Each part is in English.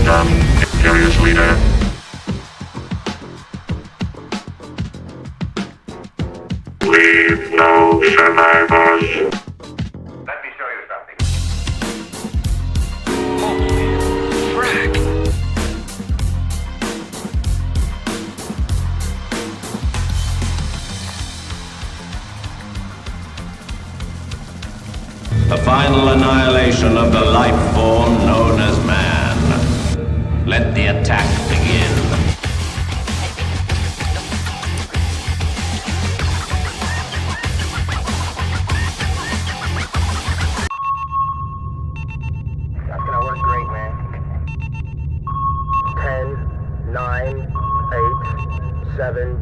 some imperious leader. Leave no survivors. Let me show you something. Frank. The final annihilation of the life form known as man. Let the attack begin. That's gonna work great, man. 10, 9, 8, 7,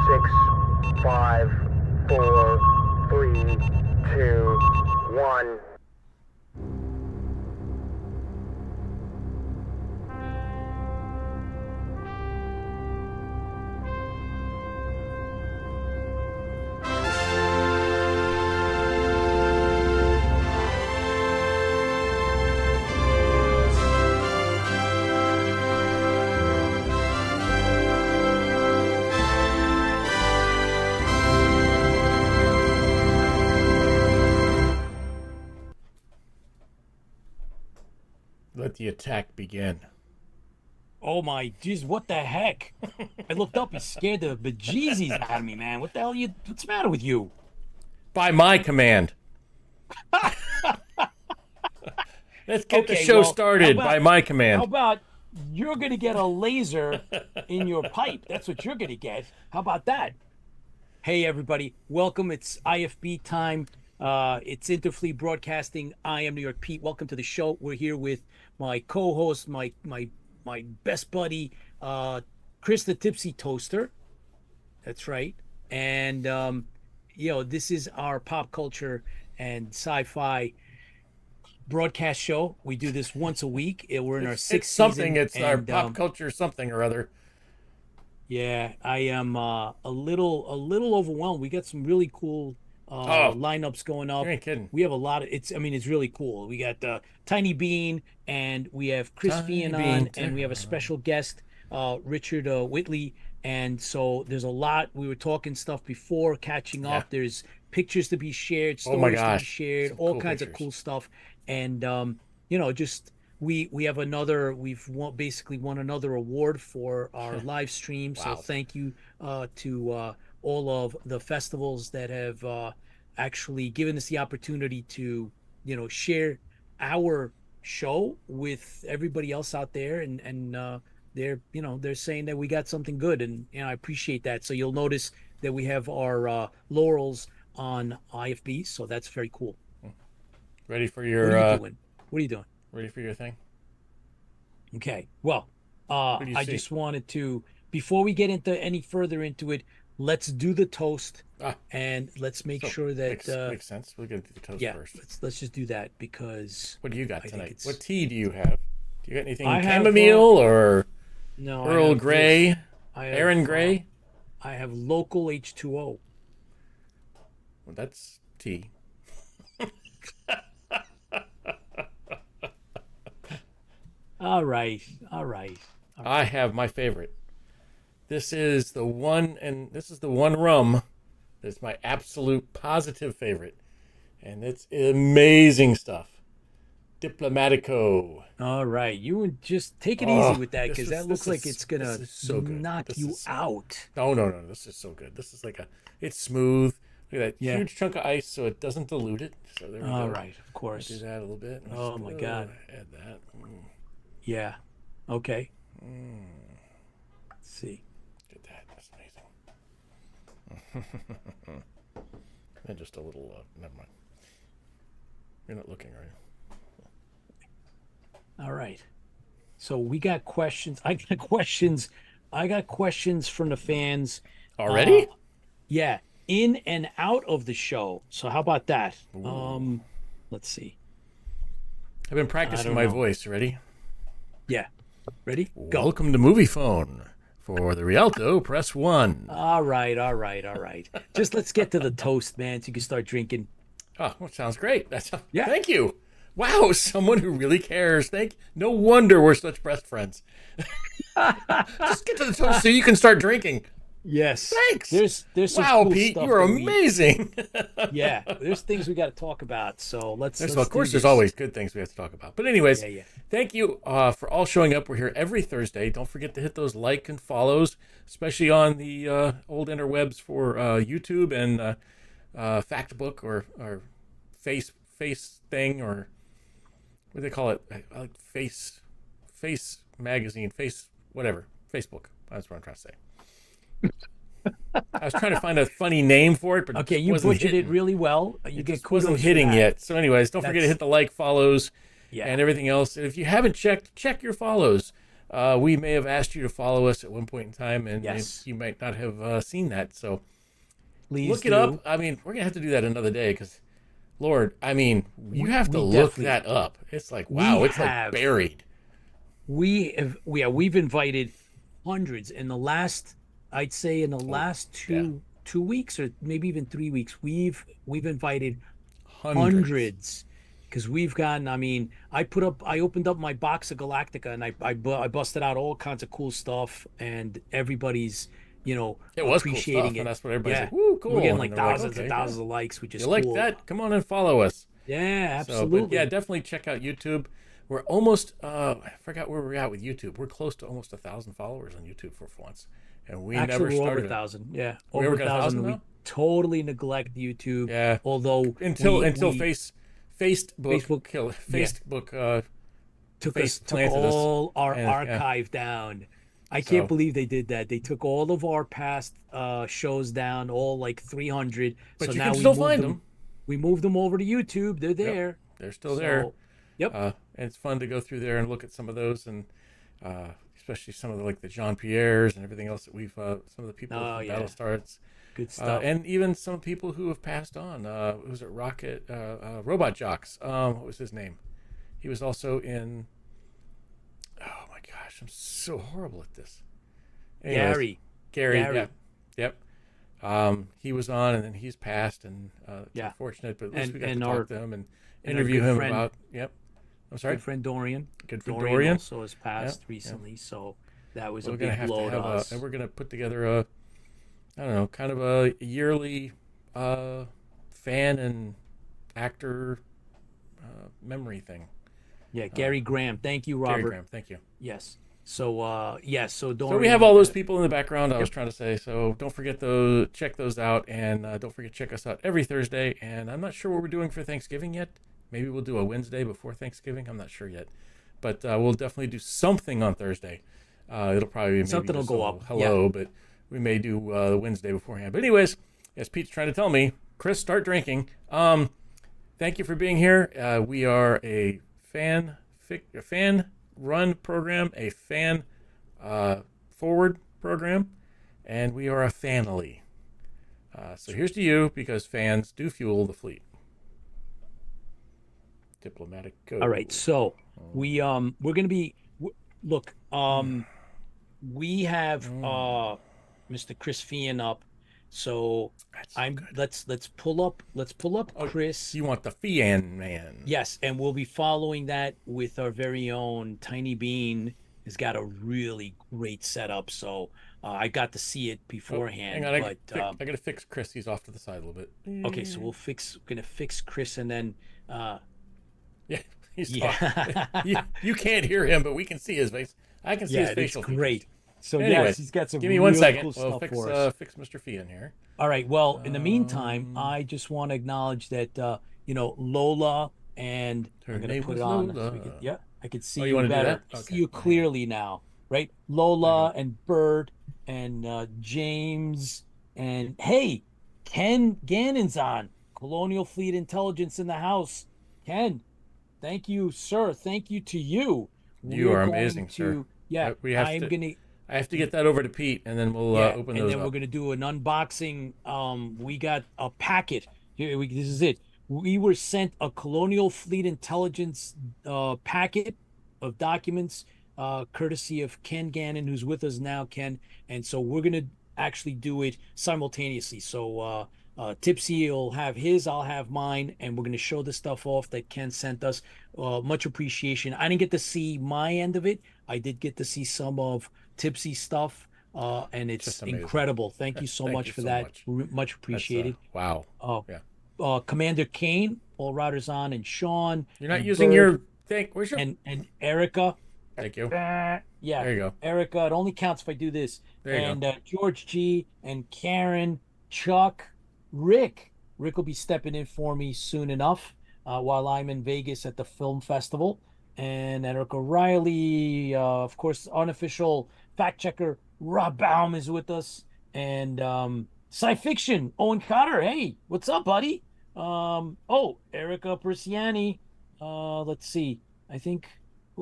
6, 5, 4, 3, 2, 1. Let the attack begin. Oh my jeez, what the heck? I looked up, he scared the bejesus out of me, man. What the hell what's the matter with you? By my command. Let's get the show started by my command. How about you're gonna get a laser in your pipe? That's what you're gonna get. How about that? Hey everybody, welcome. It's IFB time. It's Interfleet Broadcasting. I am New York Pete. Welcome to the show. We're here with my co-host, my best buddy, Chris the Tipsy Toaster. That's right. And this is our pop culture and sci-fi broadcast show. We do this once a week. We're in our sixth season. It's our pop culture something or other. Yeah, I am a little overwhelmed. We got some really cool lineups going up. You ain't kidding. We have a lot of it's really cool. We got Tiny Bean, and we have Chris Feehan on, and we have a special guest, Richard Whitley. And so there's a lot. We were talking stuff before, catching up. There's pictures to be shared, stories to be shared, all cool kinds pictures. of cool stuff. And just we have basically won another award for our live stream. So thank you to all of the festivals that have actually given us the opportunity to, share our show with everybody else out there. And they're saying that we got something good. And I appreciate that. So you'll notice that we have our laurels on IFB. So that's very cool. Ready for your... What are you doing? Ready for your thing? Okay. Well, I just wanted to, before we get into any further into it, let's do the toast, and let's make sure that makes sense. We're gonna do the toast first. Let's just do that because. What do you got tonight? What tea do you have? Do you got anything chamomile have, or no, Earl Grey, Aaron Grey? I have local H2O. Well, that's tea. All right. I have my favorite. This is the one rum that's my absolute positive favorite. And it's amazing stuff. Diplomatico. All right. You would just take it easy with that, because that looks like it's going to knock you out. No. This is so good. This is it's smooth. Look at that huge chunk of ice so it doesn't dilute it. So there we go. All right, of course. Do that a little bit. Oh, my God. Add that. Yeah. Okay. Let's see. Get that. That's amazing. And just a little, never mind. You're not looking, are you? All right. So we got questions. I got questions from the fans. Already? Yeah. In and out of the show. So how about that? Ooh. Let's see. I've been practicing my voice. Ready? Yeah. Ready? Go. Welcome to Movie Phone. For the Rialto, press 1. All right. Just let's get to the toast, man, so you can start drinking. Oh, well, sounds great. Yeah. Thank you. Wow, someone who really cares. No wonder we're such best friends. Just get to the toast so you can start drinking. Yes. Thanks. There's some Wow, cool Pete, stuff you're that amazing. yeah, there's things we got to talk about. So let's Of do course, there's this. always good things we have to talk about. But anyways, Yeah. thank you for all showing up. We're here every Thursday. Don't forget to hit those like and follows, especially on the old interwebs for YouTube and Factbook or Face thing, or what do they call it? I like Face magazine, Face whatever, Facebook. That's what I'm trying to say. I was trying to find a funny name for it, but Okay, it you wasn't butchered hitting. it really well. You It get just kudos wasn't for hitting that. yet. So anyways, don't forget to hit the like, follows, Yeah. and everything else. And if you haven't check your follows. We may have asked you to follow us at one point in time, and Yes. you might not have seen that. So Please look it do. up. I mean, we're going to have to do that another day because, Lord, I mean, you have to we look definitely- that up. It's like, wow, it's have. like buried. We've invited hundreds in the last, I'd say in the last two weeks or maybe even 3 weeks, we've invited hundreds because we've gotten, I mean, I opened up my box of Galactica and I busted out all kinds of cool stuff, and everybody's, It was cool appreciating stuff, it. and that's what everybody's Yeah. like, woo, cool. We're getting And like they're like, thousands and okay, thousands of likes, which is You like cool. that? Come on and follow us. Yeah, So, absolutely. but yeah, definitely check out YouTube. We're almost, I forgot where we're at with YouTube. We're close to almost 1,000 followers on YouTube for once. And we Actually, never we're over started. 1,000. Yeah, We over over got 1,000 1,000. We now? totally neglect YouTube. Yeah. Although Until we Facebook took face took planted us. all our And, yeah. archive down. I can't So- believe they did that. They took all of our past shows down, all like 300. But so you now can we still moved find them. We moved them over to YouTube. They're there. They're still there. So, yep. And it's fun to go through there and look at some of those, and especially some of the Jean Pierre's and everything else that we've some of the people Oh, from yeah. Battlestar. Good stuff. And even some people who have passed on. Was it Robot Jocks? What was his name? He was also in. Oh my gosh, I'm so horrible at this. Anyways, Gary. Gary. Yeah, yep. He was on, and then he's passed, and it's Yeah. unfortunate, but at least we got to and talk our- to him and and our interview good him friend- about. Yep. I'm sorry. Good friend Dorian. Good friend Dorian Dorian. also has passed Yeah, recently, so that was We're a gonna big have blow to to have us. and we're gonna put together a, I don't know, kind of a yearly fan and actor memory thing. Yeah, Gary Graham. Thank you, Gary Robert. Graham, thank you. Yes. So yes. So Dorian. So we have all those people in the background. I was trying to say. So don't forget to check those out, and don't forget to check us out every Thursday. And I'm not sure what we're doing for Thanksgiving yet. Maybe we'll do a Wednesday before Thanksgiving. I'm not sure yet, but we'll definitely do something on Thursday. It'll probably be maybe Something will just go a up. Hello, but we may do the Wednesday beforehand. But anyways, as Pete's trying to tell me, Chris, start drinking. Thank you for being here. We are a fan run program, a fan forward program, and we are a family. So here's to you, because fans do fuel the fleet. Diplomatic code. All right. So we're gonna be look. We have Mr. Chris Feehan up. So That's so I'm good. let's pull up Chris. You want the Feehan man? Yes, and we'll be following that with our very own Tiny Bean. Has got a really great setup. So I got to see it beforehand. Hang on, but I gotta fix Chris. He's off to the side a little bit. okay, so gonna fix Chris, and then Yeah, he's yeah. you can't hear him, but we can see his face. I can see his Yeah, it's facial features. great. So Anyways, yes, he's got some. Give me 1 really second. Cool We'll stuff for us. fix Mr. Feehan here. All right. Well, in the meantime, I just want to acknowledge that Lola, and Her I'm gonna name put was it on. Lola. Yeah, I could see Oh, you you wanna do better. that? See Okay. you clearly now, right? Lola and Bert and James and hey, Ken Gannon's on. Colonial Fleet Intelligence in the house. Ken, thank you, sir. Thank you to you. You We're are going amazing, sir. Yeah, We have I'm to- gonna. I have to get that over to Pete, and then we'll open and those then we're up. gonna do an unboxing. We got a packet. Here, this is it. We were sent a Colonial Fleet Intelligence packet of documents, courtesy of Ken Gannon, who's with us now, Ken. And so we're gonna actually do it simultaneously. So Tipsy will have his, I'll have mine, and we're going to show the stuff off that Ken sent us. Much appreciation. I didn't get to see my end of it. I did get to see some of Tipsy stuff, and it's Just amazing. incredible. Thank you so Thank much you for so that. much. Much That's, appreciated. wow. Uh, Yeah. Commander Kane, Paul Routerzon, and Sean. You're not and using Bird, your thing. Where's your? and Erica. Thank you. Yeah, There you go. Erica. It only counts if I do this. There you And George G and Karen, Chuck, Rick. Rick will be stepping in for me soon enough while I'm in Vegas at the film festival. And Erica Riley, of course, unofficial fact checker Rob Baum is with us. And sci fiction, Owen Cotter. Hey, what's up, buddy? Oh, Erica Persiani. Let's see. I think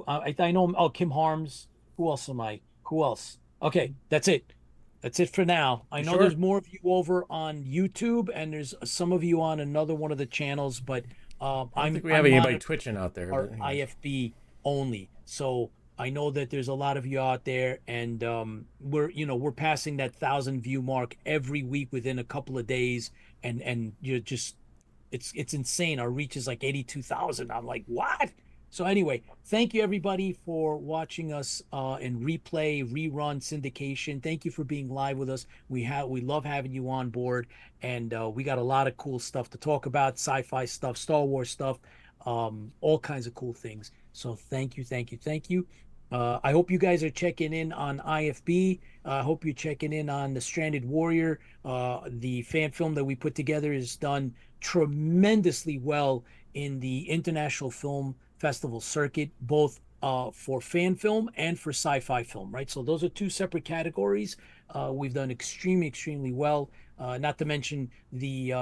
I know. Oh, Kim Harms. Who else am I? Who else? Okay, that's it. That's it for now. I know sure? there's more of you over on YouTube, and there's some of you on another one of the channels, but I don't think we I'm have anybody on twitching out there. our but anyways. IFB only. So I know that there's a lot of you out there, and we're passing that 1,000 view mark every week within a couple of days, and you're just it's insane. Our reach is like 82,000. I'm like, what? So anyway, thank you everybody for watching us in replay, rerun, syndication. Thank you for being live with us. We love having you on board, and we got a lot of cool stuff to talk about, sci-fi stuff, Star Wars stuff, all kinds of cool things. So thank you, thank you, thank you. I hope you guys are checking in on IFB. I hope you're checking in on The Stranded Warrior. The fan film that we put together is done tremendously well in the International Film Festival circuit, both for fan film and for sci-fi film, right? So those are two separate categories. We've done extremely well. Not to mention the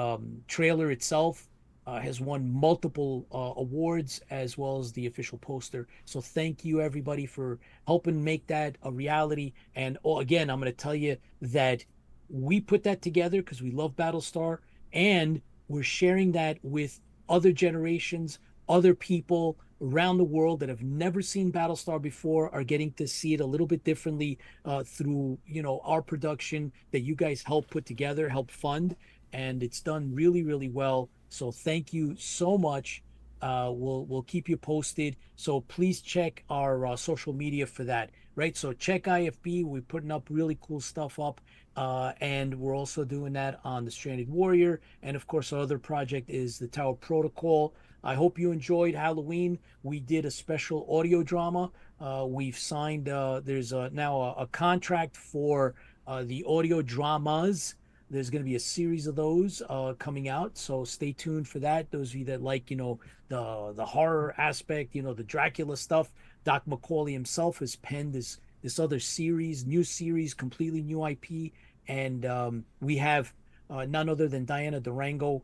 trailer itself has won multiple awards, as well as the official poster. So thank you everybody for helping make that a reality. And again, I'm going to tell you that we put that together because we love Battlestar, and we're sharing that with other generations, other people around the world that have never seen Battlestar before are getting to see it a little bit differently through our production that you guys help put together, help fund, and it's done really well. So thank you so much. We'll keep you posted. So please check our social media for that, right? So check IFB. We're putting up really cool stuff up. And we're also doing that on The Stranded Warrior. And of course, our other project is the Tower Protocol. I hope you enjoyed Halloween. We did a special audio drama. We've signed, there's now a contract for the audio dramas. There's going to be a series of those coming out, so stay tuned for that. Those of you that like, the horror aspect, the Dracula stuff. Doc McCauley himself has penned this other series, new series, completely new IP, and we have none other than Diana Durango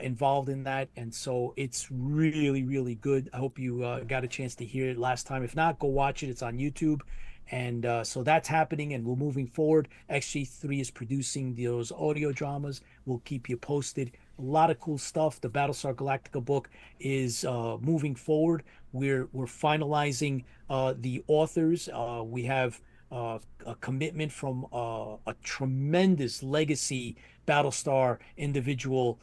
involved in that, and so it's really good. I hope you got a chance to hear it last time. If not, go watch it. It's on YouTube. And so that's happening, and we're moving forward. XG3 is producing those audio dramas. We'll keep you posted. A lot of cool stuff. The Battlestar Galactica book is moving forward. We're finalizing the authors. We have a commitment from a tremendous legacy Battlestar individual.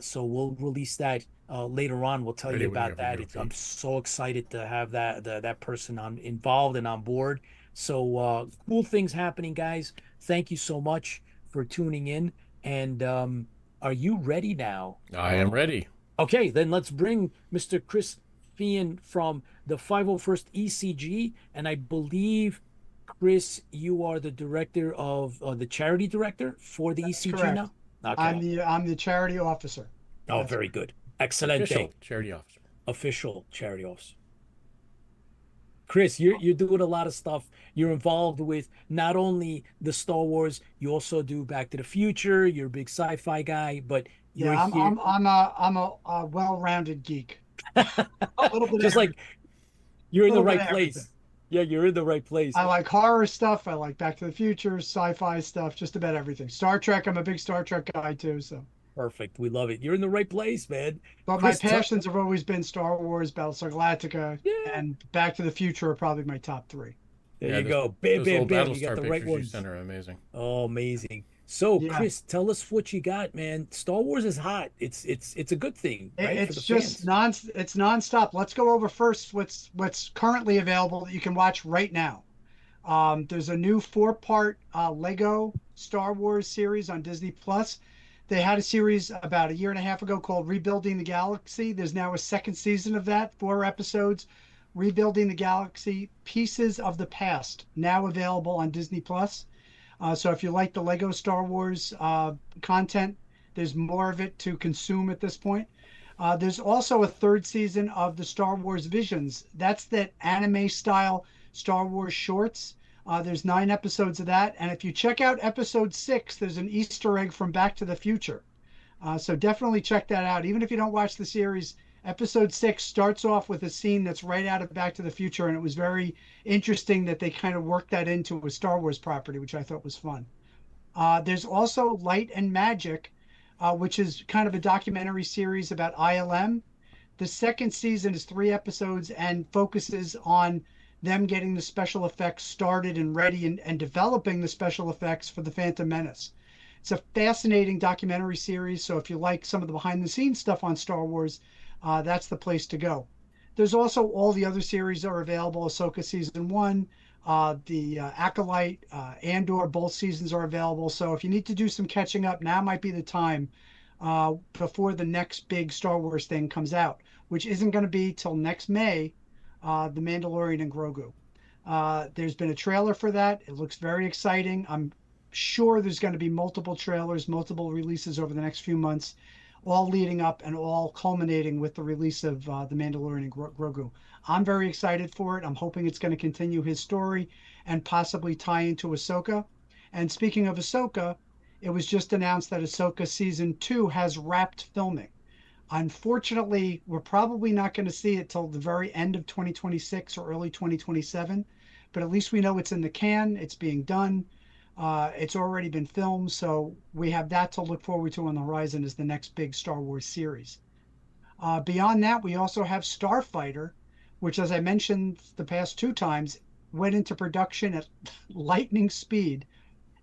So we'll release that later on. We'll tell you about that. I'm so excited to have that person involved and on board. So cool things happening, guys. Thank you so much for tuning in. And are you ready now? I am ready. Okay, then let's bring Mr. Chris Feehan from the 501st ECG. And I believe, Chris, you are the director of the charity director for the That's ECG correct. now? Okay. I'm the charity officer. Oh, very good. Excellent. Official charity officer. Official charity officer. Chris, you're doing a lot of stuff. You're involved with not only the Star Wars, you also do Back to the Future. You're a big sci-fi guy, but you're Yeah, here. I'm a well-rounded geek. A little bit Just of like you're in the little bit right of place. everything. Yeah, you're in the right place. I like horror stuff. I like Back to the Future, sci-fi stuff, just about everything. Star Trek, I'm a big Star Trek guy too. So, Perfect. We love it. You're in the right place, man. but Chris, my passions have always been Star Wars, Battlestar Galactica, Yeah. and Back to the Future are probably my top three. There Yeah, you go. Those Bam, old bam. You Battlestar got the right pictures you ones. sent are amazing. Oh, amazing. So, Yeah. Chris, tell us what you got, man. Star Wars is hot. It's a good thing, right, for It's the just fans. it's nonstop. Let's go over first what's currently available that you can watch right now. There's a new four-part Lego Star Wars series on Disney Plus. They had a series about a year and a half ago called Rebuilding the Galaxy. There's now a second season of that, 4 episodes. Rebuilding the Galaxy, Pieces of the Past, now available on Disney Plus. So if you like the Lego Star Wars content, there's more of it to consume at this point. There's also a third season of the Star Wars Visions. That's that anime style Star Wars shorts. There's 9 episodes of that. And if you check out episode 6, there's an Easter egg from Back to the Future. So definitely check that out. Even if you don't watch the series, episode 6 starts off with a scene that's right out of Back to the Future. And it was very interesting that they kind of worked that into a Star Wars property, which I thought was fun. There's also Light and Magic, which is kind of a documentary series about ILM. The second season is 3 episodes and focuses on them getting the special effects started and ready and developing the special effects for the Phantom Menace. It's a fascinating documentary series. So if you like some of the behind the scenes stuff on Star Wars, that's the place to go. There's also all the other series are available. Ahsoka season 1, the Acolyte, Andor, both seasons are available. So if you need to do some catching up, now might be the time before the next big Star Wars thing comes out, which isn't going to be till next May, The Mandalorian and Grogu. There's been a trailer for that. It looks very exciting. I'm sure there's going to be multiple trailers, multiple releases over the next few months, all leading up and all culminating with the release of The Mandalorian and Grogu. I'm very excited for it. I'm hoping it's going to continue his story and possibly tie into Ahsoka. And speaking of Ahsoka, it was just announced that Ahsoka season 2 has wrapped filming. Unfortunately, we're probably not going to see it till the very end of 2026 or early 2027, but at least we know it's in the can, it's being done. It's already been filmed, so we have that to look forward to on the horizon as the next big Star Wars series. Beyond that, we also have Starfighter, which, as I mentioned the past 2 times, went into production at lightning speed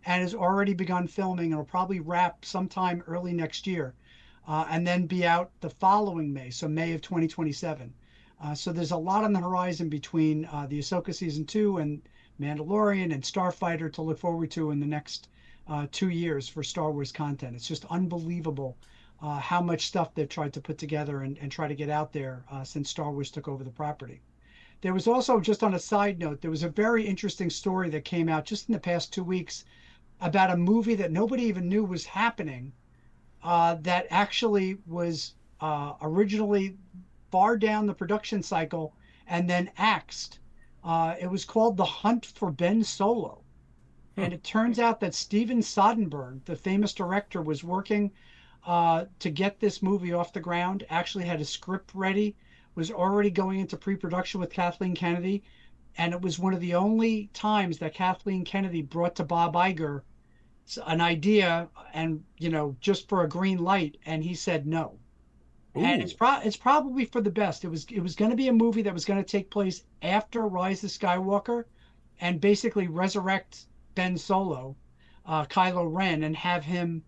and has already begun filming and will probably wrap sometime early next year, and then be out the following May, so May of 2027. So there's a lot on the horizon between the Ahsoka season 2 and Mandalorian and Starfighter to look forward to in the next 2 years for Star Wars content. It's just unbelievable how much stuff they've tried to put together and try to get out there since Star Wars took over the property. There was also, just on a side note, there was a very interesting story that came out just in the past 2 weeks about a movie that nobody even knew was happening, that actually was originally far down the production cycle and then axed. It was called The Hunt for Ben Solo. And it turns out that Steven Soderbergh, the famous director, was working to get this movie off the ground, actually had a script ready, was already going into pre-production with Kathleen Kennedy. And it was one of the only times that Kathleen Kennedy brought to Bob Iger an idea and, just for a green light. And he said no. And it's probably for the best. It was going to be a movie that was going to take place after Rise of Skywalker and basically resurrect Ben Solo, Kylo Ren, and have him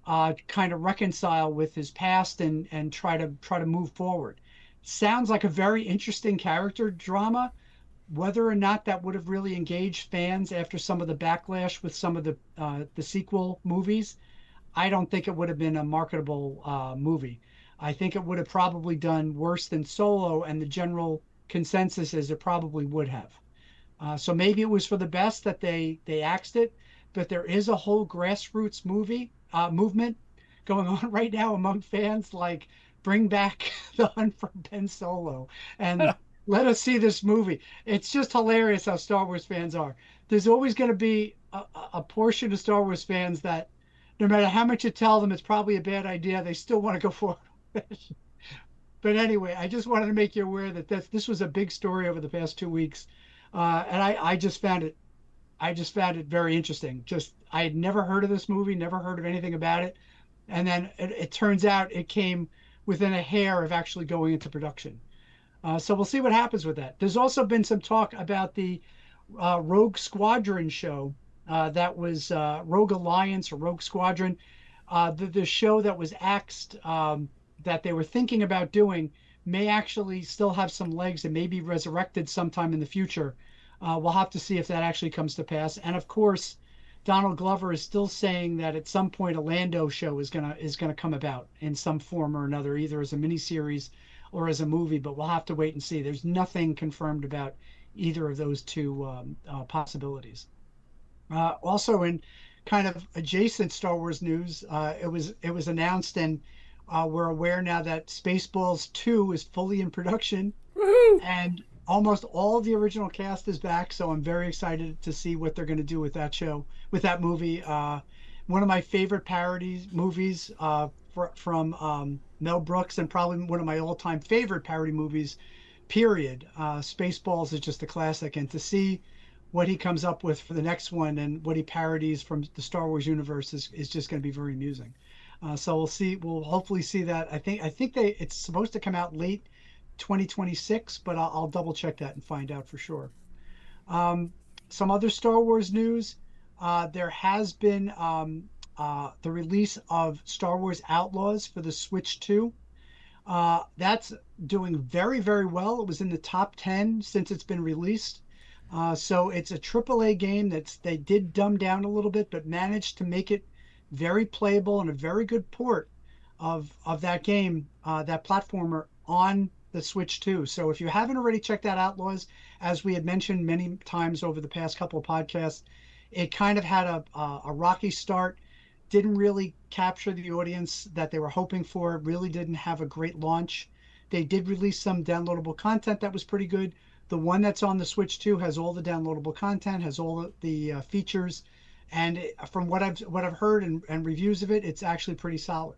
kind of reconcile with his past and try to move forward. Sounds like a very interesting character drama. Whether or not that would have really engaged fans after some of the backlash with some of the sequel movies, I don't think it would have been a marketable movie. I think it would have probably done worse than Solo, and the general consensus is it probably would have. So maybe it was for the best that they axed it, but there is a whole grassroots movement going on right now among fans, like bring back The Hunt for Ben Solo and let us see this movie. It's just hilarious how Star Wars fans are. There's always going to be a portion of Star Wars fans that no matter how much you tell them it's probably a bad idea, they still want to go forward. But anyway, I just wanted to make you aware that this was a big story over the past 2 weeks, and I just found it very interesting. Just I had never heard of this movie, never heard of anything about it, and then it turns out it came within a hair of actually going into production. So we'll see what happens with that. There's also been some talk about the Rogue Squadron show that was Rogue Alliance or Rogue Squadron. The show that was axed that they were thinking about doing may actually still have some legs and may be resurrected sometime in the future. We'll have to see if that actually comes to pass. And of course, Donald Glover is still saying that at some point a Lando show is gonna come about in some form or another, either as a miniseries or as a movie. But we'll have to wait and see. There's nothing confirmed about either of those two possibilities. Also, in kind of adjacent Star Wars news, it was announced, and we're aware now that Spaceballs 2 is fully in production, Woohoo! and almost all the original cast is back. So I'm very excited to see what they're going to do with that show, with that movie. One of my favorite parodies movies from Mel Brooks, and probably one of my all-time favorite parody movies. Period. Spaceballs is just a classic, and to see what he comes up with for the next one and what he parodies from the Star Wars universe is just going to be very amusing. So we'll see. We'll hopefully see that. I think it's supposed to come out late 2026, but I'll double check that and find out for sure. Some other Star Wars news. There has been the release of Star Wars Outlaws for the Switch 2. That's doing very, very well. It was in the top 10 since it's been released. So it's a AAA game they did dumb down a little bit, but managed to make it very playable and a very good port of that game, that platformer on the Switch 2. So if you haven't already checked out Outlaws, as we had mentioned many times over the past couple of podcasts, it kind of had a rocky start, didn't really capture the audience that they were hoping for, really didn't have a great launch. They did release some downloadable content that was pretty good. The one that's on the Switch 2 has all the downloadable content, has all the features, and from what I've heard and reviews of it, it's actually pretty solid.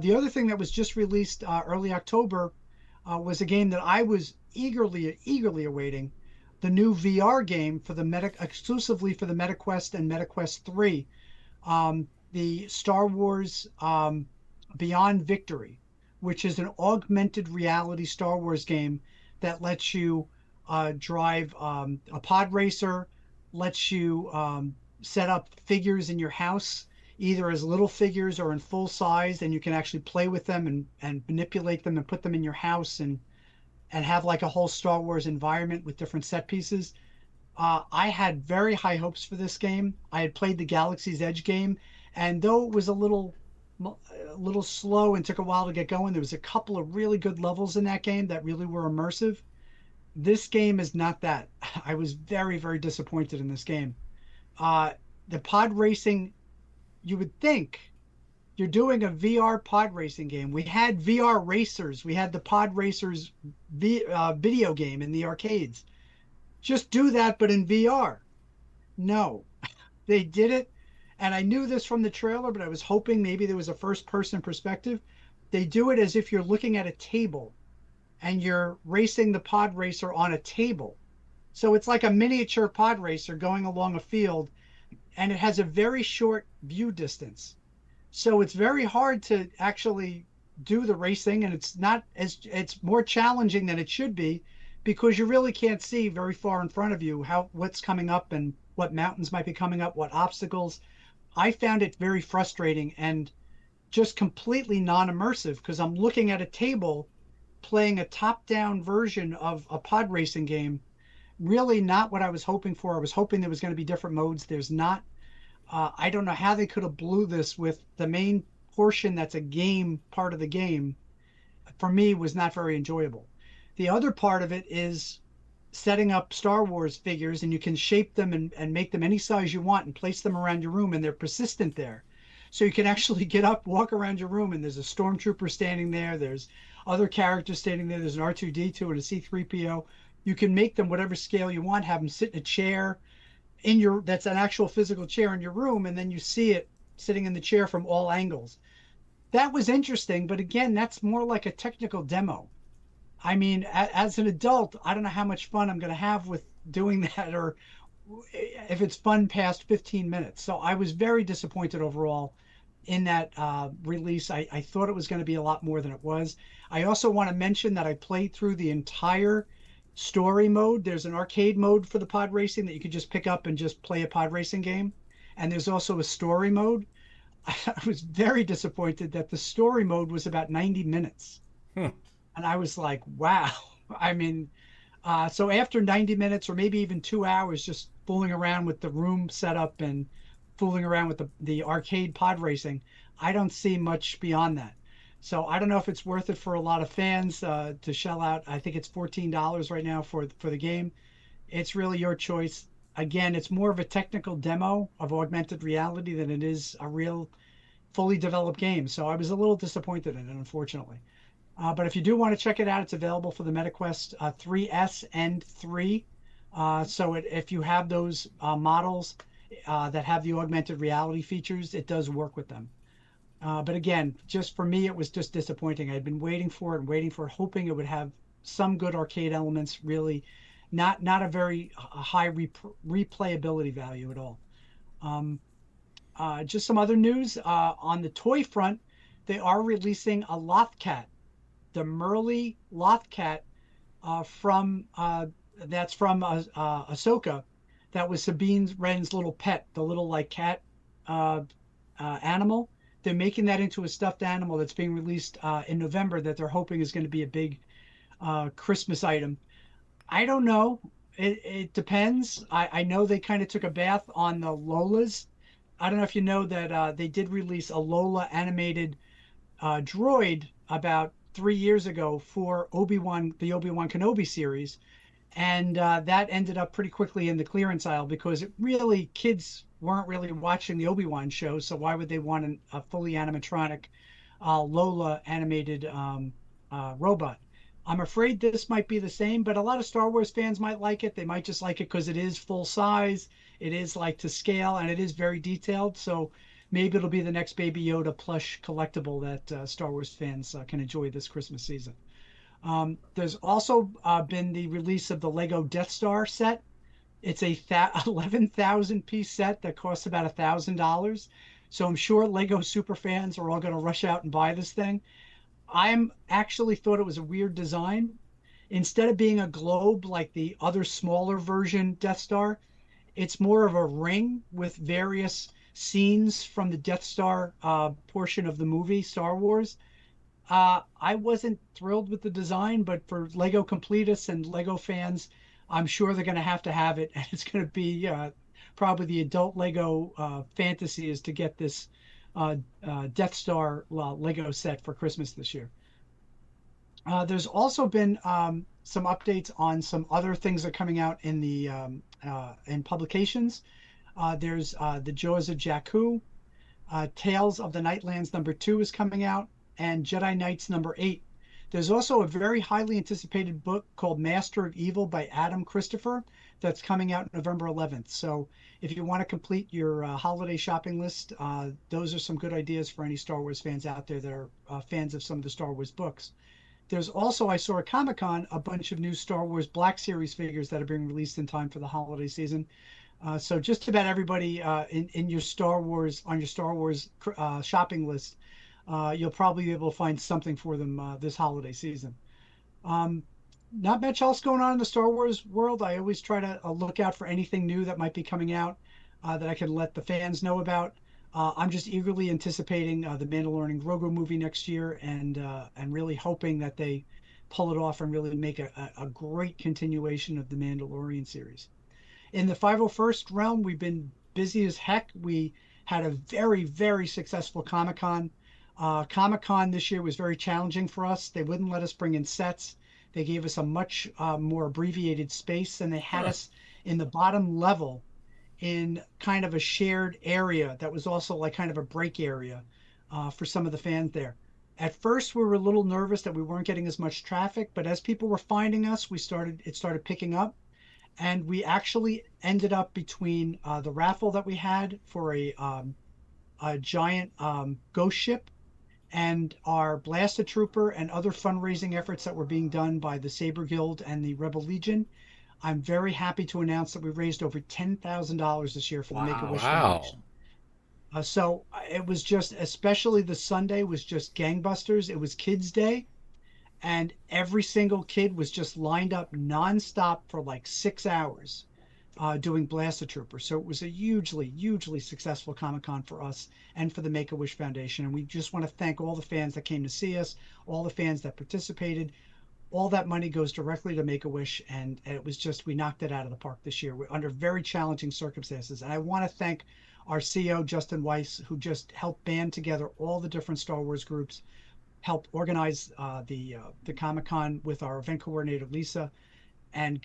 The other thing that was just released early October was a game that I was eagerly awaiting, the new VR game for exclusively for the MetaQuest and MetaQuest 3, the Star Wars Beyond Victory, which is an augmented reality Star Wars game that lets you drive a pod racer, lets you set up figures in your house, either as little figures or in full size, and you can actually play with them and manipulate them and put them in your house and have like a whole Star Wars environment with different set pieces. I had very high hopes for this game. I had played the Galaxy's Edge game, and though it was a little slow and took a while to get going, there was a couple of really good levels in that game that really were immersive. This game is not that. I was very, very disappointed in this game. The pod racing, you would think you're doing a VR pod racing game. We had VR Racers. We had the Pod Racers video game in the arcades. Just do that, but in VR. No, they did it. And I knew this from the trailer, but I was hoping maybe there was a first-person perspective. They do it as if you're looking at a table and you're racing the pod racer on a table. So it's like a miniature pod racer going along a field, and it has a very short view distance. So it's very hard to actually do the racing, and it's more challenging than it should be, because you really can't see very far in front of you what's coming up and what mountains might be coming up, what obstacles. I found it very frustrating and just completely non-immersive, because I'm looking at a table playing a top-down version of a pod racing game. Really not what I was hoping for. I was hoping there was going to be different modes. There's not. I don't know how they could have blew this with the main portion that's a game part of the game. For me, was not very enjoyable. The other part of it is setting up Star Wars figures, and you can shape them and make them any size you want and place them around your room, and they're persistent there. So you can actually get up, walk around your room, and there's a stormtrooper standing there. There's other characters standing there. There's an R2-D2 and a C-3PO. You can make them whatever scale you want, have them sit in a chair that's an actual physical chair in your room, and then you see it sitting in the chair from all angles. That was interesting, but again, that's more like a technical demo. I mean, as an adult, I don't know how much fun I'm going to have with doing that, or if it's fun past 15 minutes. So I was very disappointed overall in that release. I thought it was going to be a lot more than it was. I also want to mention that I played through the entire story mode. There's an arcade mode for the pod racing that you could just pick up and just play a pod racing game. And there's also a story mode. I was very disappointed that the story mode was about 90 minutes. Hmm. And I was like, wow. I mean, so after 90 minutes or maybe even 2 hours just fooling around with the room setup and fooling around with the arcade pod racing, I don't see much beyond that. So I don't know if it's worth it for a lot of fans to shell out. I think it's $14 right now for the game. It's really your choice. Again, it's more of a technical demo of augmented reality than it is a real fully developed game. So I was a little disappointed in it, unfortunately. But if you do want to check it out, it's available for the MetaQuest 3S and 3. If you have those models that have the augmented reality features, it does work with them. But again, just for me, it was just disappointing. I'd been waiting for it, hoping it would have some good arcade elements, really not a very high replayability value at all. Just some other news on the toy front, they are releasing a Lothcat, the Merly Lothcat that's from Ahsoka. That was Sabine Wren's little pet, the little like cat animal. They're making that into a stuffed animal that's being released in November that they're hoping is going to be a big Christmas item. I don't know. It depends. I know they kind of took a bath on the Lolas. I don't know if you know that they did release a Lola animated droid about 3 years ago for the Obi-Wan Kenobi series. And that ended up pretty quickly in the clearance aisle because kids weren't really watching the Obi-Wan show. So why would they want a fully animatronic Lola animated robot? I'm afraid this might be the same, but a lot of Star Wars fans might like it. They might just like it because it is full size, it is like to scale, and it is very detailed. So maybe it'll be the next Baby Yoda plush collectible that Star Wars fans can enjoy this Christmas season. There's also been the release of the Lego Death Star set. It's a 11,000 piece set that costs about $1,000. So I'm sure Lego super fans are all going to rush out and buy this thing. I'm actually thought it was a weird design. Instead of being a globe like the other smaller version Death Star, it's more of a ring with various scenes from the Death Star portion of the movie Star Wars. I wasn't thrilled with the design, but for Lego completists and Lego fans, I'm sure they're going to have it, and it's going to be probably the adult Lego fantasy is to get this Death Star Lego set for Christmas this year. There's also been some updates on some other things that are coming out in the in publications. There's the Jaws of Jakku, Tales of the Nightlands #2 is coming out, and Jedi Knights #8. There's also a very highly anticipated book called Master of Evil by Adam Christopher that's coming out November 11th. So if you want to complete your holiday shopping list, those are some good ideas for any Star Wars fans out there that are fans of some of the Star Wars books. There's also, I saw at Comic-Con, a bunch of new Star Wars Black Series figures that are being released in time for the holiday season. So just about everybody in your Star Wars shopping list, you'll probably be able to find something for them this holiday season. Not much else going on in the Star Wars world. I always try to look out for anything new that might be coming out that I can let the fans know about. I'm just eagerly anticipating the Mandalorian Grogu movie next year, and really hoping that they pull it off and really make a great continuation of the Mandalorian series. In the 501st realm, we've been busy as heck. We had a very, very successful Comic-Con. Comic-Con this year was very challenging for us. They wouldn't let us bring in sets. They gave us a much more abbreviated space, and they had us in the bottom level in kind of a shared area that was also like kind of a break area for some of the fans there. At first, we were a little nervous that we weren't getting as much traffic, but as people were finding us, it started picking up. And we actually ended up between the raffle that we had for a giant ghost ship and our Blaster Trooper and other fundraising efforts that were being done by the Saber Guild and the Rebel Legion. I'm very happy to announce that we raised over $10,000 this year for the Make-A-Wish Foundation. So it was just, especially the Sunday was just gangbusters. It was Kids Day. and every single kid was just lined up nonstop for like 6 hours doing Blaster Trooper. So it was a hugely successful Comic-Con for us and for the Make-A-Wish Foundation. And we just want to thank all the fans that came to see us, all the fans that participated. All that money goes directly to Make-A-Wish, and it was just, we knocked it out of the park this year. We're under very challenging circumstances. And I want to thank our CEO, Justin Weiss, who just helped band together all the different Star Wars groups, helped organize the Comic-Con with our event coordinator, Lisa, and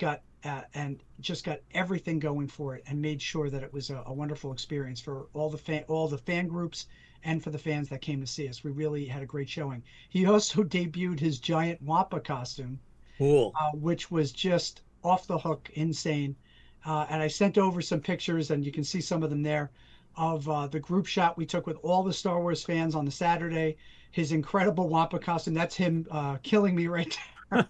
just got everything going for it and made sure that it was a wonderful experience for all the fan groups and for the fans that came to see us. We really had a great showing. He also debuted his giant Wampa costume, Cool. which was just off the hook, insane. And I sent over some pictures, and you can see some of them there, of the group shot we took with all the Star Wars fans on the Saturday. His incredible Wampa costume. That's him killing me right there.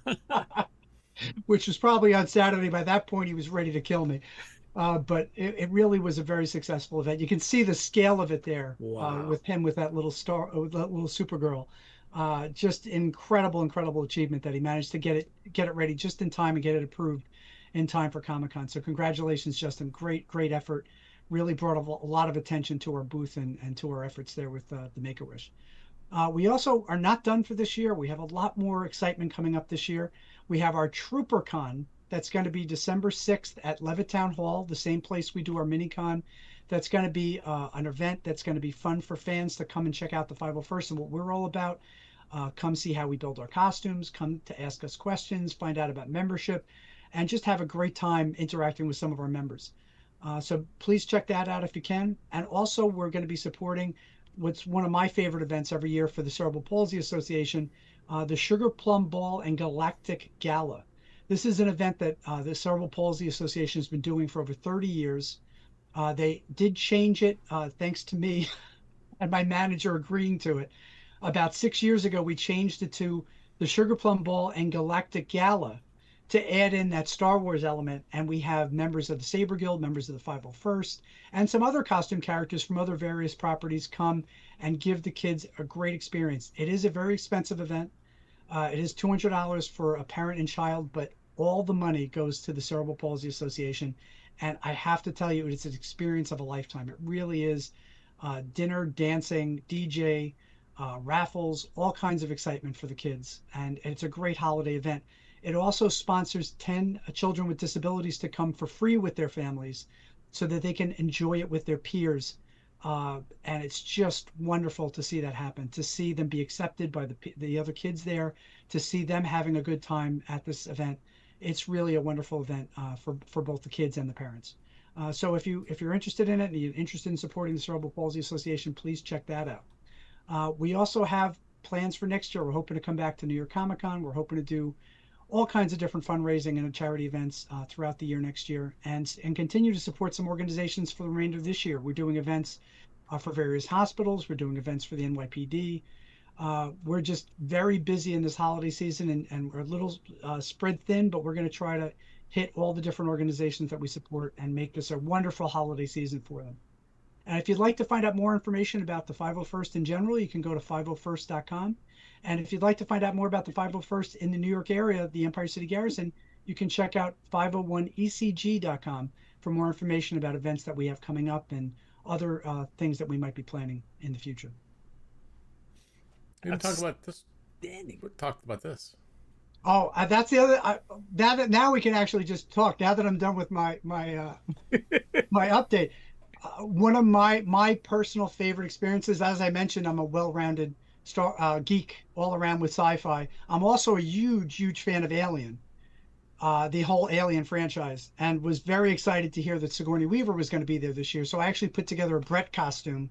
Which was probably on Saturday. By that point, he was ready to kill me. But it really was a very successful event. You can see the scale of it there. Wow. With him, with that little with that little Supergirl. Just incredible achievement that he managed to get it ready just in time and get it approved in time for Comic-Con. So congratulations, Justin. Great effort. Really brought a lot of attention to our booth and to our efforts there with the Make-A-Wish. We also are not done for this year. We have a lot more excitement coming up this year. We have our TrooperCon that's going to be December 6th at Levittown Hall, the same place we do our mini-con. That's going to be an event that's going to be fun for fans to come and check out the 501st and what we're all about. Come see how we build our costumes, come to ask us questions, find out about membership, and just have a great time interacting with some of our members. So please check that out if you can. And also, we're going to be supporting what's one of my favorite events every year for the Cerebral Palsy Association, the Sugar Plum Ball and Galactic Gala. This is an event that the Cerebral Palsy Association has been doing for over 30 years. They did change it thanks to me and my manager agreeing to it. About 6 years ago, we changed it to the Sugar Plum Ball and Galactic Gala to add in that Star Wars element. And we have members of the Saber Guild, members of the 501st, and some other costume characters from other various properties come and give the kids a great experience. It is a very expensive event. It is $200 for a parent and child, but all the money goes to the Cerebral Palsy Association. And I have to tell you, it's an experience of a lifetime. It really is. Dinner, dancing, DJ, raffles, all kinds of excitement for the kids. And it's a great holiday event. It also sponsors 10 children with disabilities to come for free with their families so that they can enjoy it with their peers. And it's just wonderful to see that happen, to see them be accepted by the other kids there, to see them having a good time at this event. It's really a wonderful event for both the kids and the parents. So if you're interested in it and you're interested in supporting the Cerebral Palsy Association, please check that out. We also have plans for next year. We're hoping to come back to New York Comic Con. We're hoping to do all kinds of different fundraising and charity events throughout the year next year, and continue to support some organizations for the remainder of this year. We're doing events for various hospitals. We're doing events for the NYPD. We're just very busy in this holiday season, and we're a little spread thin, but we're going to try to hit all the different organizations that we support and make this a wonderful holiday season for them. And if you'd like to find out more information about the 501st in general, you can go to 501st.com. And if you'd like to find out more about the 501st in the New York area, the Empire City Garrison, you can check out 501ecg.com for more information about events that we have coming up and other things that we might be planning in the future. We didn't talk about this. We talked about this. Oh, that's the other. Now we can actually just talk. Now that I'm done with my my update, one of my personal favorite experiences, as I mentioned, I'm a well-rounded geek all around with sci-fi. I'm also a huge fan of Alien, the whole Alien franchise, and was very excited to hear that Sigourney Weaver was going to be there this year. So I actually put together a Brett costume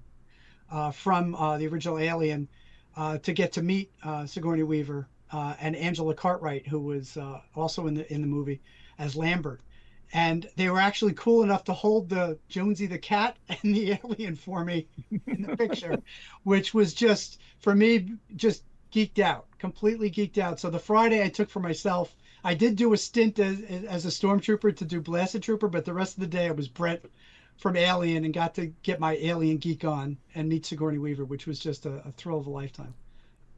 from the original Alien to get to meet Sigourney Weaver and Angela Cartwright, who was also in the movie as Lambert. And they were actually cool enough to hold the Jonesy the cat and the alien for me in the picture, which was just, for me, just geeked out, completely geeked out. So the Friday I took for myself. I did do a stint as a stormtrooper to do Blasted Trooper, but the rest of the day I was Brett from Alien and got to get my alien geek on and meet Sigourney Weaver, which was just a thrill of a lifetime.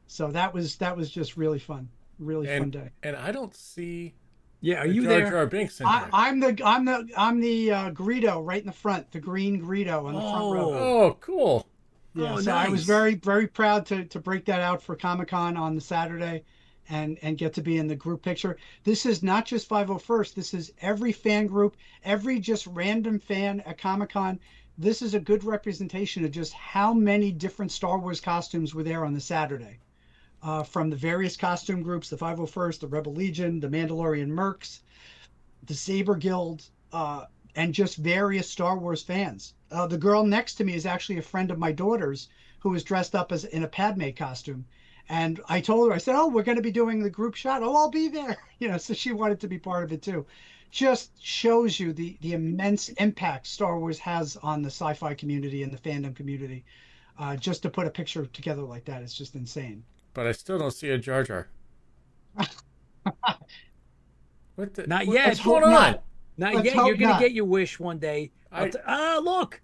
So that was just really fun. Really fun day. And I don't see Yeah, are the you Jar there? Jar Binks in here. I'm the Greedo right in the front, the green Greedo on the front row. Oh, cool. Yeah, Oh, so I was nice. very proud to break that out for Comic-Con on the Saturday and get to be in the group picture. This is not just 501st, this is every fan group, every just random fan at Comic-Con. This is a good representation of just how many different Star Wars costumes were there on the Saturday. From the various costume groups, the 501st, the Rebel Legion, the Mandalorian Mercs, the Saber Guild, and just various Star Wars fans. The girl next to me is actually a friend of my daughter's who was dressed up as in a Padme costume. And I told her, I said, "Oh, we're going to be doing the group shot. Oh, I'll be there." So she wanted to be part of it too. Just shows you the immense impact Star Wars has on the sci-fi community and the fandom community. Just to put a picture together like that, it's just insane. But I still don't see a Jar Jar. Not what's yet. going Hope on? not. Not Let's yet. hope You're gonna not. get your wish one day. Look.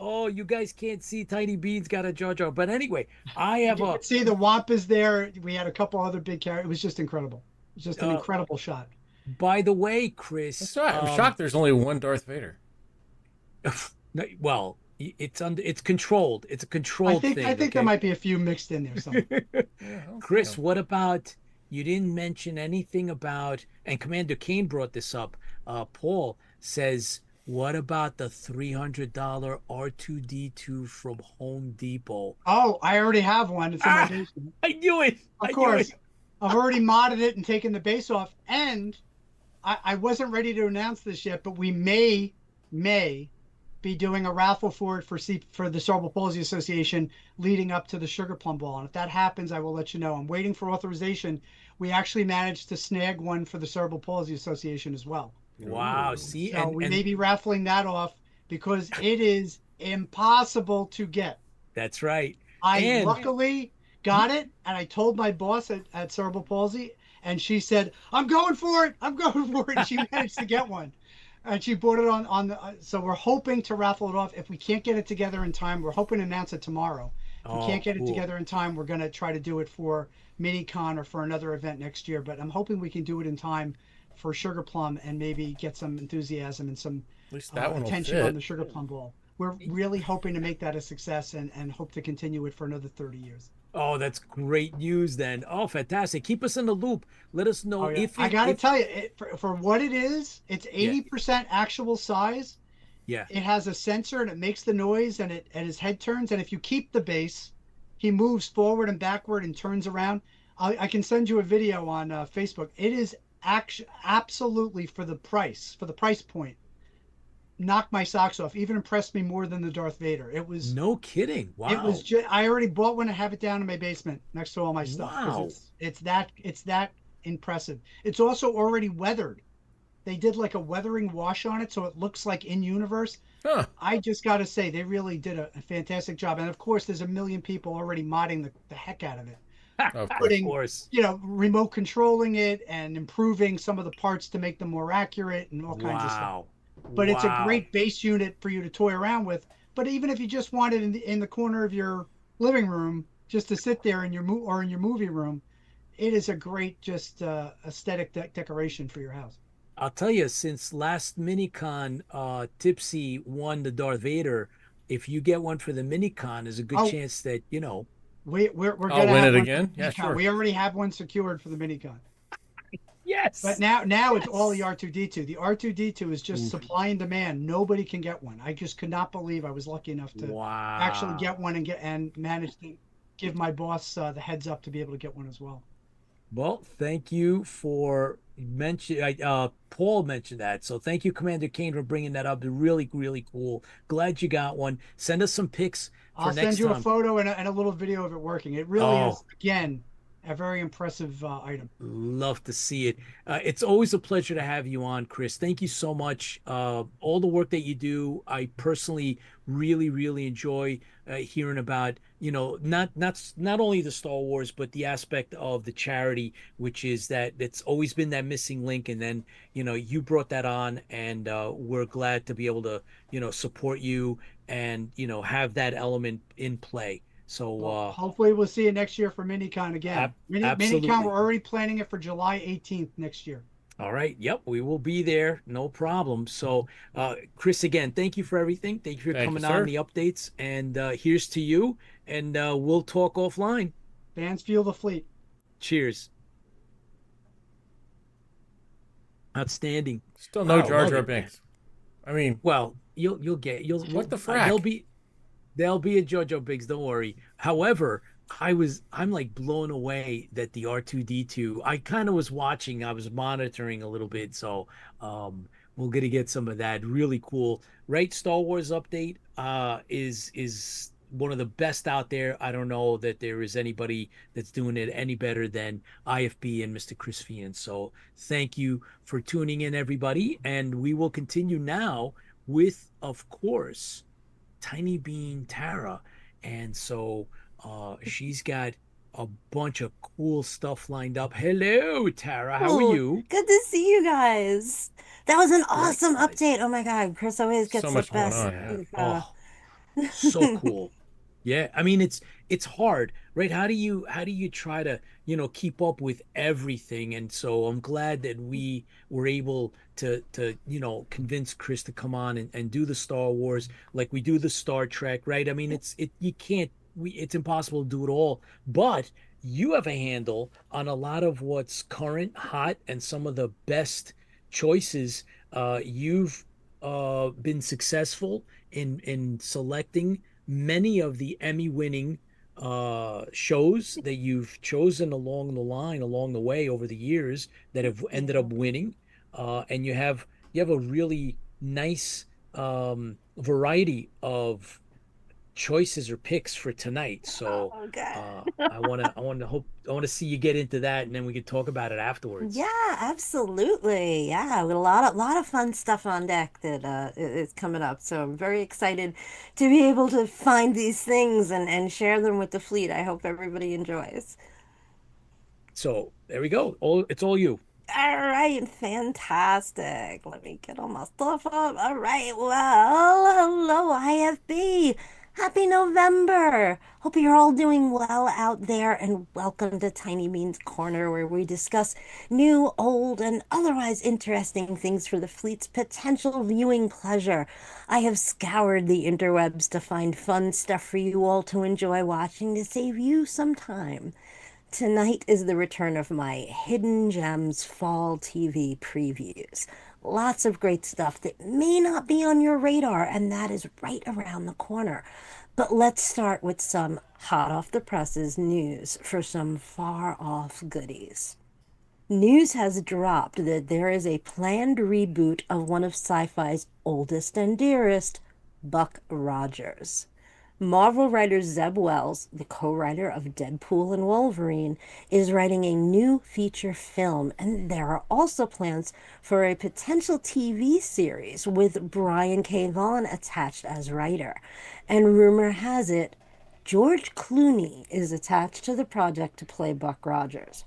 Oh, you guys can't see Tiny Bean's got a Jar Jar. But anyway, I have You a can see the Wamp is there. We had a couple other big characters. It was just incredible. It was just an Uh, incredible shot. by the way, Chris. That's right. I'm shocked there's only one Darth Vader. No, well, it's controlled. It's a controlled thing. I think there okay? might be a few mixed in there somewhere. Chris, what about you didn't mention anything about, and Commander Kane brought this up. Paul says, what about the $300 R2D2 from Home Depot? Oh, I already have one. It's in my basement. I knew it. Of I knew course. it. I've already modded it and taken the base off. And I wasn't ready to announce this yet, but we may be doing a raffle for it for the Cerebral Palsy Association leading up to the Sugar Plum Ball. And if that happens, I will let you know. I'm waiting for authorization. We actually managed to snag one for the Cerebral Palsy Association as well. Wow. See, So we may be raffling that off because it is impossible to get. that's right. I luckily got it, and I told my boss at Cerebral Palsy, and she said, "I'm going for it. I'm going for it." And she managed to get one, and she bought it on the. So we're hoping to raffle it off. If we can't get it together in time, we're hoping to announce it tomorrow. If we can't get it together in time, we're going to try to do it for MiniCon or for another event next year. But I'm hoping we can do it in time for Sugar Plum and maybe get some enthusiasm and some At least that one will attention fit. on the Sugar Plum Ball. We're really hoping to make that a success and hope to continue it for another 30 years. Oh, that's great news then. Oh, fantastic. Keep us in the loop. Let us know if I got to if- tell you, for what it is, it's 80% actual size. Yeah. It has a sensor and it makes the noise and his head turns. And if you keep the base, he moves forward and backward and turns around. I can send you a video on Facebook. It is absolutely for the price point. Knocked my socks off. Even impressed me more than the Darth Vader. It was No kidding. Wow. It was just, I already bought one and have it down in my basement next to all my stuff. 'Cause Wow. It's that impressive. It's also already weathered. They did like a weathering wash on it, so it looks like in universe. Huh. I just got to say, they really did a fantastic job. And of course, there's a million people already modding the heck out of it. Of Putting, course. remote controlling it and improving some of the parts to make them more accurate and all kinds of stuff. Wow. But it's a Wow. great base unit for you to toy around with. But even if you just want it in the corner of your living room, just to sit there in your movie room, it is a great just aesthetic decoration for your house. I'll tell you, since last MiniCon, Tipsy won the Darth Vader. If you get one for the MiniCon, there's a good Oh. chance that We're I'll gonna win have it one again? for the Yeah, MiniCon. sure. We already have one secured for the MiniCon. Yes. But now it's all the R2D2. The R2D2 is just supply and demand. Nobody can get one. I just could not believe I was lucky enough to Wow. actually get one and manage to give my boss the heads up to be able to get one as well. Well, thank you for Paul mentioned that. So thank you, Commander Kane, for bringing that up. Really, really cool. Glad you got one. Send us some pics for I'll next send you time. a photo and a little video of it working. It really Oh. is, again, a very impressive item. Love to see it. It's always a pleasure to have you on, Chris. Thank you so much. All the work that you do, I personally really, really enjoy hearing about. Not only the Star Wars, but the aspect of the charity, which is that it's always been that missing link. And then you brought that on, and we're glad to be able to support you and have that element in play. So Well, hopefully we'll see you next year for MiniCon again. MiniCon, absolutely. we're already planning it for July 18th next year. All right. Yep, we will be there. No problem. So, Chris, again, thank you for everything. Thank you for Thank you, coming on sir. the updates. And here's to you. And we'll talk offline. Fans fuel the fleet. Cheers. Outstanding. Still no Wow, Jar love Jar it, man. Binks. I mean, Well, you'll get what the there'll frack? be a JoJo Biggs. Don't worry. However, I'm like blown away that the R2D2. I kind of was watching. I was monitoring a little bit. So we're gonna get some of that. Really cool. Right, Star Wars update is one of the best out there. I don't know that there is anybody that's doing it any better than IFB and Mr. Chris Feehan. So thank you for tuning in, everybody, and we will continue now with, of course, Tiny Bean Tara. And so she's got a bunch of cool stuff lined up. Hello, Tara. How are Oh, you? good to see you guys. That was an awesome Likewise. update. Oh my God, Chris always So gets the much going best. on. Yeah. Oh, so cool. Yeah, I mean it's hard, right? How do you try to, keep up with everything? And so I'm glad that we were able to, convince Chris to come on and do the Star Wars like we do the Star Trek, right? I mean, it's impossible to do it all, but you have a handle on a lot of what's current, hot, and some of the best choices. You've been successful in selecting many of the Emmy winning shows that you've chosen along the line, along the way over the years that have ended up winning. And you have a really nice variety of choices or picks for tonight. So Oh God. I want to see you get into that, and then we can talk about it afterwards. Yeah, absolutely. Yeah, with a lot of fun stuff on deck that is coming up. So I'm very excited to be able to find these things and share them with the fleet. I hope everybody enjoys. So there we go. It's all you. All right, fantastic. Let me get all my stuff up. All right, well, hello, IFB. Happy November. Hope you're all doing well out there, and welcome to Tiny Bean's Corner, where we discuss new, old, and otherwise interesting things for the fleet's potential viewing pleasure. I have scoured the interwebs to find fun stuff for you all to enjoy watching to save you some time. Tonight is the return of my Hidden Gems Fall TV previews. Lots of great stuff that may not be on your radar, and that is right around the corner. But let's start with some hot off the presses news for some far off goodies. News has dropped that there is a planned reboot of one of sci fi's oldest and dearest, Buck Rogers. Marvel writer Zeb Wells, the co-writer of Deadpool and Wolverine, is writing a new feature film, and there are also plans for a potential TV series with Brian K. Vaughan attached as writer. And rumor has it, George Clooney is attached to the project to play Buck Rogers.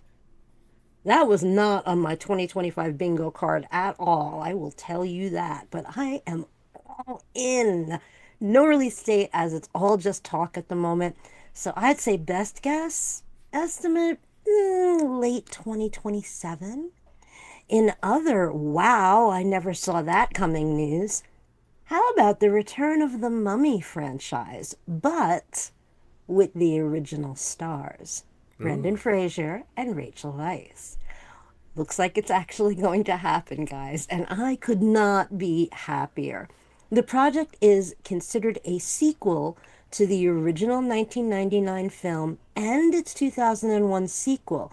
That was not on my 2025 bingo card at all, I will tell you that, but I am all in. No release date as it's all just talk at the moment. So I'd say best guess estimate late 2027. In other wow, I never saw that coming news. How about the return of the Mummy franchise, but with the original stars, Brendan Fraser and Rachel Weisz? Looks like it's actually going to happen, guys, and I could not be happier. The project is considered a sequel to the original 1999 film and its 2001 sequel,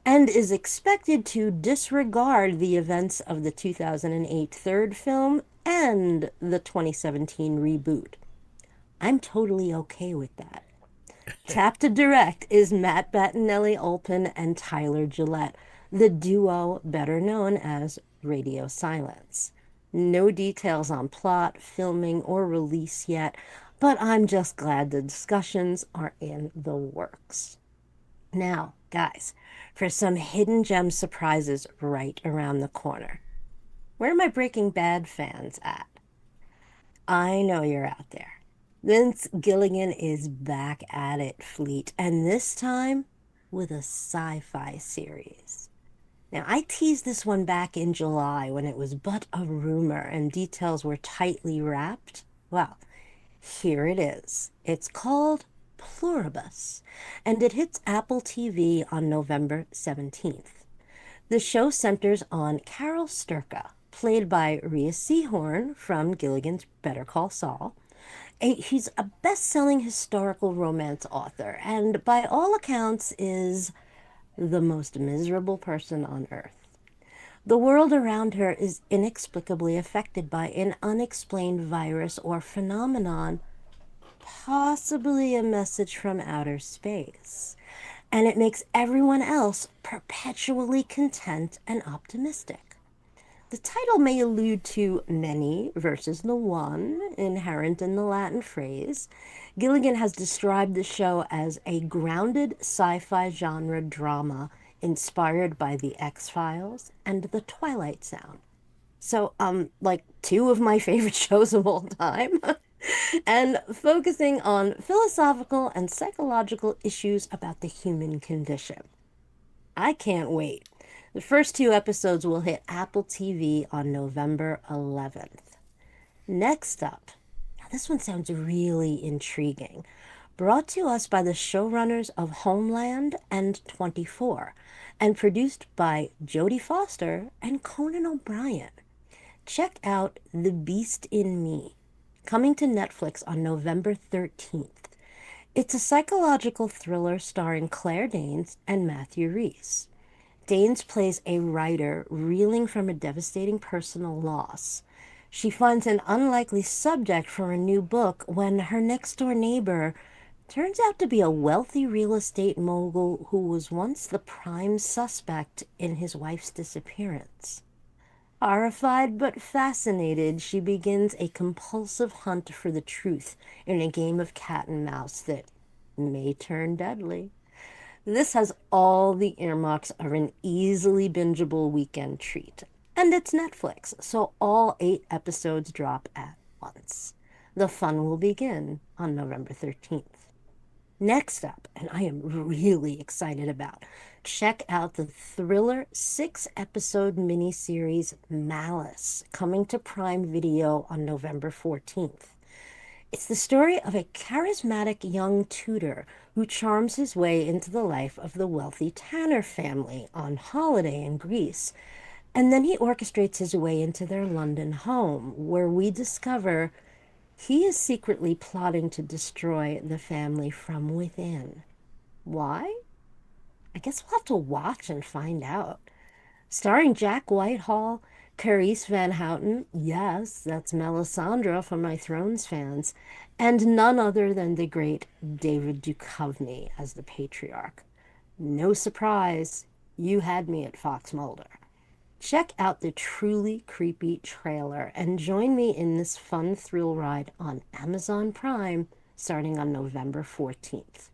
and is expected to disregard the events of the 2008 third film and the 2017 reboot. I'm totally okay with that. Tapped to direct is Matt Bettinelli-Olpin and Tyler Gillette, the duo better known as Radio Silence. No details on plot, filming, or release yet, but I'm just glad the discussions are in the works. Now, guys, for some hidden gem surprises right around the corner. Where are my Breaking Bad fans at? I know you're out there. Vince Gilligan is back at it, Fleet, and this time with a sci-fi series. Now, I teased this one back in July when it was but a rumor and details were tightly wrapped. Well, here it is. It's called Pluribus, and it hits Apple TV on November 17th. The show centers on Carol Sturka, played by Rhea Seehorn from Gilligan's Better Call Saul. He's a best-selling historical romance author, and by all accounts is the most miserable person on earth. The world around her is inexplicably affected by an unexplained virus or phenomenon, possibly a message from outer space. And it makes everyone else perpetually content and optimistic. The title may allude to many versus the one inherent in the Latin phrase. Gilligan has described the show as a grounded sci-fi genre drama inspired by The X-Files and The Twilight Zone. So, like two of my favorite shows of all time. And focusing on philosophical and psychological issues about the human condition. I can't wait. The first two episodes will hit Apple TV on November 11th. Next up, now this one sounds really intriguing. Brought to us by the showrunners of Homeland and 24, and produced by Jodie Foster and Conan O'Brien. Check out The Beast in Me, coming to Netflix on November 13th. It's a psychological thriller starring Claire Danes and Matthew Rhys. Danes plays a writer reeling from a devastating personal loss. She finds an unlikely subject for a new book when her next-door neighbor turns out to be a wealthy real estate mogul who was once the prime suspect in his wife's disappearance. Horrified but fascinated, she begins a compulsive hunt for the truth in a game of cat and mouse that may turn deadly. This has all the earmarks of an easily bingeable weekend treat. And it's Netflix, so all 8 episodes drop at once. The fun will begin on November 13th. Next up, and I am really excited about, check out the thriller 6-episode miniseries Malice, coming to Prime Video on November 14th. It's the story of a charismatic young tutor who charms his way into the life of the wealthy Tanner family on holiday in Greece, and then he orchestrates his way into their London home, where we discover he is secretly plotting to destroy the family from within. Why? I guess we'll have to watch and find out. Starring Jack Whitehall, Carice Van Houten, yes, that's Melisandre for my Thrones fans, and none other than the great David Duchovny as the patriarch. No surprise, you had me at Fox Mulder. Check out the truly creepy trailer and join me in this fun thrill ride on Amazon Prime starting on November 14th.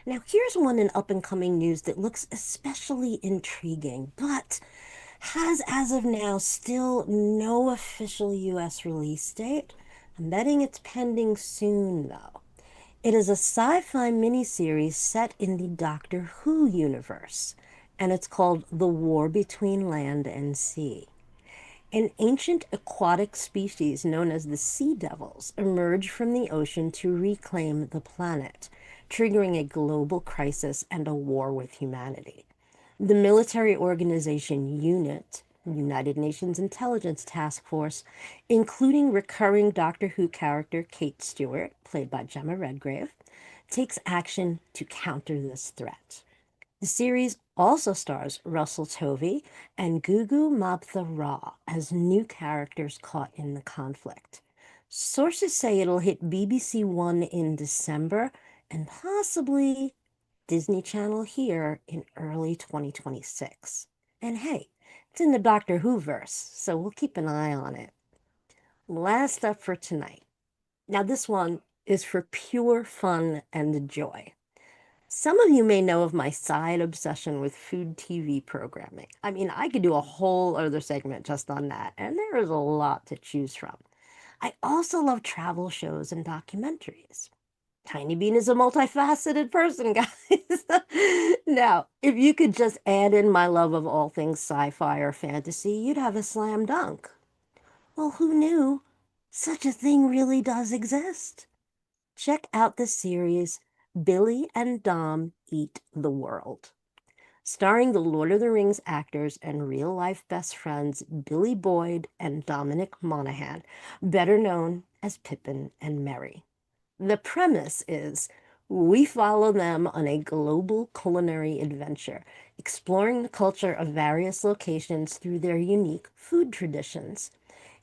Now, here's one in up-and-coming news that looks especially intriguing, but has, as of now, still no official U.S. release date. I'm betting it's pending soon, though. It is a sci-fi miniseries set in the Doctor Who universe, and it's called The War Between Land and Sea. An ancient aquatic species known as the sea devils emerge from the ocean to reclaim the planet, triggering a global crisis and a war with humanity. The military organization UNIT, United Nations Intelligence Task Force, including recurring Doctor Who character Kate Stewart, played by Gemma Redgrave, takes action to counter this threat. The series also stars Russell Tovey and Gugu Mabtha Raw as new characters caught in the conflict. Sources say it'll hit BBC One in December and possibly Disney Channel here in early 2026. And hey, it's in the Doctor Who verse, so we'll keep an eye on it. Last up for tonight. Now this one is for pure fun and joy. Some of you may know of my side obsession with food TV programming. I mean, I could do a whole other segment just on that, and there is a lot to choose from. I also love travel shows and documentaries. Tiny Bean is a multifaceted person, guys. Now, if you could just add in my love of all things sci-fi or fantasy, you'd have a slam dunk. Well, who knew such a thing really does exist? Check out the series Billy and Dom Eat the World, starring the Lord of the Rings actors and real life best friends Billy Boyd and Dominic Monaghan, better known as Pippin and Merry. The premise is we follow them on a global culinary adventure, exploring the culture of various locations through their unique food traditions.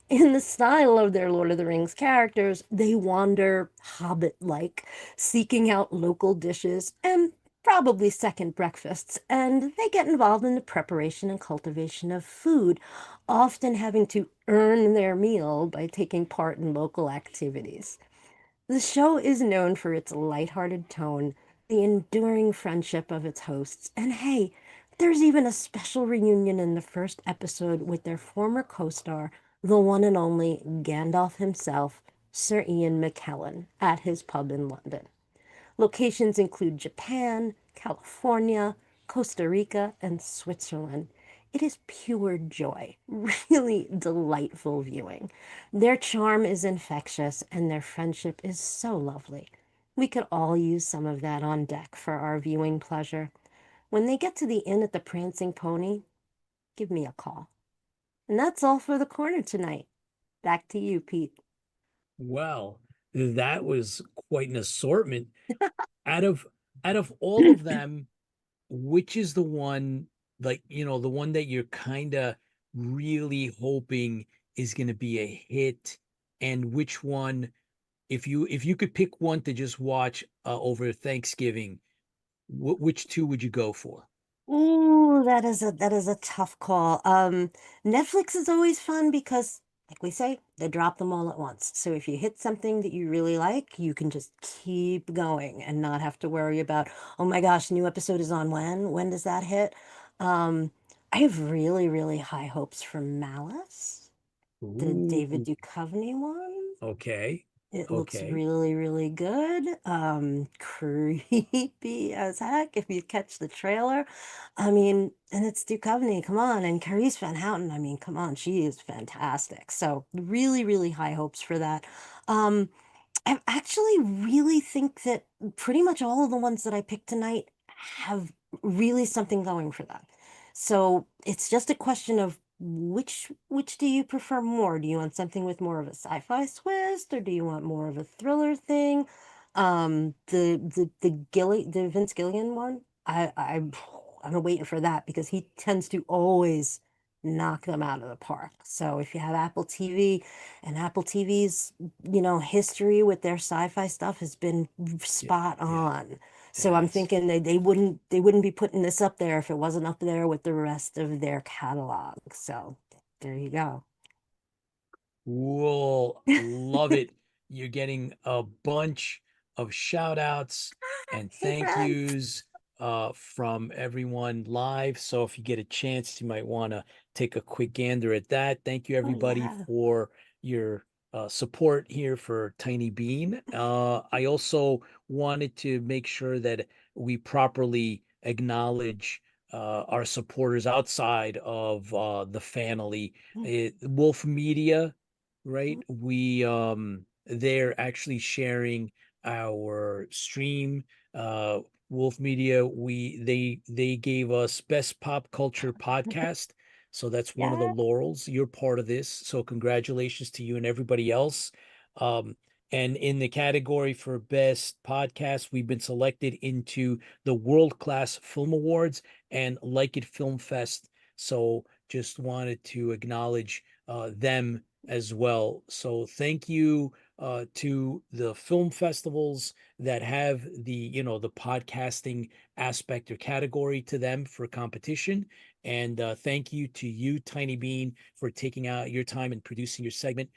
In the style of their Lord of the Rings characters, they wander hobbit-like, seeking out local dishes and probably second breakfasts, and they get involved in the preparation and cultivation of food, often having to earn their meal by taking part in local activities. The show is known for its lighthearted tone, the enduring friendship of its hosts, and hey, there's even a special reunion in the first episode with their former co-star, the one and only Gandalf himself, Sir Ian McKellen, at his pub in London. Locations include Japan, California, Costa Rica, and Switzerland. It is pure joy, really delightful viewing. Their charm is infectious, and their friendship is so lovely. We could all use some of that on deck for our viewing pleasure. When they get to the inn at the Prancing Pony, give me a call. And that's all for the corner tonight. Back to you, Pete. Well, that was quite an assortment. Out of out of all of them, which is the one, like, the one that you're kind of really hoping is going to be a hit? And which one, if you could pick one to just watch over Thanksgiving, which two would you go for? Ooh, that is a tough call. Netflix is always fun because, like we say, they drop them all at once. So if you hit something that you really like, you can just keep going and not have to worry about, oh my gosh, new episode is on when? When does that hit? Um, I have really, really high hopes for Malice, the David Ooh, Duchovny one. okay. It looks Okay. really, really good. Creepy as heck if you catch the trailer. I mean, and it's Duchovny, come on, and Carice Van Houten, I mean, come on, she is fantastic. So really, really high hopes for that. Um, I actually really think that pretty much all of the ones that I picked tonight have really something going for them. So it's just a question of which do you prefer more? Do you want something with more of a sci-fi twist, or do you want more of a thriller thing? The Vince Gilligan one, I'm waiting for that because he tends to always knock them out of the park. So if you have Apple TV, and Apple TV's, history with their sci-fi stuff has been Yeah, spot yeah, on. it So I'm has. thinking they wouldn't be putting this up there if it wasn't up there with the rest of their catalog. So there you go. Cool. Love it. You're getting a bunch of shout outs and Hey, thank Fred. yous from everyone live. So if you get a chance, you might want to take a quick gander at that. Thank you, Oh everybody, yeah. for your support here for Tiny Bean. I also wanted to make sure that we properly acknowledge our supporters outside of the family. Wolf Media, right? They're actually sharing our stream. Uh Wolf Media, they gave us best pop culture podcast. So that's one of the Yeah. laurels. You're part of this. So congratulations to you and everybody else. Um and in the category for best podcast, we've been selected into the World Class Film Awards and Like It Film Fest. So just wanted to acknowledge them as well. So thank you to the film festivals that have the podcasting aspect or category to them for competition. And thank you to you, Tiny Bean, for taking out your time and producing your segment.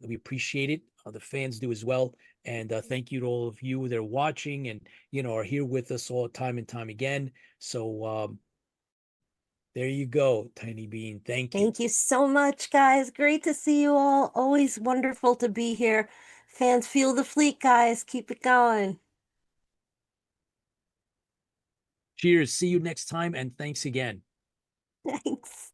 We appreciate it. The fans do as well. And thank you to all of you that are watching and are here with us all time and time again. So There you go, Tiny Bean. Thank you. Thank you so much, guys. Great to see you all. Always wonderful to be here. Fans, feel the fleet, guys. Keep it going. Cheers. See you next time, and thanks again. Thanks.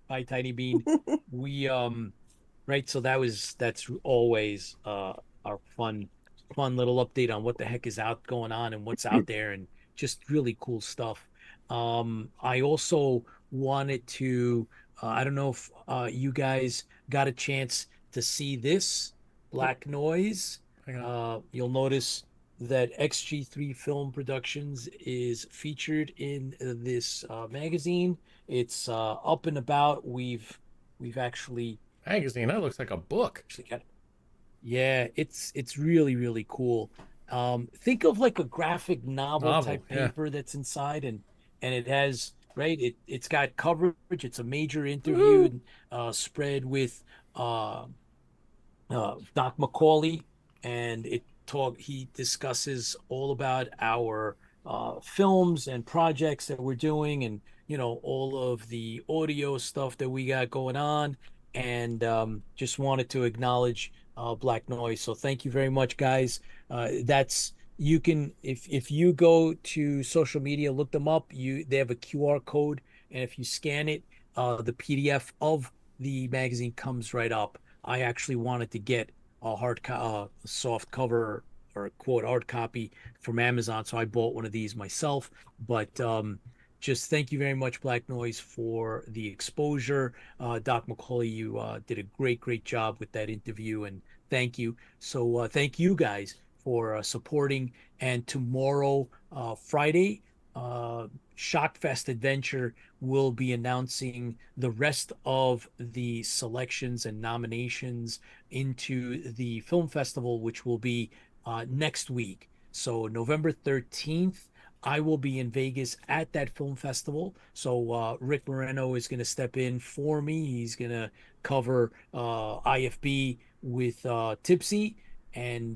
Bye, Tiny Bean. We right, so that's always our fun little update on what the heck is out going on and what's out there, and just really cool stuff. I also wanted to I don't know if you guys got a chance to see this Black Noise. Hang on. You'll notice that XG3 Film Productions is featured in this magazine. It's up and about. We've Magazine. That looks like a book. actually got, yeah, it's really cool. Think of like a graphic novel type Yeah. paper that's inside, and it has, right, it's got coverage. It's a major interview spread with Doc McCauley, and he discusses all about our films and projects that we're doing, and all of the audio stuff that we got going on, and just wanted to acknowledge Black Noise. So thank you very much, guys. That's you can if you go to social media, look them up. They have a QR code, and if you scan it, the PDF of the magazine comes right up. I actually wanted to get a soft cover or quote hard copy from Amazon, so I bought one of these myself. But just thank you very much, Black Noise, for the exposure. Doc McCauley, you did a great job with that interview, and thank you. So thank you guys for supporting. And tomorrow, Friday, Shockfest Adventure will be announcing the rest of the selections and nominations into the film festival, which will be next week. So November 13th, I will be in Vegas at that film festival. So Rick Moreno is going to step in for me. He's going to cover IFB with Tipsy. And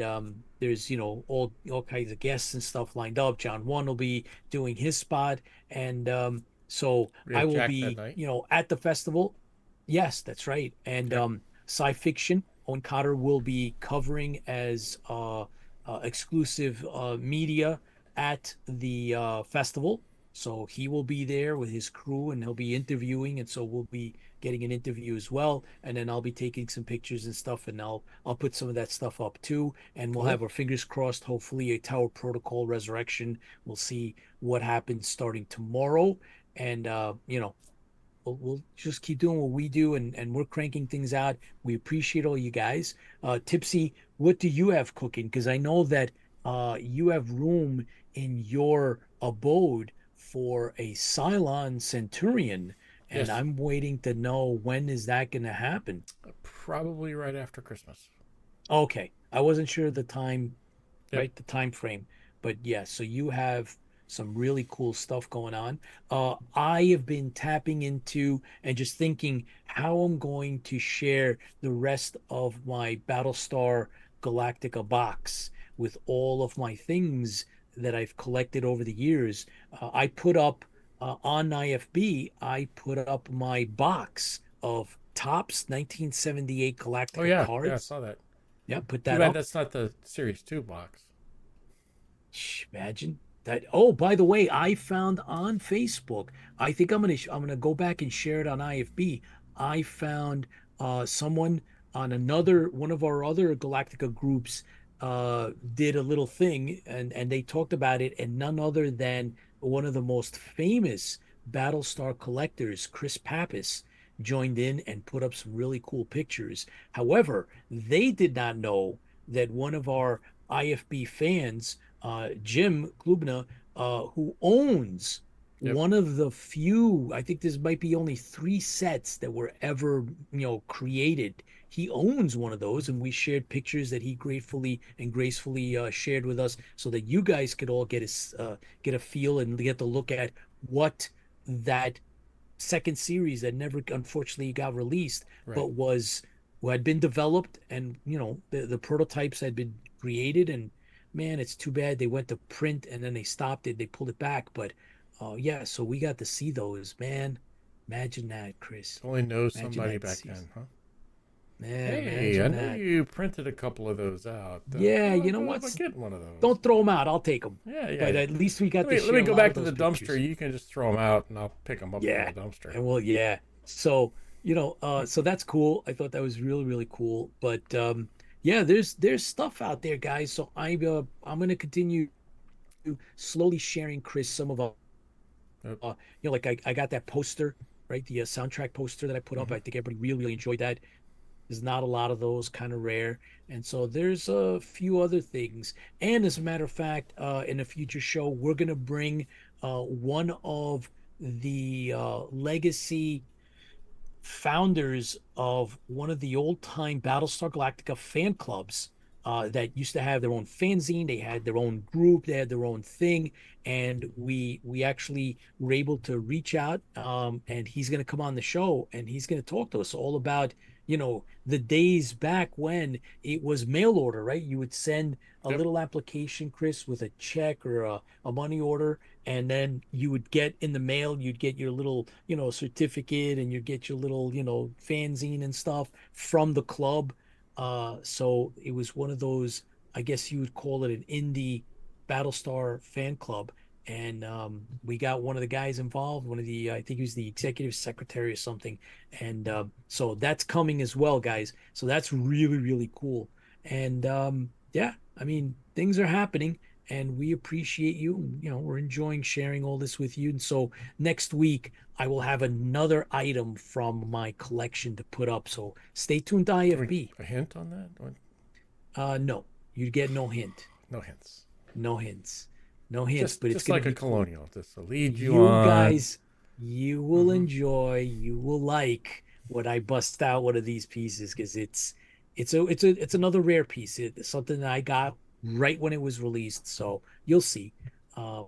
there's all kinds of guests and stuff lined up. John One will be doing his spot, and so I will Jack be that night. at the festival. Yes, that's right. And Sci Fiction, Owen Cotter will be covering as exclusive media at the festival. So he will be there with his crew, and he'll be interviewing, and so we'll be getting an interview as well. And then I'll be taking some pictures and stuff, and I'll put some of that stuff up too. And we'll have our fingers crossed. Hopefully, a Tower Protocol resurrection. We'll see what happens starting tomorrow, and we'll just keep doing what we do, and we're cranking things out. We appreciate all you guys. Tipsy, what do you have cooking? Because I know that you have room in your abode for a Cylon Centurion, and Yes. I'm waiting to know, when is that going to happen? Probably right after Christmas. Okay, I wasn't sure the time, Yep. right? The time frame, but yeah. So you have some really cool stuff going on. I have been tapping into and just thinking how I'm going to share the rest of my Battlestar Galactica box with all of my things that I've collected over the years. I put up on IFB, I put up my box of Topps 1978 Galactica Oh yeah, cards. yeah, I saw that. Yeah, put Too that bad up. that's not the Series 2 box. Imagine that. Oh, by the way, I found on Facebook. I think I'm gonna go back and share it on IFB. I found someone on another one of our other Galactica groups did a little thing, and they talked about it, and none other than one of the most famous Battlestar collectors, Chris Pappas, joined in and put up some really cool pictures. However, they did not know that one of our IFB fans, Jim Klubna, who owns Yep. one of the few, I think this might be only 3 sets that were ever, created. He owns one of those, and we shared pictures that he gratefully and gracefully shared with us, so that you guys could all get a feel and get to look at what that second series that never unfortunately got released, Right. but had been developed, and the prototypes had been created. And man, it's too bad they went to print and then they stopped it, they pulled it back. But Oh yeah, so we got to see those, man. Imagine that, Chris. Only know Imagine somebody that back season. then, huh? Man, Hey, I imagine know that. you printed a couple of those out. Yeah, you know How what? about getting one of those? Don't throw them out. I'll take them. Yeah, yeah, But yeah. at least we got to Let me share a go lot back of to those the dumpster. pictures. You can just throw them out, and I'll pick them up from Yeah. the dumpster. And well, yeah. So, so that's cool. I thought that was really, really cool. But yeah, there's stuff out there, guys. So I'm gonna continue slowly sharing Chris some of Yep. like I got that poster, right? The soundtrack poster that I put up. Mhm. I think everybody really, really enjoyed that. There's not a lot of those, kind of rare. And so there's a few other things. And as a matter of fact, in a future show, we're going to bring one of the legacy founders of one of the old time Battlestar Galactica fan clubs that used to have their own fanzine. They had their own group. They had their own thing, and we actually were able to reach out. And he's going to come on the show, and he's going to talk to us all about the days back when it was mail order, right? You would send a Yep. little application, Chris, with a check or a money order, and then you would get in the mail, you'd get your little certificate, and you'd get your little fanzine and stuff from the club. So it was one of those, I guess you would call it an indie Battlestar fan club. And we got one of the guys involved, one of the I think he was the executive secretary or something. And so that's coming as well, guys. So that's really, really cool. And yeah, I mean, things are happening, and we appreciate you. We're enjoying sharing all this with you. And so next week, I will have another item from my collection to put up. So stay tuned to IFB. A hint on that? No, you get no hint. No hints. No hints. No hints, but it's Just going like to a be cool. colonial, just to lead you You on. guys, you will Mhm. enjoy, you will like when I bust out one of these pieces, because it's another rare piece. It's something that I got right when it was released. So you'll see. Uh,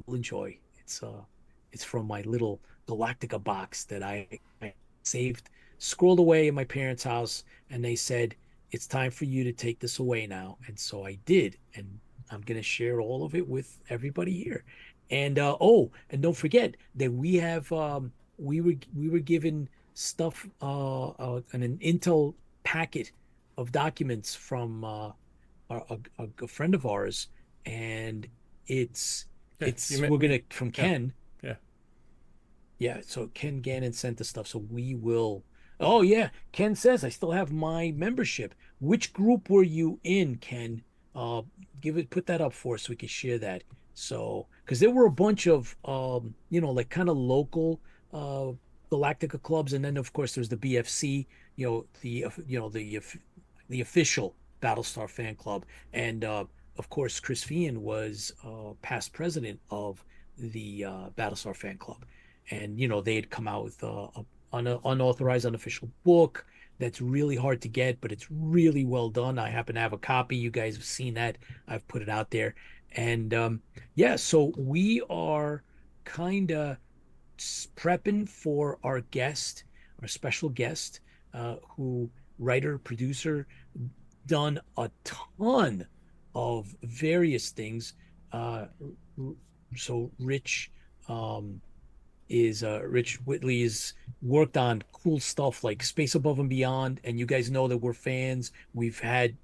will enjoy. It's from my little Galactica box that I saved, scrolled away in my parents' house, and they said it's time for you to take this away now. And so I did, and I'm gonna share all of it with everybody here. And and don't forget that we were given stuff an Intel packet of documents from a friend of ours, and it's Yeah, it's we're gonna from yeah, Ken. yeah. Yeah, so Ken Gannon sent the stuff, so we will. Oh yeah, Ken says I still have my membership. Which group were you in, Ken? Uh, put that up for us so we can share that. So, because there were a bunch of like kind of local Galactica clubs, and then of course there's the BFC, the official Battlestar fan club, and of course Chris Feehan was past president of the Battlestar fan club, and they had come out with an unauthorized unofficial book that's really hard to get, but it's really well done. I happen to have a copy. You guys have seen that. I've put it out there, and yeah, so we are kind of prepping for our guest, our special guest, who writer, producer, done a ton of various things. So Rich Whitley is worked on cool stuff like Space Above and Beyond, and you guys know that we're fans. We've had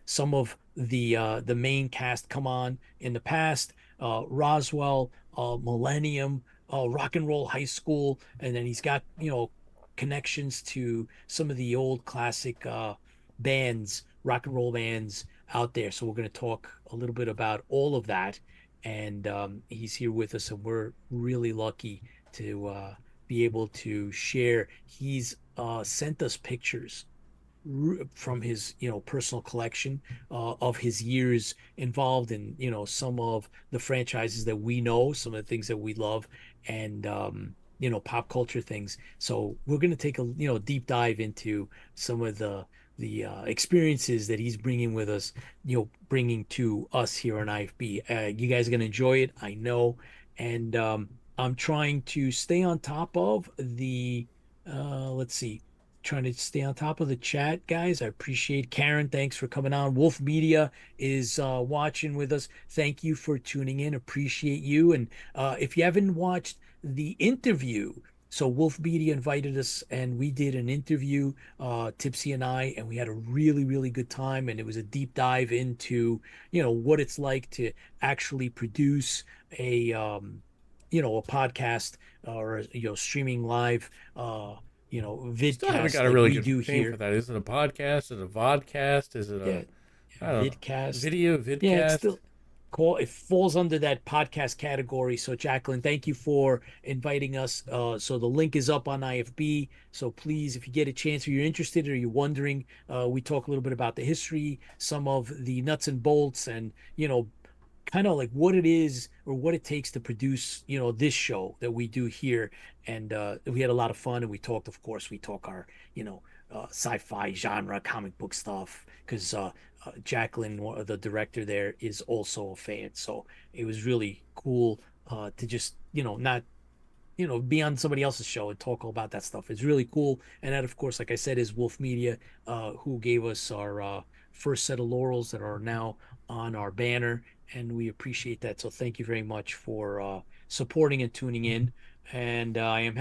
some of the main cast come on in the past. Roswell, Millennium, Rock and Roll High School, and then he's got connections to some of the old classic bands, rock and roll bands out there. So we're going to talk a little bit about all of that, and he's here with us, and we're really lucky to be able to share. He's sent us pictures from his personal collection of his years involved in some of the franchises that we know, some of the things that we love, and pop culture things. So we're going to take a deep dive into some of the experiences that he's bringing with us, bringing to us here on IFB. You guys are going to enjoy it, I know. And I'm trying to stay on top of the let's see, trying to stay on top of the chat, guys. I appreciate Karen. Thanks for coming on. Wolf Media is watching with us. Thank you for tuning in. Appreciate you. And if you haven't watched the interview, so Wolf Media invited us and we did an interview, Tipsy and I, and we had a really, really good time. And it was a deep dive into, what it's like to actually produce a podcast or, streaming live, Still haven't vidcast got a like really we good do name here. for that. Is it a podcast? Is it a vodcast? Is it a I don't know, Vidcast. vidcast? Yeah, it's still cool. It falls under that podcast category. So, Jacqueline, thank you for inviting us. So the link is up on IFB. So please, if you get a chance or you're interested or you're wondering, we talk a little bit about the history, some of the nuts and bolts, and kind of like what it is or what it takes to produce this show that we do here. And we had a lot of fun, and we talked, of course, we talk our sci-fi genre comic book stuff, because Jacqueline, the director there, is also a fan. So it was really cool to just not be on somebody else's show and talk all about that stuff. It's really cool. And that, of course, like I said, is Wolf Media, who gave us our first set of laurels that are now on our banner, and we appreciate that. So thank you very much for supporting and tuning in. And I'm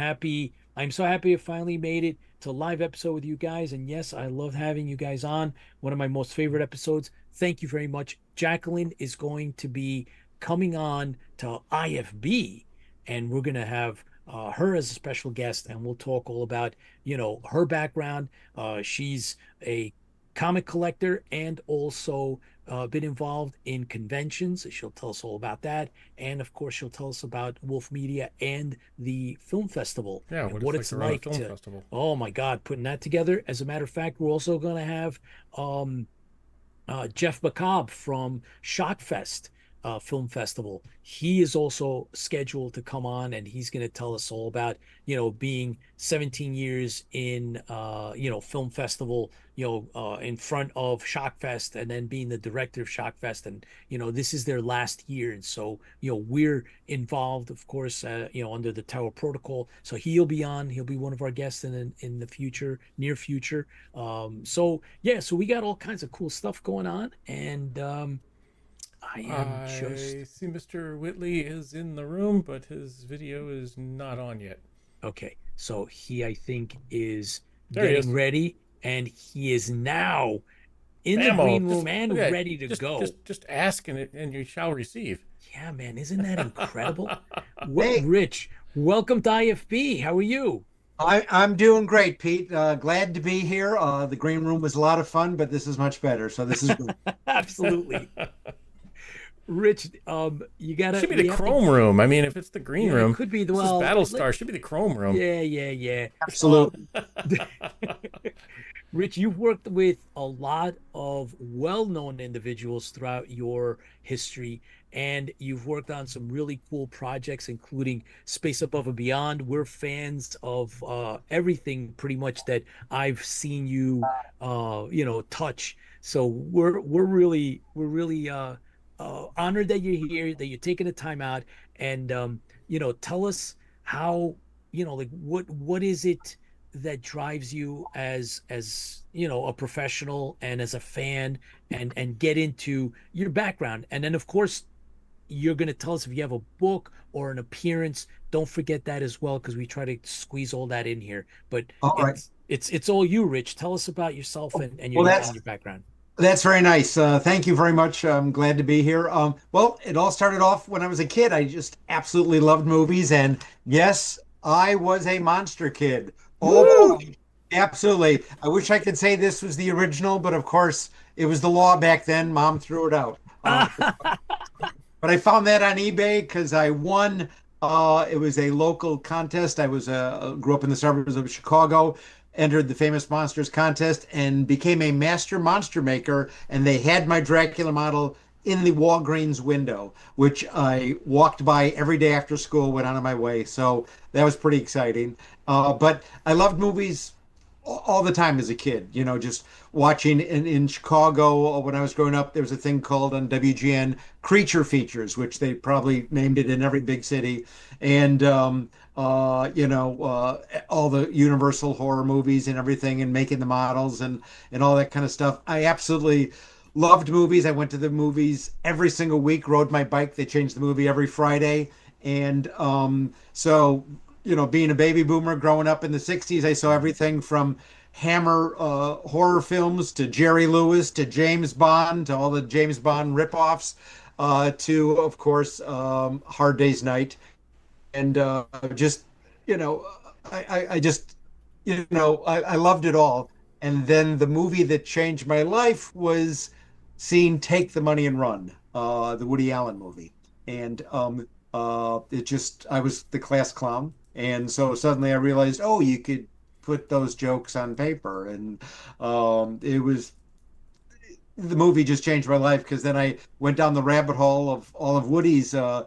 so happy I finally made it to a live episode with you guys. And yes, I love having you guys on. One of my most favorite episodes. Thank you very much. Jacqueline is going to be coming on to IFB, and we're going to have her as a special guest, and we'll talk all about her background. She's a comic collector and also been involved in conventions. She'll tell us all about that, and of course she'll tell us about Wolf Media and the film festival. Yeah, what it's like to run a film festival. Oh my God, putting that together. As a matter of fact, we're also going to have Jeff McCobb from Shockfest Film Festival. He is also scheduled to come on, and he's going to tell us all about being 17 years in film festival, in front of Shockfest, and then being the director of Shockfest. And this is their last year, and so we're involved, of course, under the Tower Protocol. So he'll be on. He'll be one of our guests in the future, near future. So we got all kinds of cool stuff going on, and I see Mr. Whitley is in the room, but his video is not on yet. Okay, so he, I think, is There he is. ready, and he is now in the Ammo. green room Just- and yeah, ready to go. Just ask, and you shall receive. Yeah, man, isn't that incredible? Hey. Rich, welcome to IFB. How are you? I'm doing great, Pete. Glad to be here. The green room was a lot of fun, but this is much better. So this is good. Absolutely. Rich, you gotta. Should be the we have to- chrome room. I mean, if it's the green Yeah, it room, could be the- this is well, Battlestar. Should be the chrome room. Yeah. Absolutely. Rich, you've worked with a lot of well-known individuals throughout your history, and you've worked on some really cool projects, including Space Above and Beyond. We're fans of everything pretty much that I've seen you, touch. So we're really honored that you're here, that you're taking the time out, and tell us how, what is it that drives you as a professional and as a fan, and get into your background. And then, of course, you're going to tell us if you have a book or an appearance. Don't forget that as well, because we try to squeeze all that in here. But All right. it's all you, Rich. Tell us about yourself and Well, your background. That's very nice. Thank you very much. I'm glad to be here. Well, it all started off when I was a kid. I just absolutely loved movies. And yes, I was a monster kid. Oh, boy. Absolutely. I wish I could say this was the original, but of course, it was the law back then. Mom threw it out. But I found that on eBay because I won. It was a local contest. I grew up in the suburbs of Chicago, entered the Famous Monsters contest, and became a master monster maker. And they had my Dracula model in the Walgreens window, which I walked by every day after school, went on my way. So that was pretty exciting. But I loved movies all the time as a kid, just watching in Chicago when I was growing up, there was a thing called on WGN Creature Features, which they probably named it in every big city. And, all the Universal horror movies and everything and making the models and all that kind of stuff. I absolutely loved movies. I went to the movies every single week, rode my bike. They changed the movie every Friday. And so being a baby boomer growing up in the 60s, I saw everything from Hammer horror films to Jerry Lewis to James Bond to all the James Bond ripoffs to, of course, Hard Day's Night. And just, you know, I just, I loved it all. And then the movie that changed my life was seeing Take the Money and Run, the Woody Allen movie. And I was the class clown. And so suddenly I realized, oh, you could put those jokes on paper. And the movie just changed my life because then I went down the rabbit hole of all of Woody's, heroes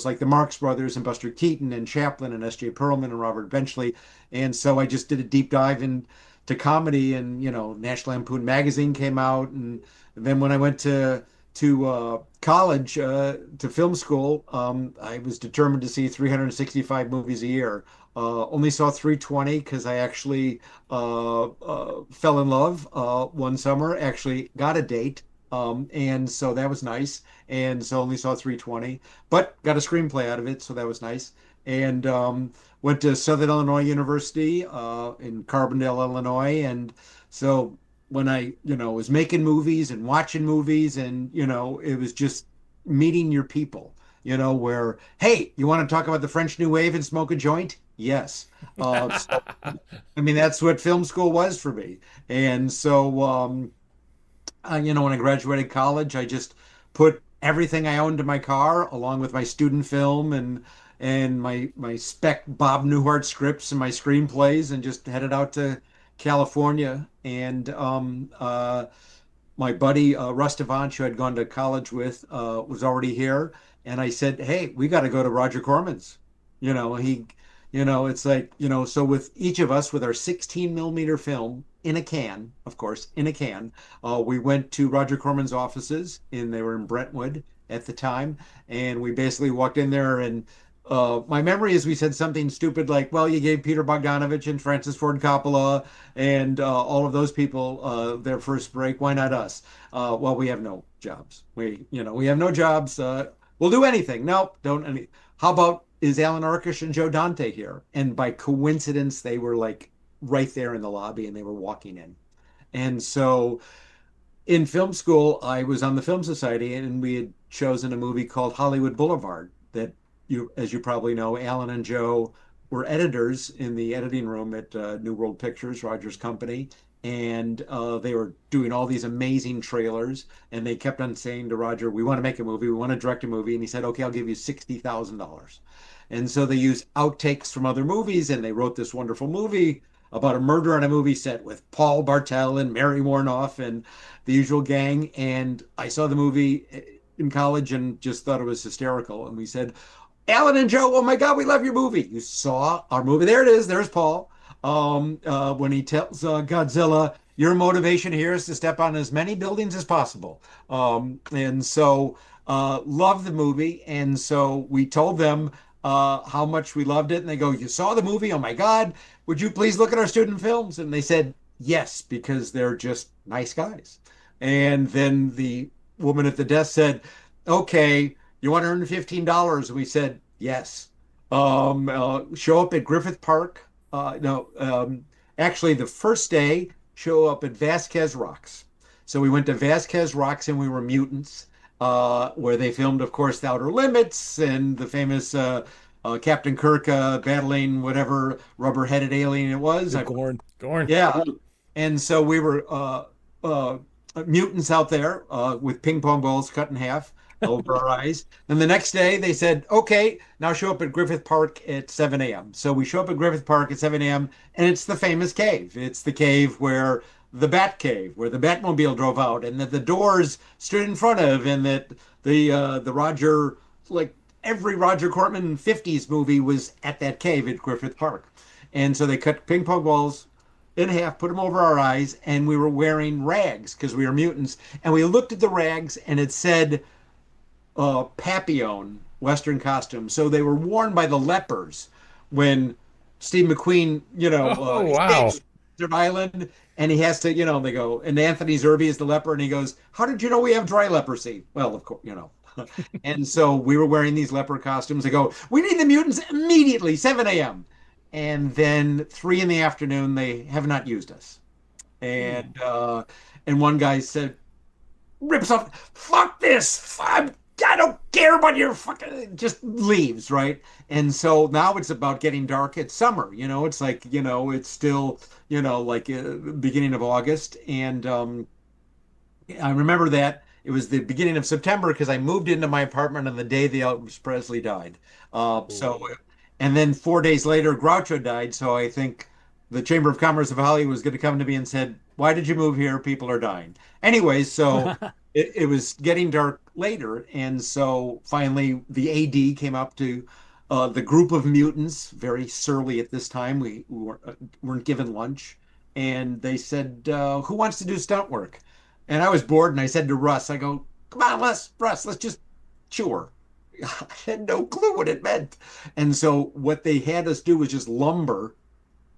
like the Marx Brothers and Buster Keaton and Chaplin and S.J. Perelman and Robert Benchley. And so I just did a deep dive into comedy and, National Lampoon magazine came out. And then when I went to college, to film school, I was determined to see 365 movies a year. Only saw 320 because I actually fell in love one summer, actually got a date. And so that was nice. And so only saw 320, but got a screenplay out of it. So that was nice. And went to Southern Illinois University in Carbondale, Illinois. And so when I, was making movies and watching movies and, it was just meeting your people, where, hey, you want to talk about the French New Wave and smoke a joint? Yes. That's what film school was for me. And so, when I graduated college, I just put everything I owned in my car, along with my student film and my spec Bob Newhart scripts and my screenplays, and just headed out to California. And my buddy Russ Devanch, who I'd gone to college with, was already here. And I said, hey, we got to go to Roger Corman's. It's like, so with each of us with our 16 millimeter film in a can, of course, in a can, we went to Roger Corman's offices they were in Brentwood at the time. And we basically walked in there and my memory is we said something stupid like, well, you gave Peter Bogdanovich and Francis Ford Coppola and all of those people their first break. Why not us? Well, we have no jobs. We have no jobs. We'll do anything. Nope, don't any. How about is Alan Arkush and Joe Dante here? And by coincidence, they were like right there in the lobby and they were walking in. And so in film school, I was on the Film Society and we had chosen a movie called Hollywood Boulevard that as you probably know, Alan and Joe were editors in the editing room at New World Pictures, Roger's company. And they were doing all these amazing trailers. And they kept on saying to Roger, we want to make a movie. We want to direct a movie. And he said, okay, I'll give you $60,000. And so they used outtakes from other movies. And they wrote this wonderful movie about a murder on a movie set with Paul Bartel and Mary Warnoff and the usual gang. And I saw the movie in college and just thought it was hysterical. And we said, Alan and Joe, oh my God, we love your movie. You saw our movie. There it is. There's Paul. When he tells Godzilla, your motivation here is to step on as many buildings as possible. And so love the movie. And so we told them how much we loved it. And they go, you saw the movie? Oh my God, would you please look at our student films? And they said, yes, because they're just nice guys. And then the woman at the desk said, okay, you want to earn $15? And we said, yes. Show up at Griffith Park. Actually, the first day, show up at Vasquez Rocks. So we went to Vasquez Rocks and we were mutants, where they filmed, of course, The Outer Limits and the famous Captain Kirk battling whatever rubber-headed alien it was. Gorn. Yeah. And so we were mutants out there with ping pong balls cut in half over our eyes. And the next day they said, okay, now show up at Griffith Park at 7 a.m. So we show up at Griffith Park at 7 a.m. and it's the famous cave. It's the cave where the Bat Cave, where the Batmobile drove out and that the Doors stood in front of, and that the Roger, like every Roger Corman 50s movie was at that cave at Griffith Park. And so they cut ping pong balls in half, put them over our eyes, and we were wearing rags because we were mutants. And we looked at the rags, and it said Papillon Western costume. So they were worn by the lepers when Steve McQueen, Oh, wow. escapes their island, and he has to, they go, and Anthony Zerbe is the leper, and he goes, "How did you know we have dry leprosy?" Well, of course. And so we were wearing these leper costumes. They go, "We need the mutants immediately, 7 a.m." And then 3 in the afternoon, they have not used us. And one guy said, rips off, "Fuck this! I don't care about your fucking," just leaves, right? And so now it's about getting dark. It's summer, it's like, it's still, like beginning of August. And I remember that it was the beginning of September because I moved into my apartment on the day the Elvis Presley died. And then 4 days later, Groucho died. So I think the Chamber of Commerce of Hollywood was going to come to me and said, "Why did you move here? People are dying." Anyways, so it was getting dark later. And so finally the AD came up to the group of mutants, very surly at this time. We weren't given lunch. And they said, "Who wants to do stunt work?" And I was bored, and I said to Russ, I go, "Come on, Russ, let's just tour." I had no clue what it meant. And so what they had us do was just lumber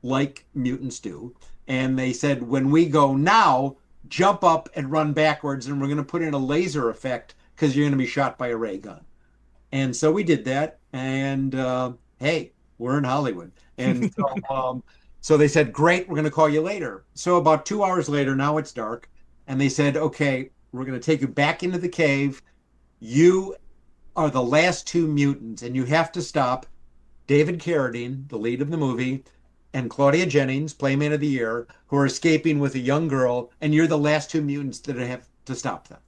like mutants do. And they said, "When we go now, jump up and run backwards, and we're going to put in a laser effect because you're going to be shot by a ray gun." And so we did that. And hey, we're in Hollywood. And so they said, "Great, we're going to call you later." So about 2 hours later, now it's dark. And they said, "Okay, we're going to take you back into the cave. You are the last two mutants, and you have to stop David Carradine, the lead of the movie, and Claudia Jennings, Playmate of the Year, who are escaping with a young girl, and you're the last two mutants that have to stop them."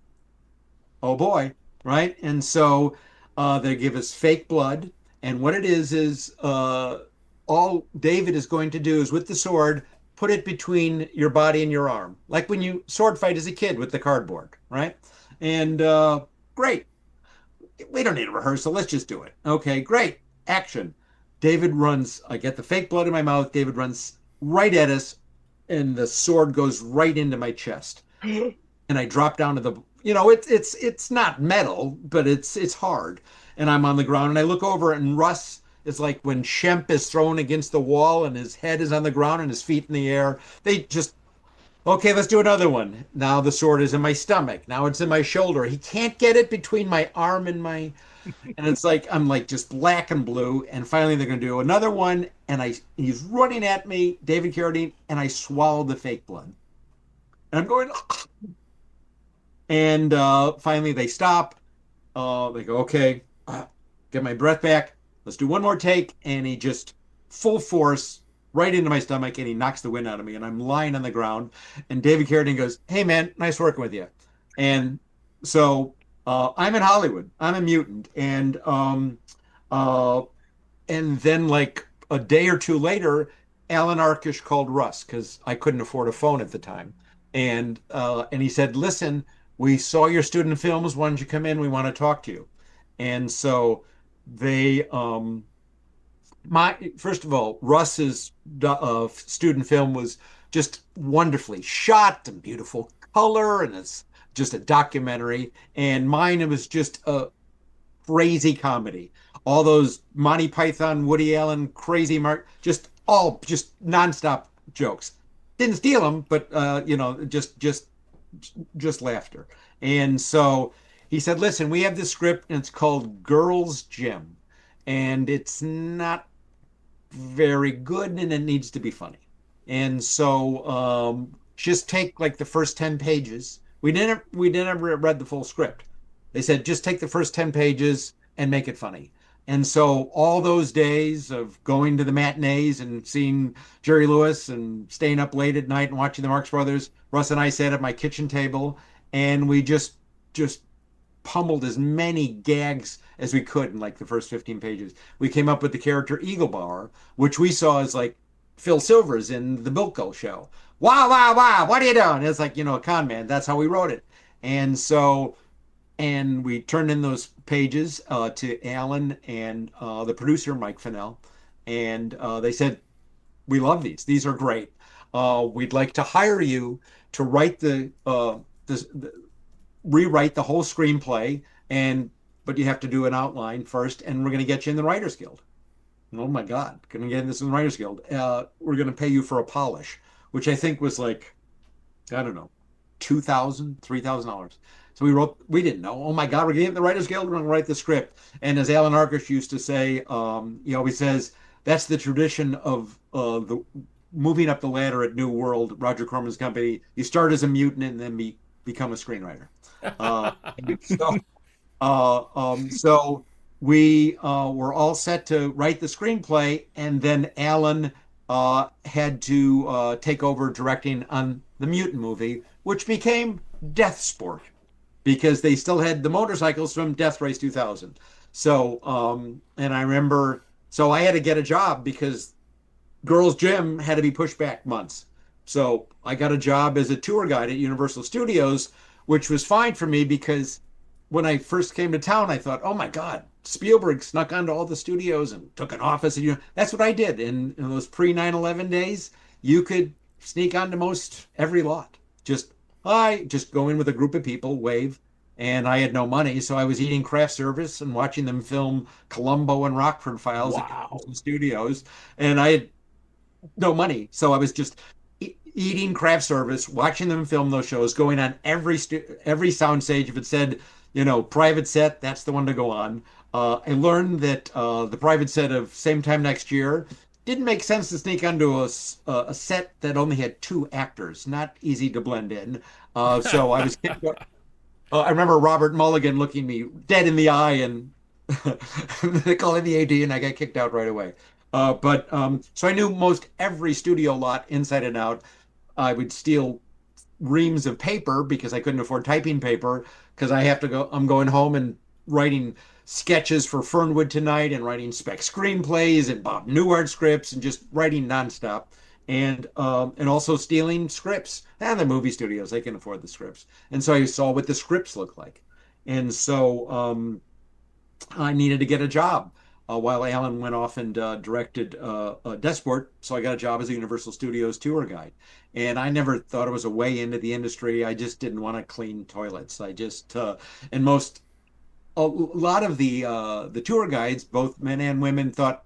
Oh boy, right? And so they give us fake blood, and what it is all David is going to do is with the sword, put it between your body and your arm, like when you sword fight as a kid with the cardboard, right? And great. We don't need a rehearsal. Let's just do it. Okay, great. Action. David runs. I get the fake blood in my mouth. David runs right at us, and the sword goes right into my chest. And I drop down to the, it's not metal, but it's hard. And I'm on the ground, and I look over, and Russ is like when Shemp is thrown against the wall, and his head is on the ground and his feet in the air. They just, "Okay, let's do another one." Now the sword is in my stomach. Now it's in my shoulder. He can't get it between my arm and my, and it's like, I'm like just black and blue. And finally they're going to do another one. And he's running at me, David Carradine, and I swallow the fake blood. And I'm going, and finally they stop. They go, "Okay, get my breath back. Let's do one more take." And he just full force right into my stomach, and he knocks the wind out of me, and I'm lying on the ground. And David Carradine goes, "Hey man, nice working with you." And so I'm in Hollywood. I'm a mutant. And then like a day or two later, Alan Arkish called Russ because I couldn't afford a phone at the time. And he said, "Listen, we saw your student films. Why don't you come in? We want to talk to you." And so they first of all, Russ's student film was just wonderfully shot and beautiful color, and it's just a documentary. And mine, it was just a crazy comedy. All those Monty Python, Woody Allen, crazy Mark, just nonstop jokes. Didn't steal them, but just laughter. And so he said, "Listen, we have this script, and it's called Girls Gym, and it's not very good, and it needs to be funny. And so just take like the first 10 pages. We didn't read the full script. They said, just take the first 10 pages and make it funny." And so all those days of going to the matinees and seeing Jerry Lewis and staying up late at night and watching the Marx Brothers, Russ and I sat at my kitchen table, and we just pummeled as many gags as we could in like the first 15 pages. We came up with the character Eaglebauer, which we saw as like Phil Silvers in the Bilko show. "Wow, wow, wow, what are you doing?" It's like, a con man. That's how we wrote it. And so, and we turned in those pages to Alan and the producer, Mike Fennell. And they said, we love these. These are great. We'd like to hire you to write rewrite the whole screenplay, but you have to do an outline first, and we're going to get you in the Writers Guild. Oh my God, going to get this in the Writers Guild. We're going to pay you for a polish, which I think was like, I don't know, $2,000, $3,000. So we didn't know. Oh my God, we're getting the Writers Guild, we're going to write the script. And as Alan Arkush used to say, he always says, that's the tradition of the moving up the ladder at New World, Roger Corman's company. You start as a mutant and then become a screenwriter. So we were all set to write the screenplay, and then Alan had to take over directing on the mutant movie, which became Death Sport, because they still had the motorcycles from Death Race 2000. So, and I remember, so I had to get a job because Girls Gym had to be pushed back months. So I got a job as a tour guide at Universal Studios, which was fine for me because when I first came to town, I thought, oh my God, Spielberg snuck onto all the studios and took an office. And that's what I did. In those pre 9/11 days, you could sneak onto most every lot. Just go in with a group of people, wave. And I had no money, so I was eating craft service and watching them film Columbo and Rockford Files at Universal Studios. And I had no money, so I was just eating craft service, watching them film those shows, going on every soundstage. If it said, private set, that's the one to go on. I learned that the private set of Same Time Next Year didn't make sense to sneak onto a set that only had 2 actors. Not easy to blend in. So I was I remember Robert Mulligan looking me dead in the eye and calling the AD, and I got kicked out right away. So I knew most every studio lot inside and out. I would steal reams of paper because I couldn't afford typing paper, because I'm going home and writing sketches for Fernwood Tonight and writing spec screenplays and Bob Newhart scripts and just writing nonstop. And also stealing scripts. And the movie studios, they can afford the scripts. And so I saw what the scripts look like. And so I needed to get a job while Alan went off and directed Death Sport. So I got a job as a Universal Studios tour guide. And I never thought it was a way into the industry. I just didn't want to clean toilets. A lot of the tour guides, both men and women, thought,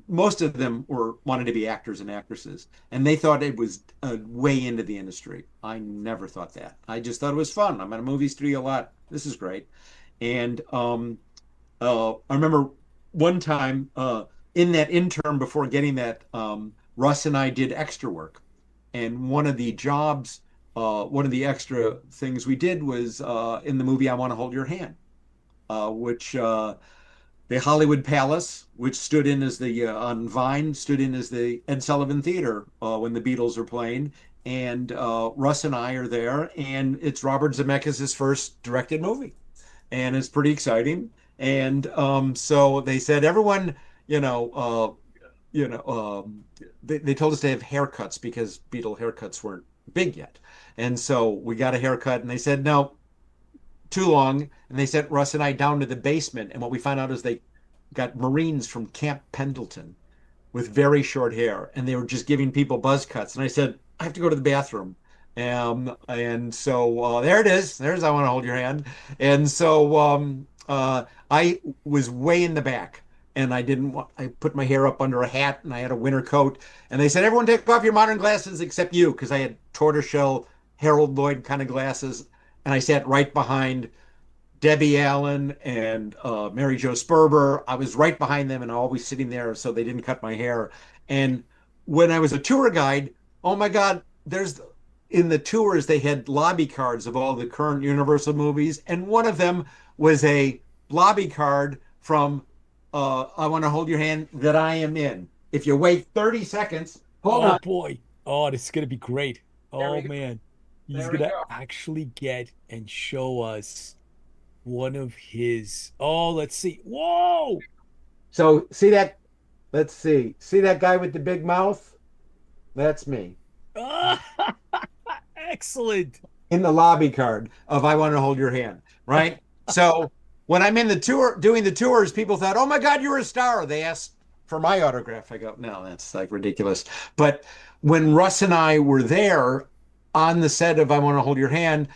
most of them wanted to be actors and actresses, and they thought it was a way into the industry. I never thought that. I just thought it was fun. I'm at a movie studio a lot. This is great. And I remember one time in that interim before getting that, Russ and I did extra work. And one of the jobs, one of the extra things we did was in the movie I Want to Hold Your Hand, which the Hollywood Palace, which stood in as on Vine, stood in as the Ed Sullivan Theater when the Beatles were playing. And Russ and I are there, and it's Robert Zemeckis' first directed movie. And it's pretty exciting. And so they said, everyone, they told us to have haircuts because Beatle haircuts weren't big yet. And so we got a haircut, and they said, no, too long. And they sent Russ and I down to the basement. And what we found out is they got Marines from Camp Pendleton with very short hair, and they were just giving people buzz cuts. And I said, I have to go to the bathroom. And so there it is. There's I Want to Hold Your Hand. And so I was way in the back, and I put my hair up under a hat, and I had a winter coat. And they said, everyone take off your modern glasses except you, because I had tortoiseshell Harold Lloyd kind of glasses. And I sat right behind Debbie Allen and Mary Jo Sperber. I was right behind them and always sitting there so they didn't cut my hair. And when I was a tour guide, oh my God, in the tours, they had lobby cards of all the current Universal movies. And one of them was a lobby card from I Want to Hold Your Hand that I am in. If you wait 30 seconds, hold on. Oh boy. Oh, this is going to be great. Oh man. He's going to actually get and show us one of his. Oh, let's see. Whoa. So see that? Let's see. See that guy with the big mouth? That's me. Excellent. In the lobby card of I Want to Hold Your Hand, right? So when I'm in the tour, doing the tours, people thought, oh my God, you're a star. They asked for my autograph. I go, no, that's like ridiculous. But when Russ and I were there on the set of I Want to Hold Your Hand,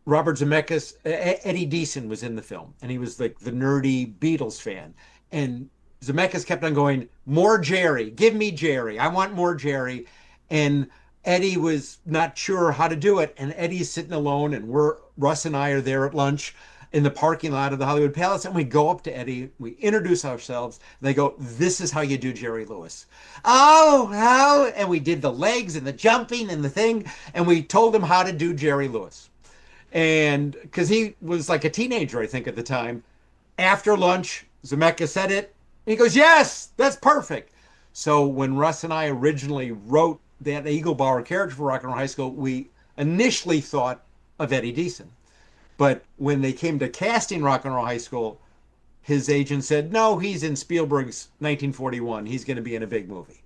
Robert Zemeckis, Eddie Deason was in the film, and he was like the nerdy Beatles fan. And Zemeckis kept on going, more Jerry, give me Jerry. I want more Jerry. And Eddie was not sure how to do it. And Eddie's sitting alone, and Russ and I are there at lunch in the parking lot of the Hollywood Palace. And we go up to Eddie, we introduce ourselves. And they go, this is how you do Jerry Lewis. Oh, how? And we did the legs and the jumping and the thing. And we told him how to do Jerry Lewis. And because he was like a teenager, I think, at the time. After lunch, Zemeckis said it. He goes, yes, that's perfect. So when Russ and I originally wrote that Eagle Bauer character for Rock and Roll High School, we initially thought of Eddie Deason. But when they came to casting Rock and Roll High School, his agent said, no, he's in Spielberg's 1941. He's going to be in a big movie.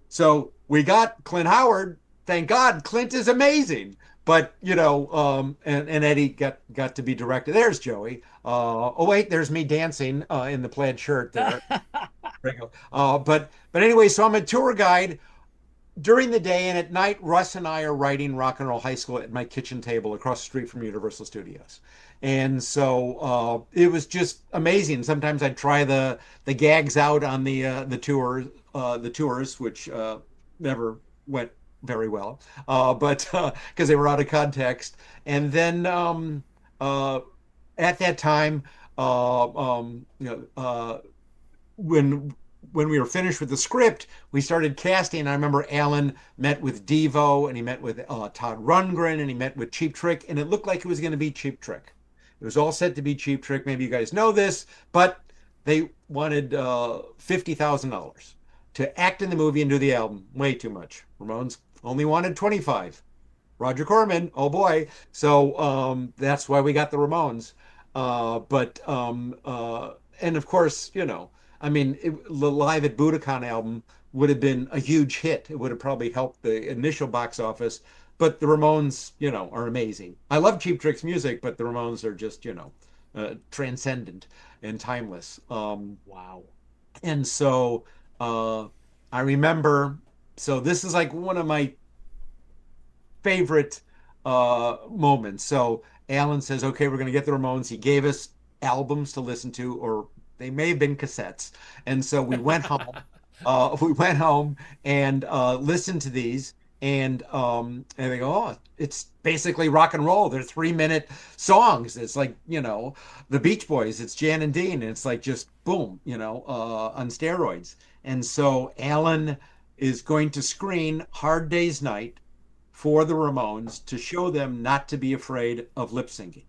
So we got Clint Howard. Thank God, Clint is amazing. But, you know, and Eddie got to be directed. There's Joey. Oh, wait, there's me dancing in the plaid shirt there. But anyway, so I'm a tour guide during the day, and at night, Russ and I are writing Rock and Roll High School at my kitchen table across the street from Universal Studios. And so it was just amazing. Sometimes I'd try the gags out on the tours, which never went very well, but because they were out of context. And then at that time, when we were finished with the script, we started casting. I remember Alan met with Devo, and he met with Todd Rundgren, and he met with Cheap Trick, and it looked like it was going to be Cheap Trick. It was all set to be Cheap Trick. Maybe you guys know this, but they wanted $50,000 to act in the movie and do the album. Way too much. Ramones only wanted 25. Roger Corman, oh boy. So that's why we got the Ramones. And of course, you know, I mean, the Live at Budokan album would have been a huge hit. It would have probably helped the initial box office. But the Ramones, you know, are amazing. I love Cheap Trick's music, but the Ramones are just, you know, transcendent and timeless. Wow. And so I remember, so this is like one of my favorite moments. So Alan says, okay, we're going to get the Ramones. He gave us albums to listen to, or they may have been cassettes. And so we went home. And listened to these. And they go, oh, it's basically rock and roll. They're 3-minute songs. It's like, you know, the Beach Boys. It's Jan and Dean. And it's like just boom, you know, on steroids. And so Alan is going to screen Hard Day's Night for the Ramones to show them not to be afraid of lip syncing.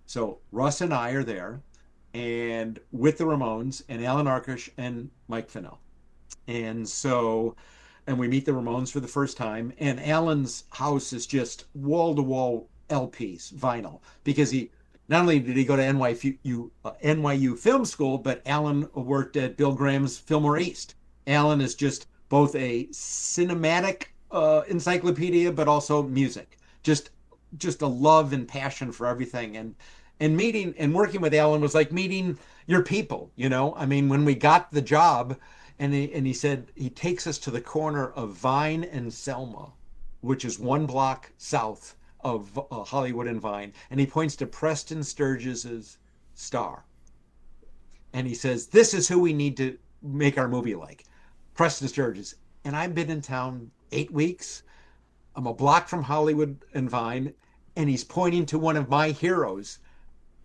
So Russ and I are there, and with the Ramones and Alan Arkush and Mike Fennell. And so, and we meet the Ramones for the first time, and Alan's house is just wall-to-wall LPs, vinyl, because he not only did he go to NYU Film School, but Alan worked at Bill Graham's Fillmore East. Alan is just both a cinematic encyclopedia, but also music. Just a love and passion for everything. And meeting and working with Alan was like meeting your people, you know? I mean, when we got the job, and he said he takes us to the corner of Vine and Selma, which is 1 block south of Hollywood and Vine. And he points to Preston Sturges's Star. And he says, this is who we need to make our movie like. Preston Sturges. And I've been in town 8 weeks. I'm a block from Hollywood and Vine. And he's pointing to one of my heroes.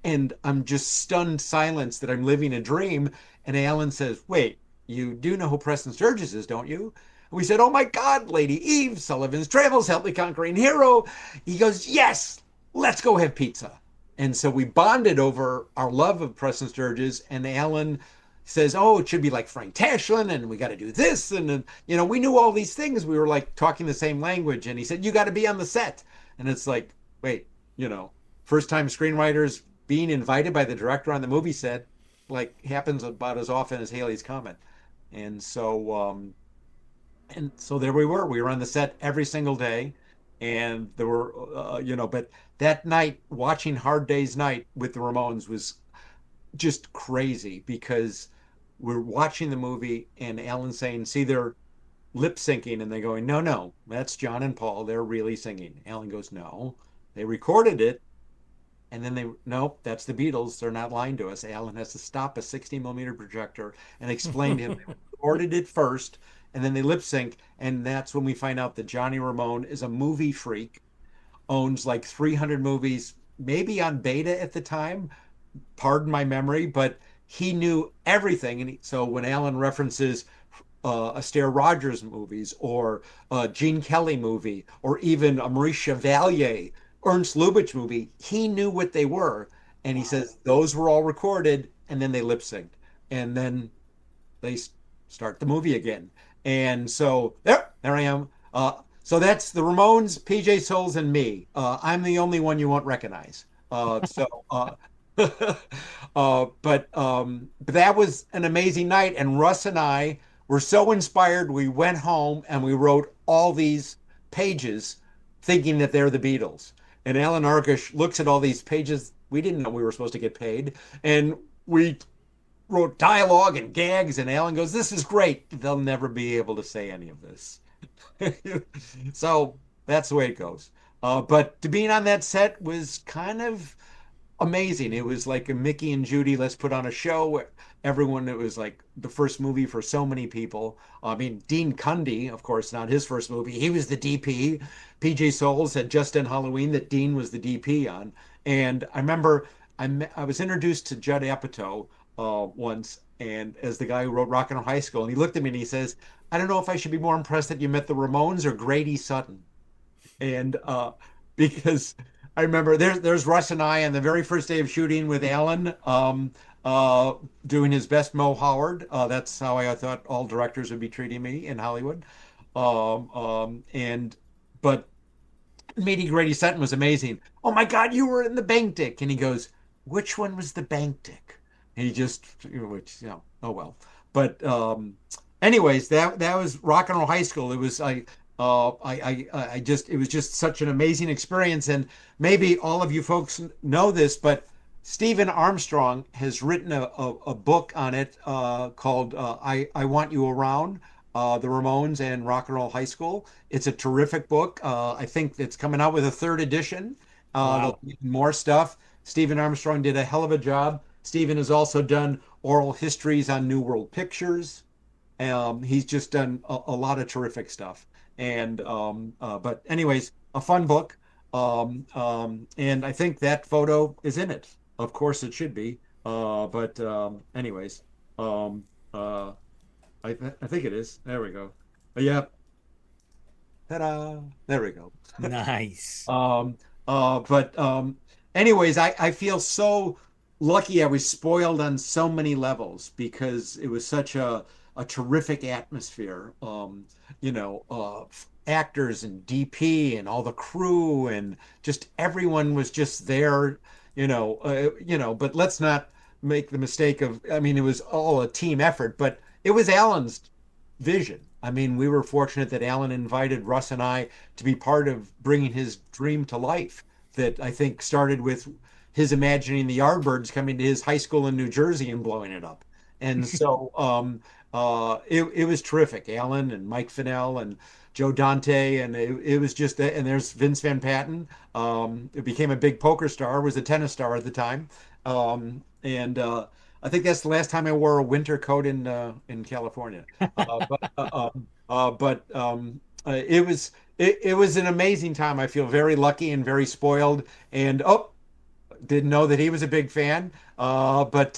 And I'm just stunned silence that I'm living a dream. And Alan says, wait, you do know who Preston Sturges is, don't you? And we said, oh my God, Lady Eve, Sullivan's Travels, Help Me Conquering Hero. He goes, yes, let's go have pizza. And so we bonded over our love of Preston Sturges, and Alan says, oh, it should be like Frank Tashlin, and we got to do this. And, you know, we knew all these things. We were like talking the same language. And he said, you got to be on the set. And it's like, wait, you know, first time screenwriters being invited by the director on the movie set, like happens about as often as Halley's Comet. And so there we were on the set every single day. And there were, you know, but that night watching Hard Day's Night with the Ramones was just crazy, because we're watching the movie, and Alan's saying, "See, they're lip syncing," and they're going, "No, no, that's John and Paul. They're really singing." Alan goes, "No, they recorded it." And then nope, that's the Beatles. They're not lying to us. Alan has to stop a 60 millimeter projector and explain to him they recorded it first, and then they lip sync. And that's when we find out that Johnny Ramone is a movie freak, owns like 300 movies, maybe on beta at the time. Pardon my memory, but he knew everything. And so when Alan references Astaire Rogers movies, or a Gene Kelly movie, or even a Maurice Chevalier, Ernst Lubitsch movie, he knew what they were. And he says those were all recorded, and then they lip synced. And then they start the movie again. And so there I am. So that's the Ramones, PJ Souls, and me. I'm the only one you won't recognize. But that was an amazing night. And Russ and I were so inspired, we went home and we wrote all these pages thinking that they're the Beatles. And Alan Arkush looks at all these pages. We didn't know we were supposed to get paid. And we wrote dialogue and gags, and Alan goes, "This is great. They'll never be able to say any of this." So that's the way it goes. But to being on that set was kind of amazing. It was like a Mickey and Judy, let's put on a show. Everyone, it was like the first movie for so many people. I mean, Dean Cundy, of course, not his first movie. He was the DP. PJ Souls had just done Halloween that Dean was the DP on. And I remember I was introduced to Judd Apatow once, and as the guy who wrote Rock and Roll High School, and he looked at me and he says, "I don't know if I should be more impressed that you met the Ramones or Grady Sutton." And because I remember there's Russ and I on the very first day of shooting with Alan, doing his best Mo Howard. That's how I thought all directors would be treating me in Hollywood. But meeting Grady Sutton was amazing. "Oh my God, you were in the Bank Dick." And he goes, "Which one was the Bank Dick?" And he just, oh well. But anyways, that was Rock and Roll High School. It was it was just such an amazing experience. And maybe all of you folks know this, but Stephen Armstrong has written a book on it called I Want You Around, the Ramones and Rock and Roll High School. It's a terrific book. I think it's coming out with a third edition. Wow. More stuff. Stephen Armstrong did a hell of a job. Stephen has also done oral histories on New World Pictures. He's just done a lot of terrific stuff. And but anyways, a fun book. And I think that photo is in it. Of course, it should be. But anyways, I think it is. There we go. Yeah. Ta-da! There we go. Nice. Anyways, I feel so lucky. I was spoiled on so many levels because it was such a terrific atmosphere. Actors and DP and all the crew and just everyone was just there. But let's not make the mistake of. I mean, it was all a team effort, but it was Alan's vision. I mean, we were fortunate that Alan invited Russ and I to be part of bringing his dream to life. That I think started with his imagining the Yardbirds coming to his high school in New Jersey and blowing it up. And so it was terrific. Alan and Mike Fennell and Joe Dante, and it was just, and there's Vince Van Patten. It became a big poker star, was a tennis star at the time. I think that's the last time I wore a winter coat in California. It was an amazing time. I feel very lucky and very spoiled. And didn't know that he was a big fan, but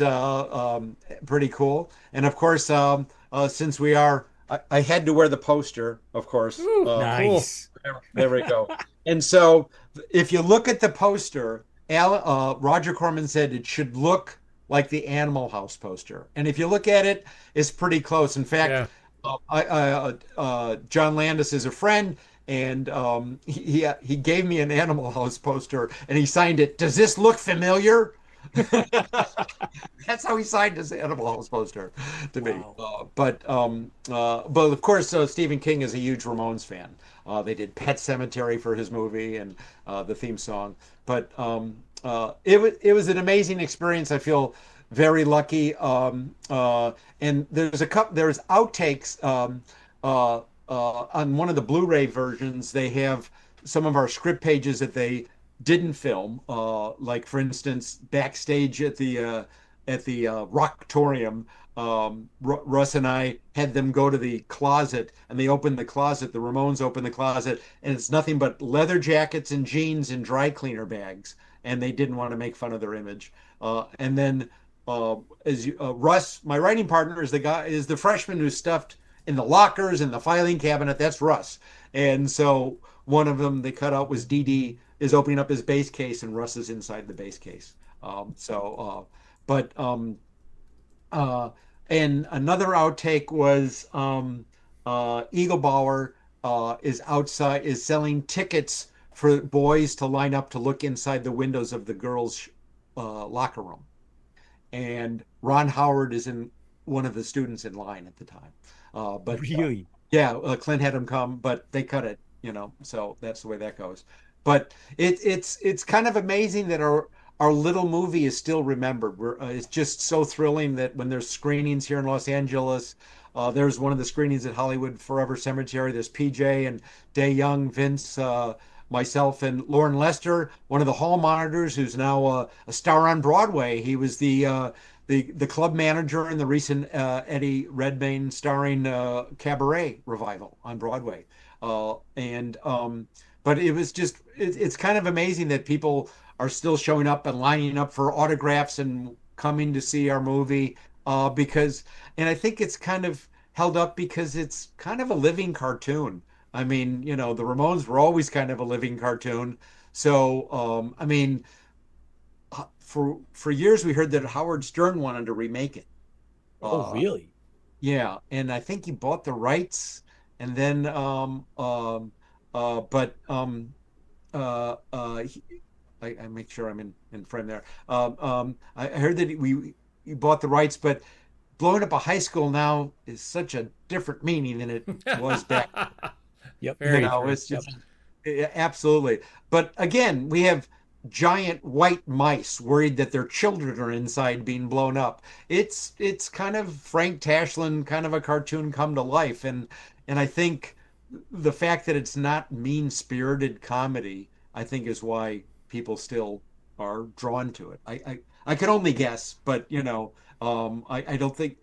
pretty cool. And of course, since I had to wear the poster, of course. Nice. There we go. And so, if you look at the poster, Roger Corman said it should look like the Animal House poster. And if you look at it, it's pretty close. In fact, John Landis is a friend, and he gave me an Animal House poster, and he signed it. "Does this look familiar?" That's how he signed his Animal House poster to me. But of course, Stephen King is a huge Ramones fan. They did Pet Sematary for his movie and the theme song. But it was an amazing experience. I feel very lucky. And there's outtakes on one of the Blu-ray versions. They have some of our script pages that they didn't film, like for instance, backstage at the Rocktorium. Russ and I had them go to the closet, and they opened the closet. The Ramones opened the closet, and it's nothing but leather jackets and jeans and dry cleaner bags. And they didn't want to make fun of their image. And then Russ, my writing partner, is the freshman who's stuffed in the lockers in the filing cabinet. That's Russ. And so one of them they cut out was Dee Dee is opening up his base case, and Russ is inside the base case. But and another outtake was Eagle Bauer is selling tickets for boys to line up to look inside the windows of the girls' locker room, and Ron Howard is in one of the students in line at the time. But Really? yeah, Clint had him come, but they cut it, so that's the way that goes. But it's kind of amazing that our little movie is still remembered. It's just so thrilling that when there's screenings here in Los Angeles, there's one of the screenings at Hollywood Forever Cemetery. There's PJ and Day Young, Vince, myself, and Lauren Lester, one of the hall monitors, who's now a star on Broadway. He was the club manager in the recent Eddie Redmayne starring Cabaret revival on Broadway. But it was just it's kind of amazing that people are still showing up and lining up for autographs and coming to see our movie, and I think it's kind of held up because it's kind of a living cartoon. I mean, the Ramones were always kind of a living cartoon. So, I mean, for years we heard that Howard Stern wanted to remake it. Oh, really? Yeah, and I think he bought the rights, and then I make sure I'm in frame there. I heard that he bought the rights, but blowing up a high school now is such a different meaning than it was back. Yep. It's just absolutely. But again, we have giant white mice worried that their children are inside being blown up. It's kind of Frank Tashlin, kind of a cartoon come to life, and I think the fact that it's not mean-spirited comedy, I think, is why people still are drawn to it. I could only guess, but I don't think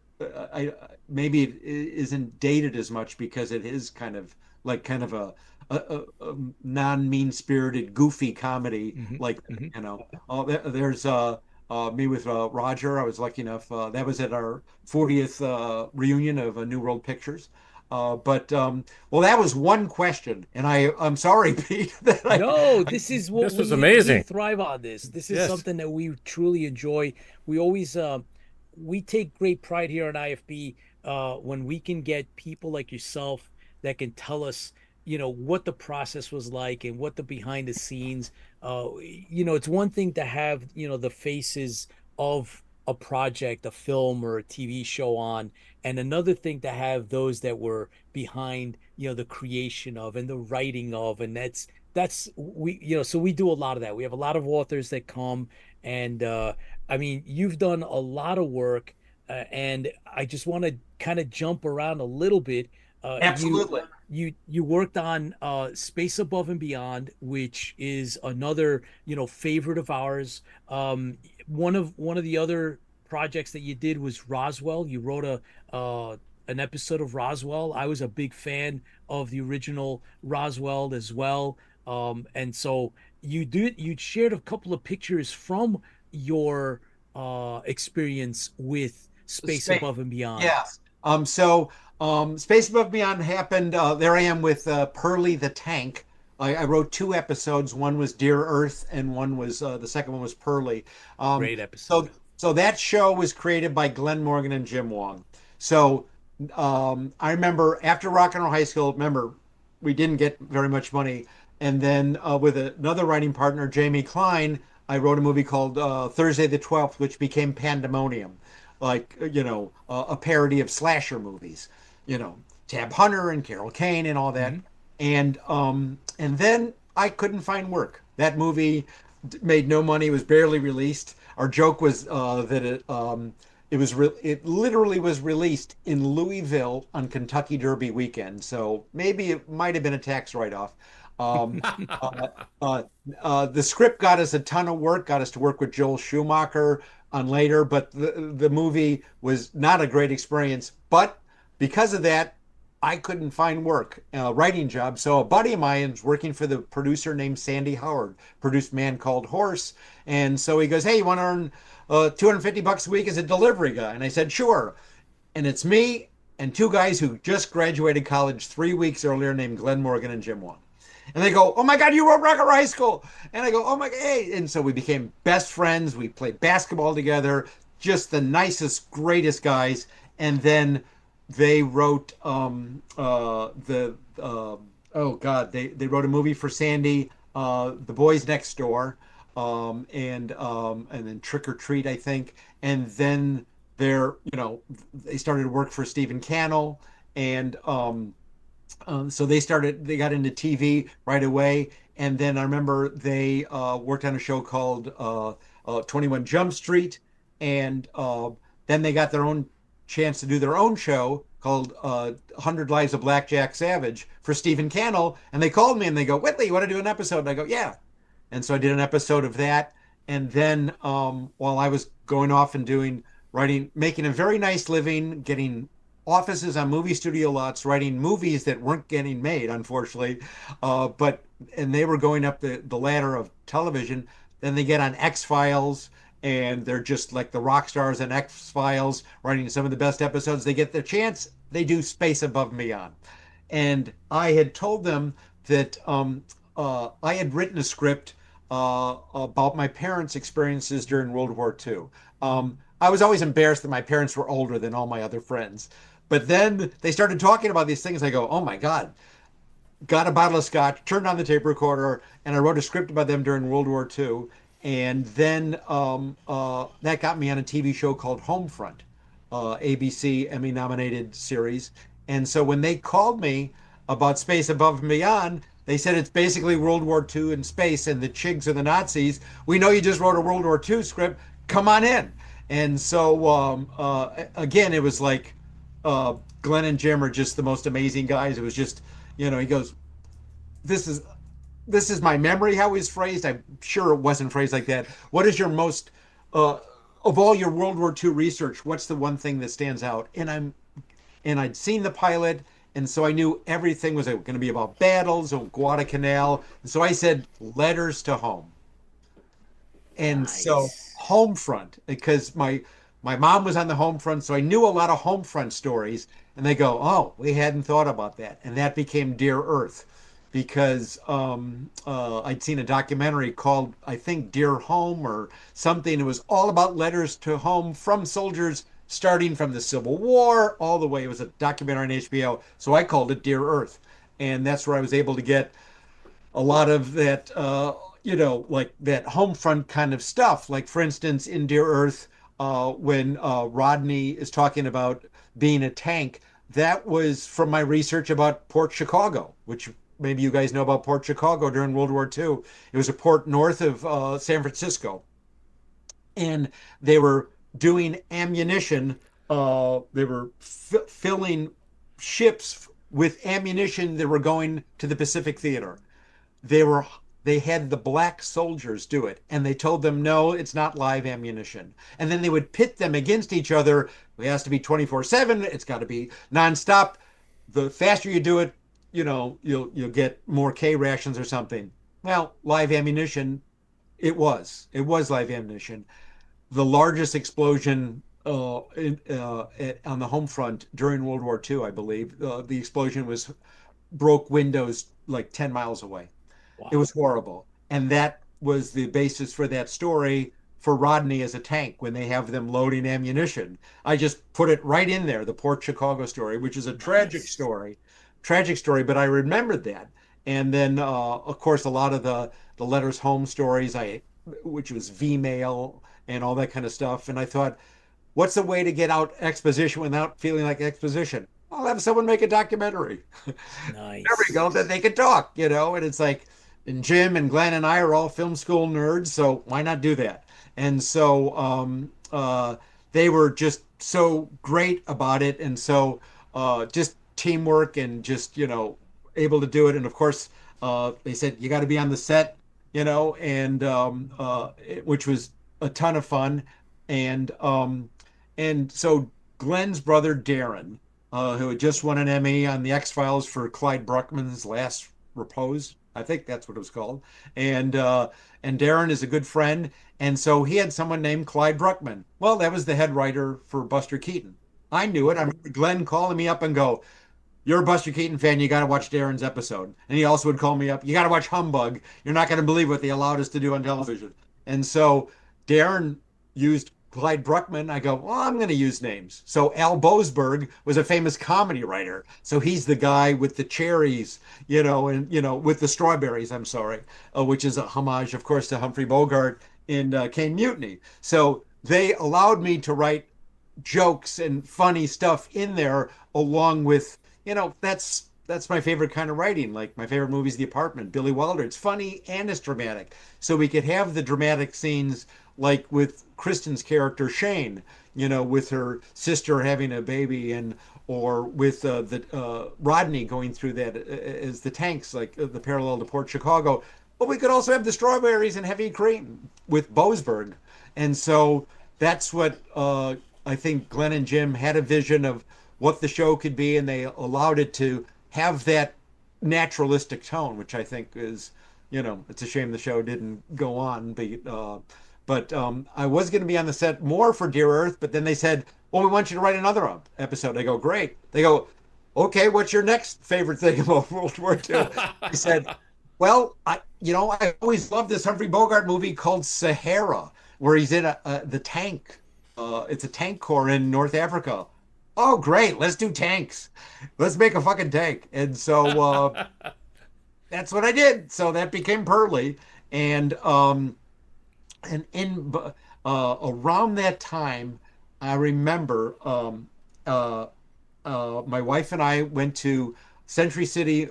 maybe it isn't dated as much because it is kind of a non-mean-spirited, goofy comedy. There's me with Roger. I was lucky enough. That was at our 40th reunion of New World Pictures. Well, that was one question, and I'm sorry, Pete. No, this is what this was amazing. We thrive on this. This is Yes. something that we truly enjoy. We always we take great pride here at IFB when we can get people like yourself that can tell us, what the process was like and what the behind the scenes. It's one thing to have, the faces of a project, a film or a TV show on, and another thing to have those that were behind, the creation of and the writing of, and that's we, so we do a lot of that. We have a lot of authors that come, and I mean, you've done a lot of work, and I just want to kind of jump around a little bit. Absolutely. You worked on Space Above and Beyond, which is another favorite of ours. One of the other projects that you did was Roswell. You wrote an episode of Roswell. I was a big fan of the original Roswell as well. And so you shared a couple of pictures from your experience with Space Above and Beyond. Yes. Space Above and Beyond happened. There I am with Pearlie the Tank. I wrote 2 episodes. One was Dear Earth, and one was the second one was Pearlie. Great episode. So that show was created by Glenn Morgan and Jim Wong. So I remember after Rock and Roll High School, we didn't get very much money. And then with another writing partner, Jamie Klein, I wrote a movie called Thursday the 12th, which became Pandemonium, a parody of slasher movies, Tab Hunter and Carol Kane and all that. Mm-hmm. And then I couldn't find work. That movie made no money, was barely released. Our joke was that it literally was released in Louisville on Kentucky Derby weekend, so maybe it might have been a tax write-off. Um, uh, the script got us a ton of work, got us to work with Joel Schumacher on later, but the movie was not a great experience. But because of that, I couldn't find work, writing job. So a buddy of mine was working for the producer named Sandy Howard, produced Man Called Horse. And so he goes, "Hey, you want to earn $250 a week as a delivery guy?" And I said, "Sure." And it's me and two guys who just graduated college 3 weeks earlier named Glenn Morgan and Jim Wan. And they go, "Oh my God, you wrote Rocket High School." And I go, "Oh my God." Hey. And so we became best friends. We played basketball together, just the nicest, greatest guys. And then they wrote oh God, they wrote a movie for Sandy, The Boys Next Door, and then Trick or Treat, I think. And then they started to work for Stephen Cannell, and so they got into TV right away. And then I remember they worked on a show called 21 Jump Street, and then they got their own chance to do their own show called 100 Lives of Blackjack Savage for Stephen Cannell. And they called me and they go, "Whitley, you want to do an episode?" And I go, "Yeah." And so I did an episode of that. And then while I was going off and writing, making a very nice living, getting offices on movie studio lots, writing movies that weren't getting made, unfortunately. And they were going up the ladder of television. Then they get on X-Files, and they're just like the rock stars in X-Files, writing some of the best episodes. They get their chance, they do Space Above and Beyond. And I had told them that I had written a script about my parents' experiences during World War II. I was always embarrassed that my parents were older than all my other friends. But then they started talking about these things. I go, "Oh my God." Got a bottle of scotch, turned on the tape recorder, and I wrote a script about them during World War II. And then that got me on a TV show called Homefront, ABC Emmy nominated series. And so when they called me about Space Above and Beyond, they said it's basically World War II in space, and the Chigs are the Nazis. "We know you just wrote a World War II script. Come on in." And so again, it was like Glenn and Jim are just the most amazing guys. It was just, he goes, this is my memory how he's phrased. I'm sure it wasn't phrased like that. "What is your most of all your World War II research, what's the one thing that stands out?" And I'd seen the pilot, and so I knew everything was going to be about battles on Guadalcanal. And so I said, "Letters to Home." And so Homefront, because my mom was on the Homefront, so I knew a lot of Homefront stories. And they go, "Oh, we hadn't thought about that." And that became Dear Earth, because I'd seen a documentary called, I think, Dear Home or something. It was all about letters to home from soldiers starting from the Civil War all the way. It was a documentary on HBO. So I called it Dear Earth. And that's where I was able to get a lot of that, like that home front kind of stuff. Like, for instance, in Dear Earth, when Rodney is talking about being a tank, that was from my research about Port Chicago, which maybe you guys know about Port Chicago during World War II. It was a port north of San Francisco. And they were doing ammunition. They were filling ships with ammunition that were going to the Pacific Theater. They had the black soldiers do it, and they told them, "No, it's not live ammunition." And then they would pit them against each other. It has to be 24/7. It's got to be nonstop. The faster you do it, you'll get more K rations or something. Well, live ammunition, it was live ammunition. The largest explosion on the home front during World War II, I believe, the explosion broke windows like 10 miles away. Wow. It was horrible. And that was the basis for that story for Rodney as a tank when they have them loading ammunition. I just put it right in there, the Port Chicago story, which is a tragic story, but I remembered that. And then, of course, a lot of the letters home stories, which was V-mail and all that kind of stuff. And I thought, what's the way to get out exposition without feeling like exposition? I'll have someone make a documentary. Nice. There we go. Then they can talk, and it's like, and Jim and Glenn and I are all film school nerds, so why not do that? And so they were just so great about it, and so just teamwork and just able to do it. And of course, they said you got to be on the set, and which was a ton of fun. And so Glenn's brother Darren, who had just won an Emmy on the X-Files for Clyde Bruckman's Last Repose, I think that's what it was called. And Darren is a good friend, and so he had someone named Clyde Bruckman. Well, that was the head writer for Buster Keaton. I knew it. I remember Glenn calling me up and go, "You're a Buster Keaton fan. You got to watch Darren's episode." And he also would call me up, "You got to watch Humbug. You're not going to believe what they allowed us to do on television." And so Darren used Clyde Bruckman. I go, "Well, I'm going to use names." So Al Boasberg was a famous comedy writer. So he's the guy with the cherries, and with the strawberries. I'm sorry, which is a homage, of course, to Humphrey Bogart in Caine Mutiny. So they allowed me to write jokes and funny stuff in there, along with, that's my favorite kind of writing. Like my favorite movie is The Apartment, Billy Wilder. It's funny and it's dramatic. So we could have the dramatic scenes like with Kristen's character Shane, with her sister having a baby, or with Rodney going through that as the tanks, like the parallel to Port Chicago. But we could also have the strawberries and heavy cream with Boasberg. And so that's what I think Glenn and Jim had a vision of what the show could be, and they allowed it to have that naturalistic tone, which I think is, it's a shame the show didn't go on. But I was going to be on the set more for Dear Earth, but then they said, "Well, we want you to write another episode." I go, "Great." They go, "Okay, what's your next favorite thing about World War II?" I said, "Well, I always loved this Humphrey Bogart movie called Sahara, where he's in the tank. It's a tank corps in North Africa." "Oh, great. Let's do tanks. Let's make a fucking tank." And so that's what I did. So that became Pearly. And in around that time, I remember my wife and I went to Century City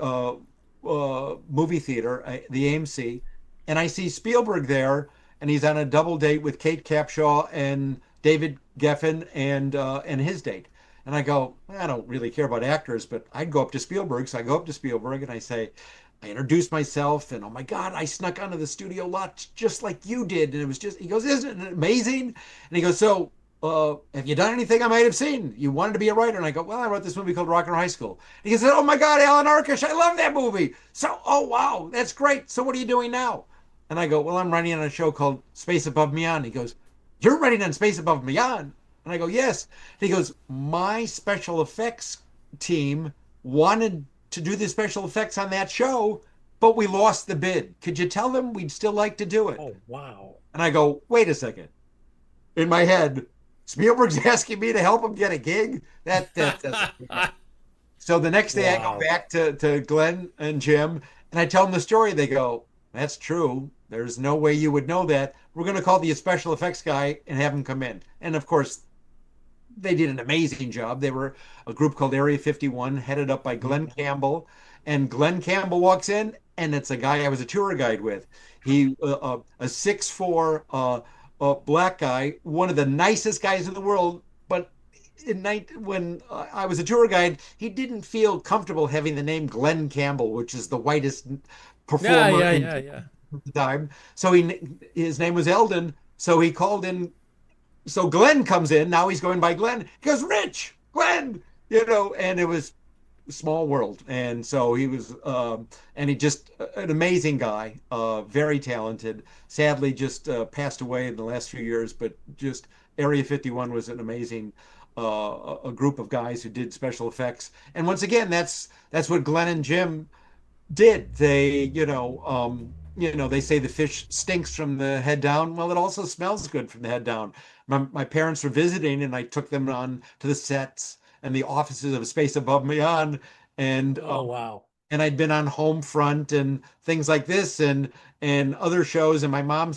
movie theater, the AMC, and I see Spielberg there, and he's on a double date with Kate Capshaw and David Geffen and his date. And I go, "I don't really care about actors, but I'd go up to Spielberg." So I go up to Spielberg and I introduced myself, and "Oh my God, I snuck onto the studio lot just like you did." And it was he goes, "Isn't it amazing?" And he goes, "So have you done anything I might have seen? You wanted to be a writer?" And I go, "Well, I wrote this movie called Rock and Roll High School." And he said, "Oh my God, Alan Arkush, I love that movie. So, oh wow, that's great. So what are you doing now?" And I go, "Well, I'm writing on a show called Space Above Beyond." He goes, "You're writing on Space Above Beyond?" And I go, "Yes." And he goes, "My special effects team wanted to do the special effects on that show, but we lost the bid. Could you tell them we'd still like to do it?" Oh, wow. And I go, "Wait a second." In my head, Spielberg's asking me to help him get a gig? That doesn't. So the next day I go back to Glenn and Jim, and I tell them the story. They go, "That's true. There's no way you would know that. We're going to call the special effects guy and have him come in." And of course, they did an amazing job. They were a group called Area 51, headed up by Glenn Campbell. And Glenn Campbell walks in, and it's a guy I was a tour guide with. He, a 6'4" black guy, one of the nicest guys in the world. But when I was a tour guide, he didn't feel comfortable having the name Glenn Campbell, which is the whitest performer Yeah. at the time. So his name was Eldon. So he called in. So Glenn comes in. Now he's going by Glenn. He goes, "Rich, Glenn," and it was a small world. And so he was, and he just an amazing guy, very talented. Sadly, just passed away in the last few years. But just Area 51 was an amazing a group of guys who did special effects. And once again, that's what Glenn and Jim did. They, they say the fish stinks from the head down. Well, it also smells good from the head down. My parents were visiting, and I took them on to the sets and the offices of Space Above Beyond, and Oh, wow. and I'd been on Homefront and things like this, and other shows. And my mom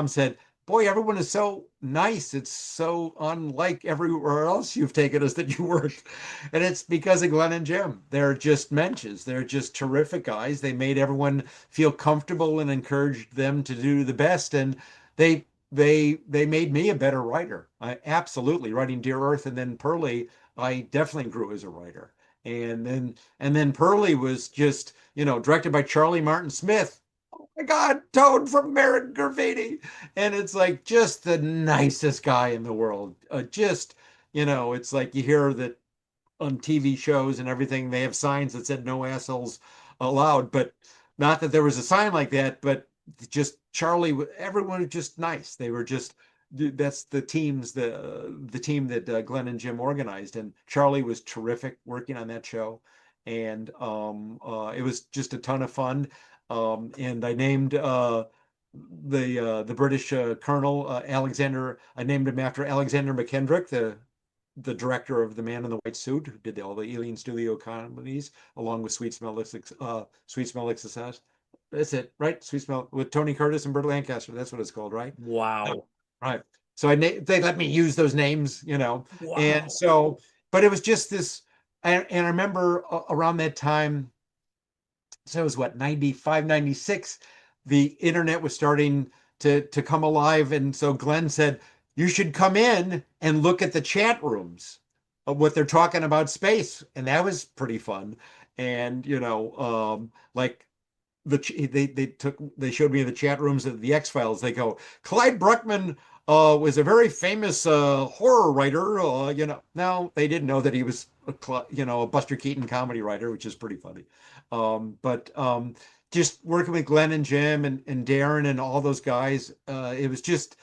said, boy, everyone is so nice. It's so unlike everywhere else you've taken us that you worked. And it's because of Glenn and Jim. They're just mensches. They're just terrific guys. They made everyone feel comfortable and encouraged them to do the best. And they they made me a better writer. I absolutely writing Dear Earth and then Pearly, I definitely grew as a writer. And then Pearly was just, directed by Charlie Martin Smith. My God, Toad from Merritt Graffiti. And it's like just the nicest guy in the world. It's like you hear that on TV shows and everything, they have signs that said no assholes allowed, but not that there was a sign like that, but just Charlie, everyone was just nice. They were just, that's the team that Glenn and Jim organized. And Charlie was terrific working on that show. And it was just a ton of fun. And I named the British Colonel Alexander. I named him after Alexander McKendrick, the director of The Man in the White Suit, who did all the Alien Studio comedies, along with Sweet Smell Like Success. That's it, right? Sweet Smell with Tony Curtis and Burt Lancaster. That's what it's called, right? Wow. Right. So they let me use those names, Wow. and so, but it was just this. And I remember around that time, so it was what, 95, 96, the internet was starting to come alive. And so Glenn said, you should come in and look at the chat rooms of what they're talking about space. And that was pretty fun. And, like they showed me the chat rooms of the X-Files. They go, Clyde Bruckman was a very famous horror writer. Now they didn't know that he was a Buster Keaton comedy writer, which is pretty funny. But just working with Glenn and Jim and Darren and all those guys, it was just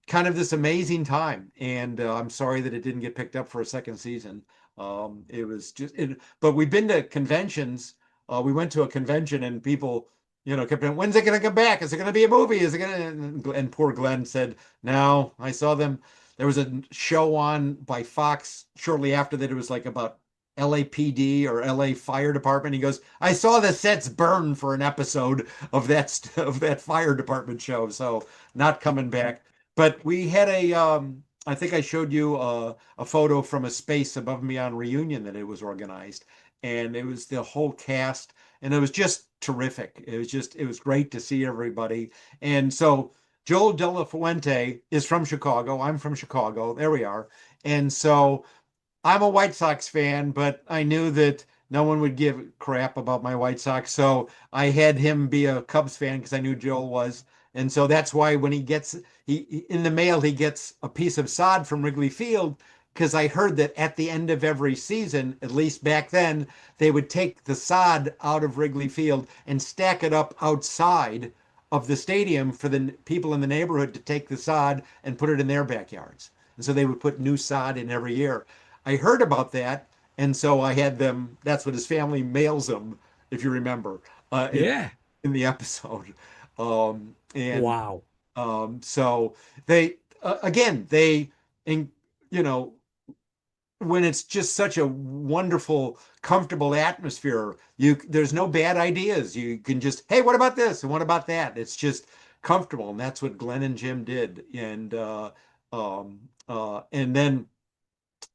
kind of this amazing time. And I'm sorry that it didn't get picked up for a second season. It was but we've been to conventions. We went to a convention and people, kept saying, when's it going to come back? Is it going to be a movie? Is it going to? And poor Glenn said, no, I saw them. There was a show on by Fox shortly after that. It was like about LAPD or LA Fire Department. He goes, I saw the sets burn for an episode of that fire department show. So not coming back. But we had I think I showed you a photo from a Space Above and Beyond reunion that it was organized. And it was the whole cast. And it was just terrific. It was great to see everybody. And so Joel De La Fuente is from Chicago. I'm from Chicago. There we are. And so I'm a White Sox fan, but I knew that no one would give crap about my White Sox. So I had him be a Cubs fan because I knew Joel was. And so that's why when he in the mail, he gets a piece of sod from Wrigley Field, because I heard that at the end of every season, at least back then, they would take the sod out of Wrigley Field and stack it up outside of the stadium for the people in the neighborhood to take the sod and put it in their backyards. And so they would put new sod in every year. I heard about that, and so I had them. That's what his family mails them, if you remember, Yeah. in the episode. And Wow. So they again when it's just such a wonderful, comfortable atmosphere, there's no bad ideas. You can just, hey, what about this and what about that? It's just comfortable, and that's what Glenn and Jim did. And then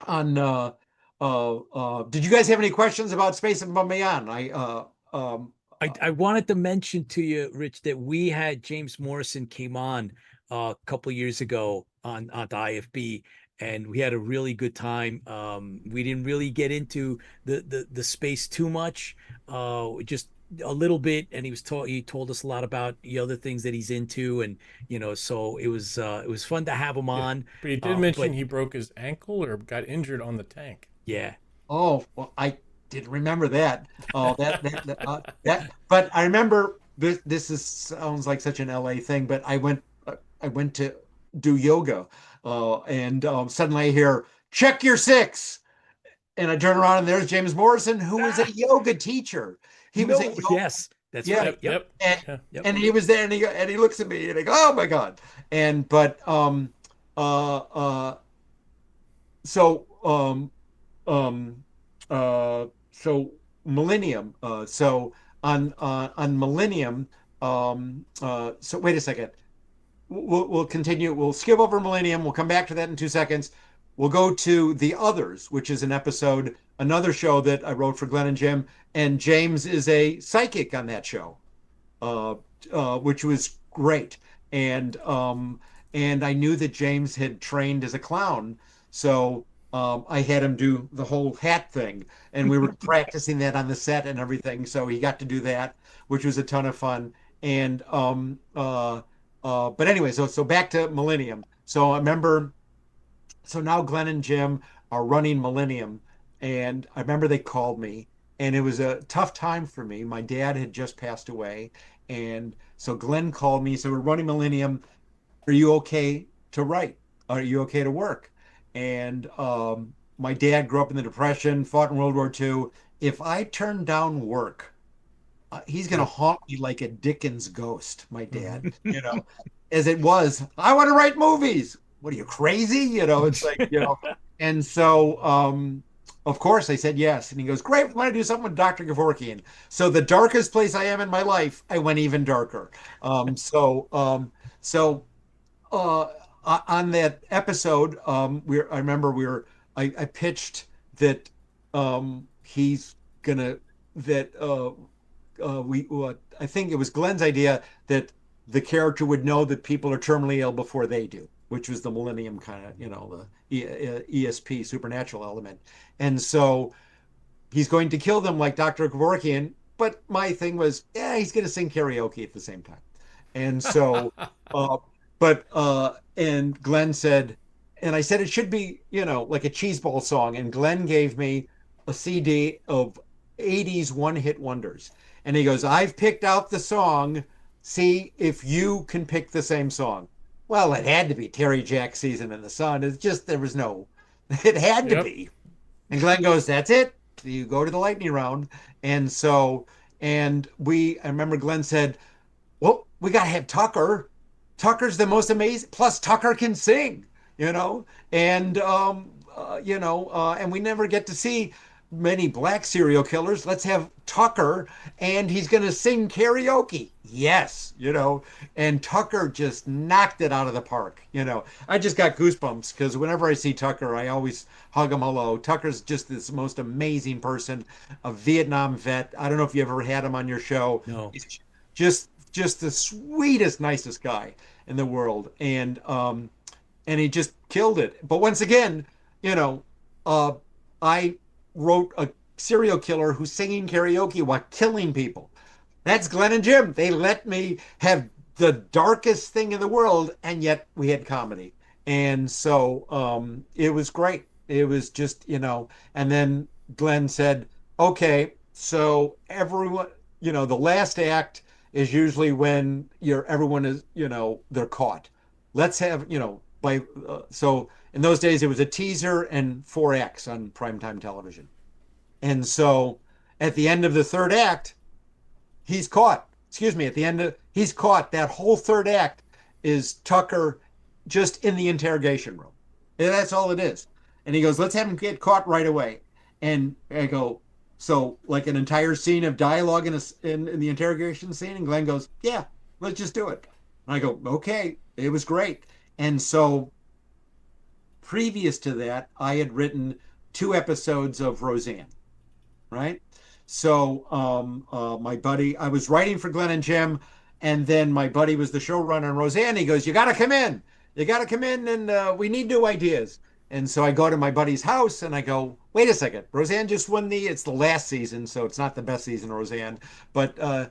on did you guys have any questions about Space and Beyond? I wanted to mention to you, Rich, that we had James Morrison came on a couple years ago on the IFB, and we had a really good time. We didn't really get into the space too much, just a little bit, and he told us a lot about the other things that he's into, and so it was fun to have him on. But he did mention he broke his ankle or got injured on the tank. Yeah. Oh, well, I didn't remember that. Oh, that. But I remember this sounds like such an LA thing. But I went to do yoga, and suddenly I hear, check your 6, and I turn around and there's James Morrison, who was a yoga teacher. He was yes, that's right. Yep. And he was there, and he looks at me and I go, oh my God. And so Millennium. So on Millennium. So wait a second. we'll continue. We'll skip over Millennium. We'll come back to that in 2 seconds. We'll go to The Others, which is an episode, another show that I wrote for Glenn and Jim. And James is a psychic on that show, uh, which was great. And I knew that James had trained as a clown, so I had him do the whole hat thing, and we were practicing that on the set and everything. So he got to do that, which was a ton of fun. And but anyway, so back to Millennium. So I remember, so now Glenn and Jim are running Millennium, and I remember they called me, and it was a tough time for me. My dad had just passed away, and so Glenn called me. So we're running Millennium. Are you okay to write? Are you okay to work? And my dad grew up in the Depression, fought in World War II. If I turn down work, he's going to haunt me like a Dickens ghost, my dad, as it was. I want to write movies. What are you, crazy? It's like, and so, of course, I said yes. And he goes, great, we want to do something with Dr. Kevorkian. So the darkest place I am in my life, I went even darker. So on that episode, I remember I pitched that he's gonna that I think it was Glenn's idea that the character would know that people are terminally ill before they do, which was the Millennium kind of, the ESP supernatural element. And so he's going to kill them like Dr. Kevorkian. But my thing was, yeah, he's going to sing karaoke at the same time. And so, and Glenn said, and I said it should be, like a cheeseball song. And Glenn gave me a CD of 80s one-hit wonders. And he goes, I've picked out the song. See if you can pick the same song. Well, it had to be Terry Jack's Season in the Sun. It's just, there was no, it had to be. And Glenn goes, that's it. You go to the lightning round. And so, I remember Glenn said, well, we got to have Tucker. Tucker's the most amazing. Plus, Tucker can sing, and we never get to see many black serial killers. Let's have Tucker, and he's going to sing karaoke. Yes, and Tucker just knocked it out of the park. I just got goosebumps because whenever I see Tucker, I always hug him hello. Tucker's just this most amazing person, a Vietnam vet. I don't know if you ever had him on your show. No. He's just the sweetest, nicest guy in the world. And he just killed it. But once again, I wrote a serial killer who's singing karaoke while killing people. That's Glenn and Jim. They let me have the darkest thing in the world, and yet we had comedy. And so it was great. It was just, and then Glenn said, okay, so everyone, the last act is usually when everyone is, they're caught. Let's have, so in those days it was a teaser and 4 acts on primetime television. And so at the end of the third act, he's caught. He's caught. That whole third act is Tucker just in the interrogation room. And that's all it is. And he goes, let's have him get caught right away. And I go, so like an entire scene of dialogue in the interrogation scene? And Glenn goes, yeah, let's just do it. And I go, okay, it was great. And so previous to that, I had written 2 episodes of Roseanne, right? So my buddy, I was writing for Glenn and Jim, and then my buddy was the showrunner on Roseanne. He goes, you got to come in. And we need new ideas. And so I go to my buddy's house and I go, wait a second, Roseanne just won it's the last season, so it's not the best season of Roseanne, but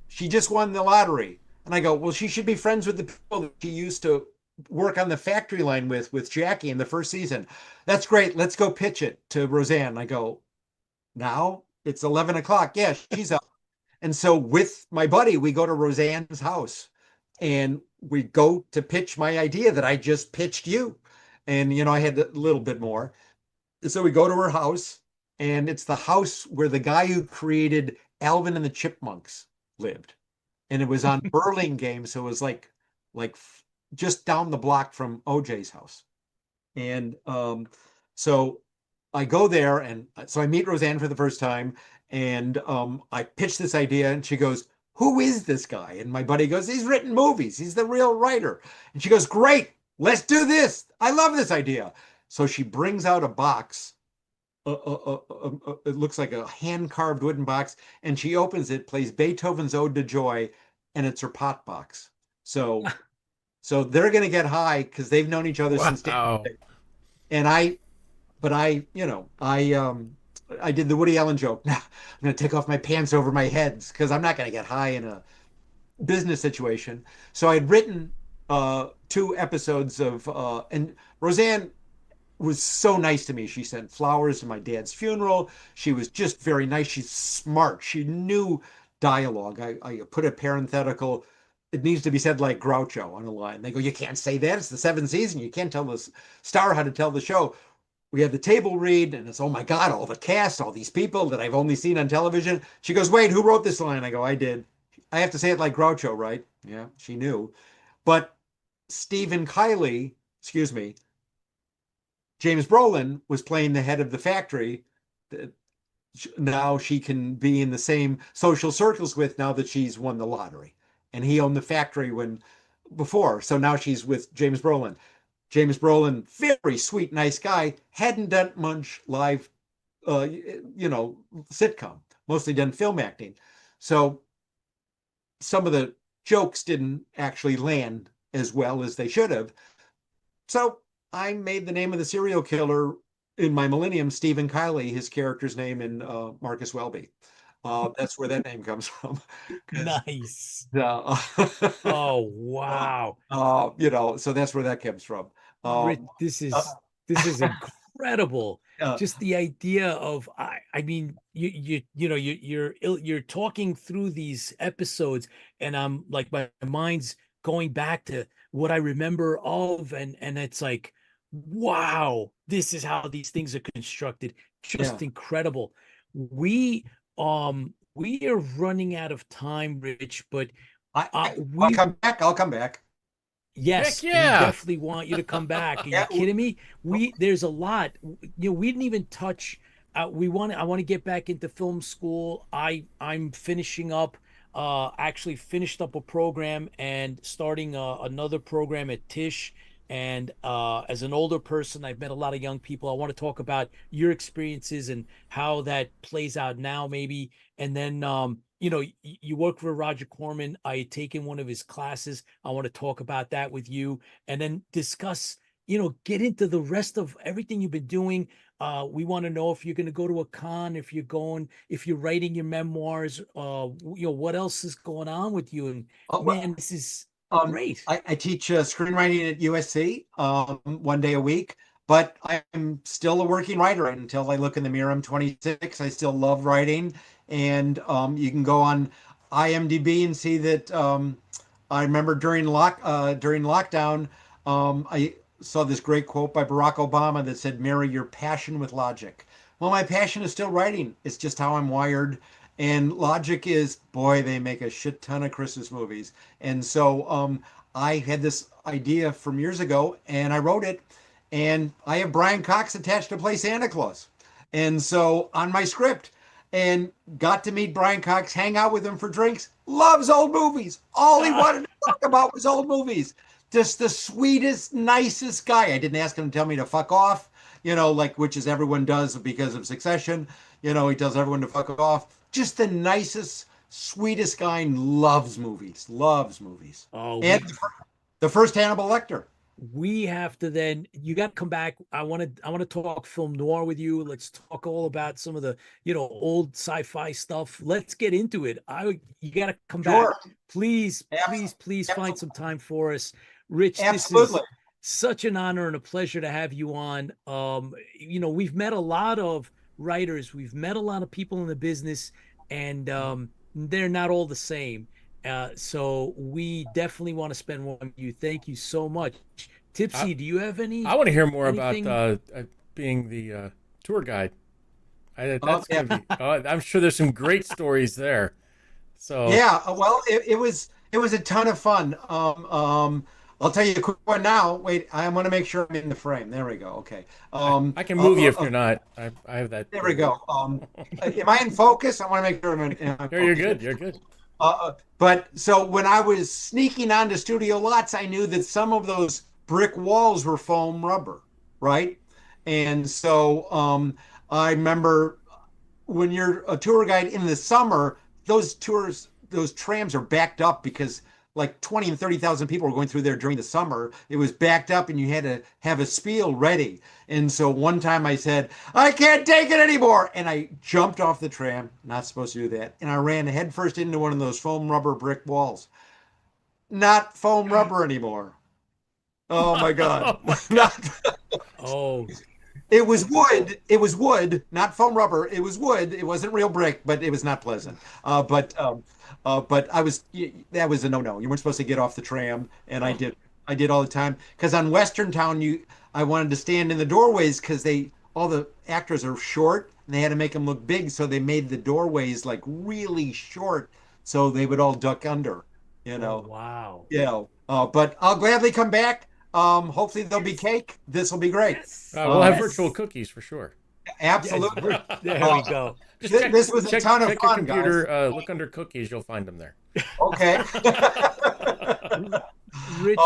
she just won the lottery. And I go, well, she should be friends with the people that she used to work on the factory line with Jackie in the first season. That's great. Let's go pitch it to Roseanne. I go, now it's 11 o'clock. Yeah, she's up. And so with my buddy, we go to Roseanne's house and we go to pitch my idea that I just pitched you. And, I had a little bit more. So we go to her house, and it's the house where the guy who created Alvin and the Chipmunks lived. And it was on Burlingame, so it was like just down the block from OJ's house. And so I go there, and so I meet Roseanne for the first time, and I pitch this idea, and she goes, who is this guy? And my buddy goes, he's written movies. He's the real writer. And she goes, great, let's do this. I love this idea. So she brings out a box. It looks like a hand-carved wooden box, and she opens it, plays Beethoven's Ode to Joy, and it's her pot box. So they're going to get high because they've known each other since day. And I did the Woody Allen joke. Now I'm going to take off my pants over my head because I'm not going to get high in a business situation. So I'd written 2 episodes of, and Roseanne was so nice to me. She sent flowers to my dad's funeral. She was just very nice. She's smart. She knew dialogue. I put a parenthetical. It needs to be said like Groucho on a line. They go, you can't say that. It's the 7th season. You can't tell the star how to tell the show. We have the table read, and it's, oh my God, all the cast, all these people that I've only seen on television. She goes, wait, who wrote this line? I go, I did. I have to say it like Groucho, right? Yeah, she knew. But Stephen Kiley, excuse me, James Brolin was playing the head of the factory that now she can be in the same social circles with now that she's won the lottery. And he owned the factory before. So now she's with James Brolin. James Brolin, very sweet, nice guy, hadn't done much live, sitcom, mostly done film acting. So some of the jokes didn't actually land as well as they should have. So I made the name of the serial killer in my Millennium, Stephen Kiley, his character's name in Marcus Welby. That's where that name comes from. Nice. Oh, wow. So that's where that comes from. This is incredible. Just the idea of, I mean, you're talking through these episodes, and I'm like, my mind's going back to what I remember of, and it's like, wow, this is how these things are constructed. Just incredible. We are running out of time, Rich, but I'll come back. I'll come back. Yes, Heck yeah. we definitely want you to come back. Are you kidding me? There's a lot. We didn't even touch. I want to get back into film school. I'm finishing up. Actually finished up a program and starting another program at Tisch. And as an older person, I've met a lot of young people. I want to talk about your experiences and how that plays out now, maybe. And then, you work for Roger Corman. I had taken one of his classes. I want to talk about that with you, and then discuss, get into the rest of everything you've been doing. We want to know if you're going to go to a con, if you're writing your memoirs, what else is going on with you. And man, this is great. I teach screenwriting at USC 1 day a week, but I'm still a working writer until I look in the mirror. I'm 26. I still love writing. And you can go on IMDb and see that I remember during lockdown, I saw this great quote by Barack Obama that said, marry your passion with logic. Well, my passion is still writing. It's just how I'm wired. And logic is, boy, they make a shit ton of Christmas movies. And so I had this idea from years ago, and I wrote it. And I have Brian Cox attached to play Santa Claus. And so on my script, and got to meet Brian Cox, hang out with him for drinks, loves old movies. All he wanted to talk about was old movies. Just the sweetest, nicest guy. I didn't ask him to tell me to fuck off, which is everyone does because of Succession. He tells everyone to fuck off. Just the nicest, sweetest guy, and loves movies. Oh, and the first Hannibal Lecter. We have to you got to come back. I want to talk film noir with you. Let's talk all about some of the, old sci-fi stuff. Let's get into it. You got to come back. Please find some time for us. Rich, absolutely. This is such an honor and a pleasure to have you on. We've met a lot of writers. We've met a lot of people in the business, and they're not all the same. So we definitely want to spend one with you. Thank you so much. Tipsy, do you have any? I want to hear more about being the tour guide. I'm sure there's some great stories there. So yeah, well, it was a ton of fun. I'll tell you a quick one now. Wait, I want to make sure I'm in the frame. There we go. Okay. I can move you if you're not. I have that. There we go. Am I in focus? I want to make sure I'm in. You're good. You're good. But so when I was sneaking onto studio lots, I knew that some of those brick walls were foam rubber, right? And so I remember when you're a tour guide in the summer, those trams are backed up because like 20 and 30,000 people were going through there during the summer. It was backed up and you had to have a spiel ready. And so one time I said, I can't take it anymore. And I jumped off the tram, not supposed to do that. And I ran headfirst into one of those foam rubber brick walls. Not foam rubber anymore. Oh my God. Not, Oh, it was wood. It was wood, not foam rubber. It was wood. It wasn't real brick, but it was not pleasant. But that was a no-no. You weren't supposed to get off the tram, and I did. I did all the time because on Western Town, I wanted to stand in the doorways because all the actors are short and they had to make them look big, so they made the doorways like really short, so they would all duck under. oh, wow. But I'll gladly come back. Hopefully there'll be cake. This will be great. We'll have virtual cookies for sure. Absolutely. There we go. This was a ton of check your fun, computer, guys. look under cookies, you'll find them there. Okay. Rich,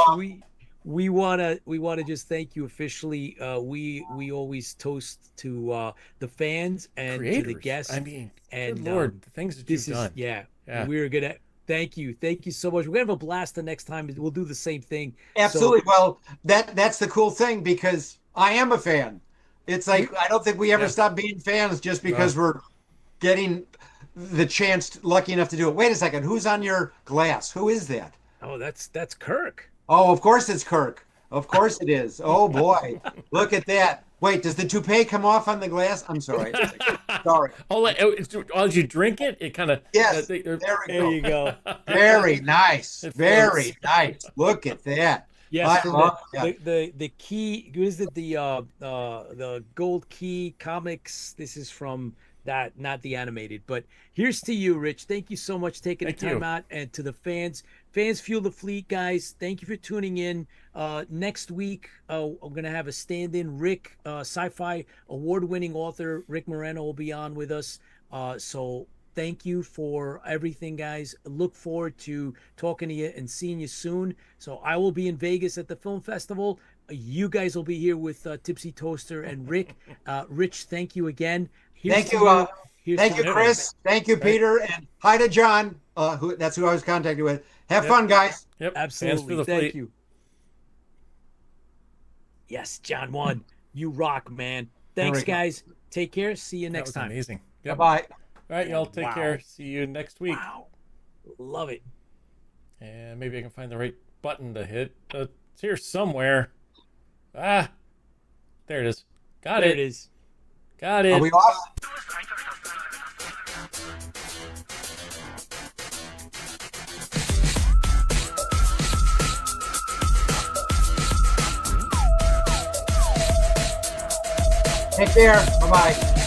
we wanna just thank you officially. We always toast to the fans and Creators. to the guests. I mean, and good Lord, the things that you've done. Yeah. Yeah. We're gonna thank you so much. We're gonna have a blast the next time. We'll do the same thing. Absolutely. So, Well, that's the cool thing because I am a fan. It's like I don't think we ever stop being fans just because we're getting the chance, lucky enough to do it. Wait a second, who's on your glass? Who is that? oh, that's Kirk. Oh, of course it's Kirk. Of course it is. Oh boy, look at that. Wait, does the toupee come off on the glass? I'm sorry. Sorry. As you drink it, it kind of Yes. There There you go. Very nice. It Very floats. nice. Look at that. Yes, I love the key. Is it the Gold Key comics? This is from that, not the animated. But here's to you, Rich. Thank you so much for taking the time out, and to the fans. Fans Fuel the Fleet, guys. Thank you for tuning in. Next week, I'm gonna have a stand-in. Rick, sci-fi award-winning author Rick Moreno will be on with us. So thank you for everything, guys. Look forward to talking to you and seeing you soon. So I will be in Vegas at the film festival. You guys will be here with Tipsy Toaster and Rick. Rich, thank you again. Thank you. Thank you, Chris. Thank you, Peter. And hi to John. That's who I was contacted with. Have fun, guys. Yep. Absolutely. Thank you. Yes, John won. You rock, man. Thanks, guys. Take care. See you next time. Amazing. Yep. Bye-bye. All right, y'all take care. See you next week. Wow. Love it. And maybe I can find the right button to hit. It's here somewhere. There it is. Got There it. it is. Got it. Are we off? Take care. Bye-bye.